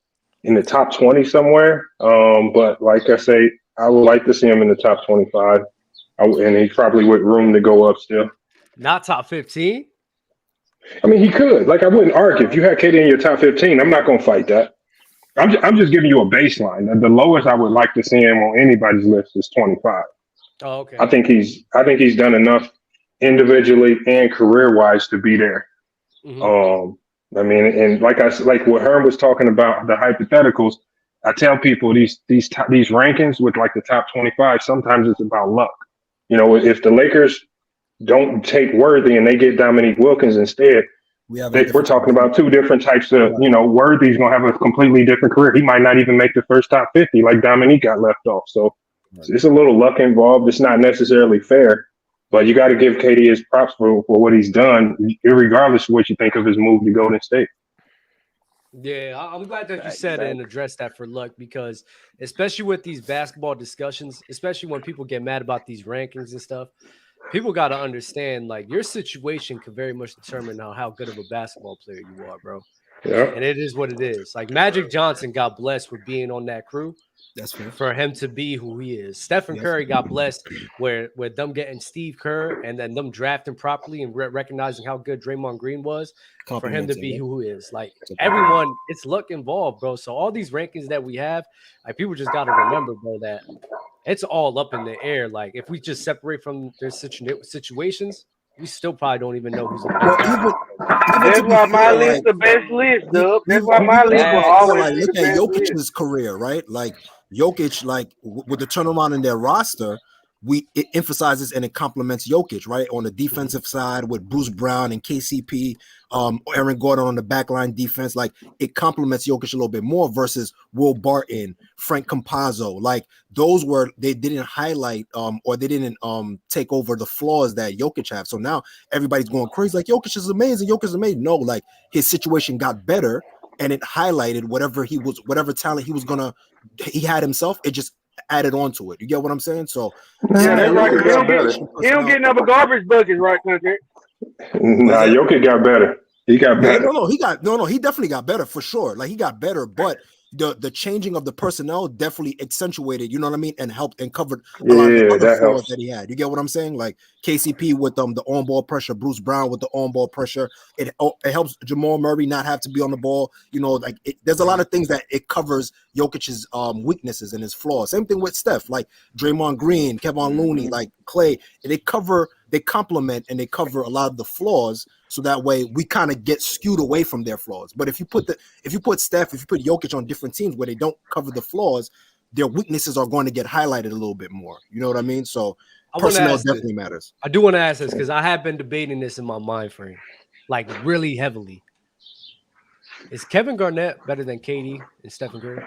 in the top 20 somewhere. But like I say, I would like to see him in the top 25. And he probably with room to go up still. Not top 15? I mean, he could. Like, I wouldn't argue if you had KD in your top 15. I'm not going to fight that. I'm just giving you a baseline. The lowest I would like to see him on anybody's list is 25. Oh, okay. I think he's done enough individually and career wise to be there. I mean, and like what Herm was talking about, the hypotheticals. I tell people these rankings with like the top 25. Sometimes it's about luck. You know, if the Lakers don't take Worthy and they get Dominique Wilkins instead, we're talking about two different types of. You know, Worthy's gonna have a completely different career. He might not even make the first top 50, like Dominique got left off. So it's a little luck involved. It's not necessarily fair. But you got to give KD his props for what he's done, regardless of what you think of his move to Golden State. Yeah, I'm glad that you said it and addressed that for luck, because especially with these basketball discussions, especially when people get mad about these rankings and stuff, people got to understand, like, your situation could very much determine how good of a basketball player you are, bro. Yeah. And it is what it is. Like, Magic Johnson got blessed with being on that crew. That's fair. For him to be who he is. Stephen Curry got blessed with them getting Steve Kerr and then them drafting properly and recognizing how good Draymond Green was for him to be who he is. Like, everyone, it's luck involved, bro. So all these rankings that we have, like, people just got to remember, bro, that it's all up in the air. Like, if we just separate from their situations, we still probably don't even know who's the best. That's why my list the best list, Dub. That's why my list will always look at Jokic's career, right? Like Jokic, like with the turnaround in their roster, it emphasizes and it complements Jokic, right? On the defensive side with Bruce Brown and KCP, Aaron Gordon on the backline defense, like it complements Jokic a little bit more versus Will Barton, Frank Campazzo. Like those they didn't highlight or they didn't take over the flaws that Jokic have. So now everybody's going crazy, like Jokic is amazing, Jokic is amazing. No, like his situation got better and it highlighted whatever talent he had himself, it just added on to it. You get what I'm saying? So yeah, that's right. He don't get another garbage bucket, right, country? Nah, Jokic got better. He got better. He definitely got better for sure. Like he got better, but the changing of the personnel definitely accentuated, you know what I mean, and helped and covered a lot of the other flaws that he had. You get what I'm saying? Like KCP with the on-ball pressure, Bruce Brown with the on-ball pressure. It helps Jamal Murray not have to be on the ball. You know, like there's a lot of things that it covers Jokic's weaknesses and his flaws. Same thing with Steph, like Draymond Green, Kevon Looney, like Clay. They complement and they cover a lot of the flaws. So that way we kind of get skewed away from their flaws. But if you put Jokic on different teams where they don't cover the flaws, their weaknesses are going to get highlighted a little bit more. You know what I mean? So personnel definitely matters. I do want to ask this because I have been debating this in my mind frame, like really heavily. Is Kevin Garnett better than KD and Stephen Curry?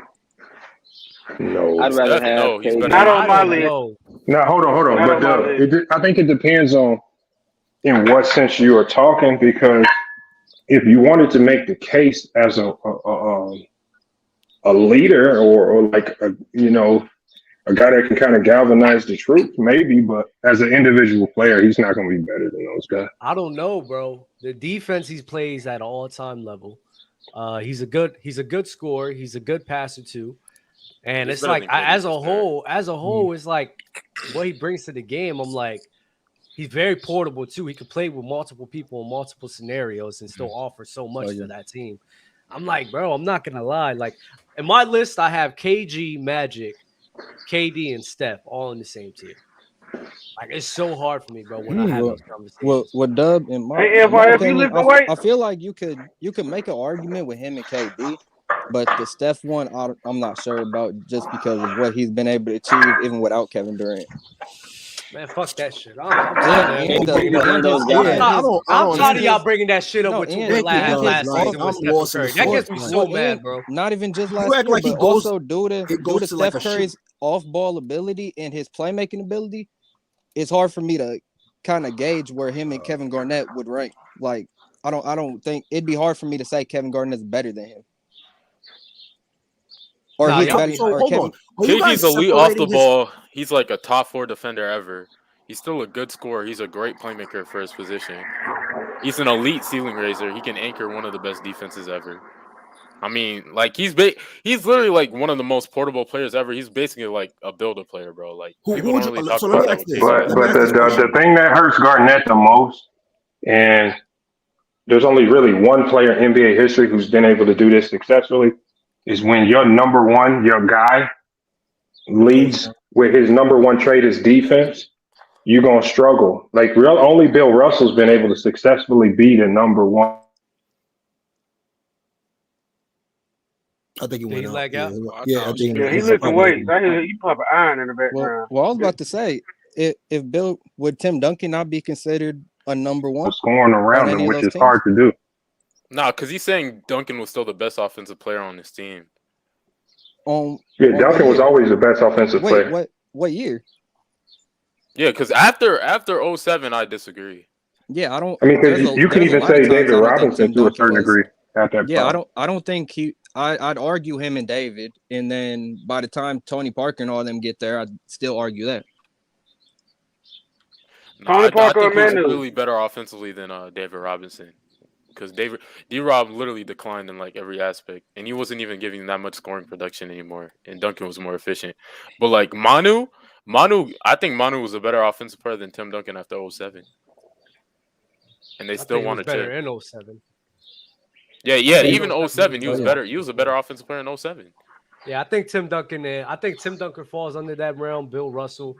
No, I'd rather have he's KD. Not on my list. No, hold on. But I think it depends on in what sense you are talking, because if you wanted to make the case as a leader or like a guy that can kind of galvanize the troops, maybe, but as an individual player, he's not going to be better than those guys. I don't know, bro. The defense he plays at all-time level. He's a good scorer. He's a good passer too. And it's like as a whole, it's like what he brings to the game. I'm like, he's very portable too. He could play with multiple people in multiple scenarios and still offer so much to that team. I'm like, bro, I'm not gonna lie. Like in my list, I have KG, Magic, KD, and Steph all in the same tier. Like it's so hard for me, bro, when I have those conversations. Well, Dub and Mark, I feel like you could make an argument with him and KD. But the Steph one, I'm not sure about just because of what he's been able to achieve even without Kevin Durant. Man, fuck that shit. I'm tired of y'all bringing that shit up with last season. That gets me so mad, bro. Not even just last year, but also due to Steph Curry's off-ball ability and his playmaking ability, it's hard for me to kind of gauge where him and Kevin Garnett would rank. Like, I don't think it'd be hard for me to say Kevin Garnett's better than him. Or he's better. KD's elite off the ball. He's like a top 4 defender ever. He's still a good scorer. He's a great playmaker for his position. He's an elite ceiling raiser. He can anchor one of the best defenses ever. I mean, like he's literally like one of the most portable players ever. He's basically like a builder player, bro. Like people don't really talk about that. But the thing that hurts Garnett the most, and there's only really one player in NBA history who's been able to do this successfully. Is when your number one, your guy, leads with his number one trait is defense. You're gonna struggle. Like only Bill Russell's been able to successfully be the number one. I think he went out. Leg out? Yeah, I think he lifting weights. I hear he pop an iron in the background. Well, I was about to say, if Bill, would Tim Duncan not be considered a number one? Scoring around him, which is hard to do. Nah, because he's saying Duncan was still the best offensive player on his team. Yeah, Duncan was always the best offensive player. What year? Yeah, because after 07, I disagree. Yeah, I don't. I mean, because you can even say David Robinson to a certain degree at that. Yeah, I don't think he. I'd argue him and David, and then by the time Tony Parker and all them get there, I'd still argue that. I think he's really better offensively than David Robinson, because D-Rob literally declined in like every aspect, and he wasn't even giving that much scoring production anymore. And Duncan was more efficient. But like Manu, I think Manu was a better offensive player than Tim Duncan after 07. And they still won a chip. Better in 07. Yeah, even 07, he was better. He was a better offensive player in 07. Yeah, I think Tim Duncan falls under that realm. Bill Russell,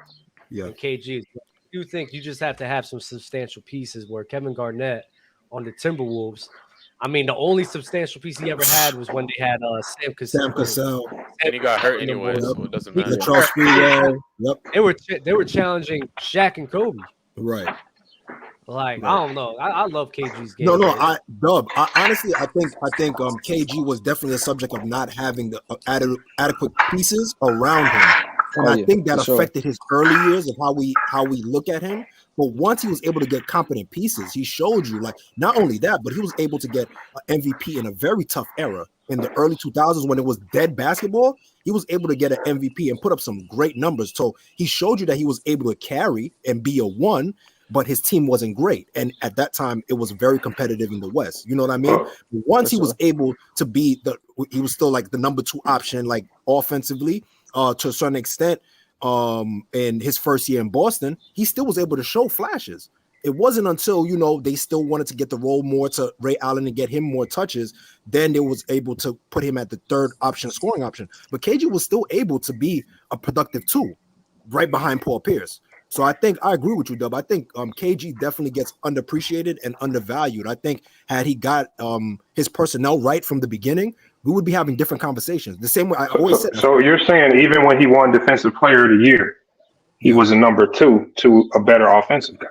and KG. I do think you just have to have some substantial pieces. Where Kevin Garnett on the Timberwolves, I mean, the only substantial piece he ever had was when they had Sam Cassell. And he got hurt anyway, so it doesn't matter. They were challenging Shaq and Kobe. Right. Like, I don't know. I love KG's game. No, honestly, I think KG was definitely a subject of not having the adequate pieces around him. And I think that affected his early years of how we look at him. But once he was able to get competent pieces, he showed you, like, not only that, but he was able to get an MVP in a very tough era. In the early 2000s, when it was dead basketball, he was able to get an MVP and put up some great numbers. So he showed you that he was able to carry and be a one, but his team wasn't great. And at that time, it was very competitive in the West. You know what I mean? Once he was able to be he was still like the number two option, like offensively, to a certain extent. In his first year in Boston, he still was able to show flashes. It wasn't until, they still wanted to get the role more to Ray Allen and get him more touches, then they was able to put him at the third option, scoring option. But KG was still able to be a productive two, right behind Paul Pierce. So I think I agree with you, Dub. I think KG definitely gets underappreciated and undervalued. I think had he got his personnel right from the beginning, we would be having different conversations. The same way I always said. So you're saying even when he won Defensive Player of the Year, he was a number two to a better offensive guy.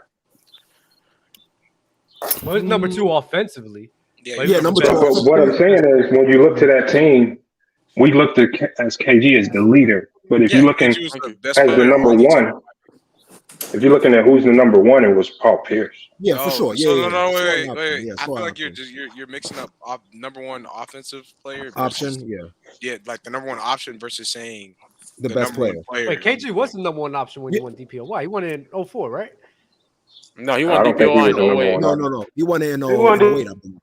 Well, he's number two offensively. Yeah, number two. But what I'm saying is, when you look to that team, we looked at as KG as the leader. But if you're looking as the number one, if you're looking at who's the number one, it was Paul Pierce. Yeah, for sure. Wait. I feel like you're mixing up number one offensive player versus, like the number one option versus saying the best player. Wait, KG was the number one option when he won DPOY. He won it in 04, right? No, he won DPOY in 08. No. He won it in 08, I believe.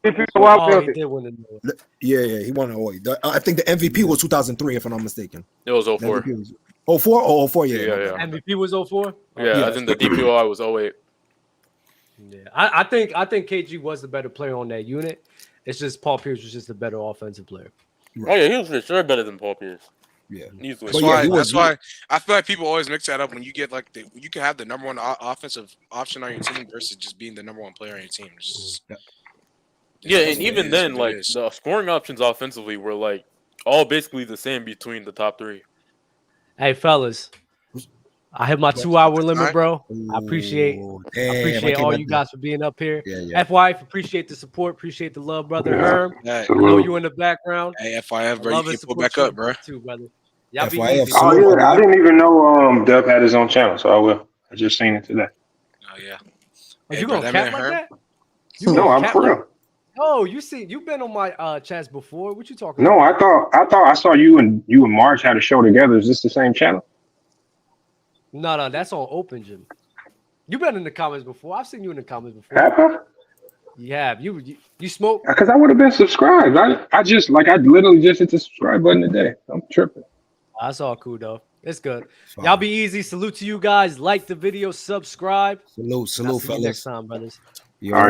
He did win in 08. Yeah, he won in 08. I think the MVP was 2003, if I'm not mistaken. It was 04. 04 or 04, yeah. MVP was 04? Yeah, I think the DPOI was 08. Yeah, I think KG was the better player on that unit. It's just Paul Pierce was just a better offensive player. Oh yeah, he was for sure better than Paul Pierce. Yeah, that's why I feel like people always mix that up when you get like you can have the number one offensive option on your team versus just being the number one player on your team. Yeah, and even then, like the scoring options offensively were like all basically the same between the top three. Hey fellas, I hit my 2-hour limit, bro. I appreciate all you guys for being up here. FYF, appreciate the support, appreciate the love, brother. Herm, I know you in the background. Hey, FYF, bro, you can pull back up, bro. Too, brother. Y'all be easy. Oh yeah, I didn't even know Dub had his own channel, so I will. I just seen it today. Oh yeah. Hey, you gonna cap like that? No, I'm for real. Oh, you've been on my chats before. What you talking about? No, I thought I saw you and Marge had a show together. Is this the same channel? No, that's on Open Gym. You've been in the comments before. I've seen you in the comments before. Have I? You have. You smoke? Because I would have been subscribed. I literally just hit the subscribe button today. I'm tripping. That's all cool though. It's good. Y'all be easy. Salute to you guys. Like the video, subscribe. Salute, fellas. See you next time, brothers. All right.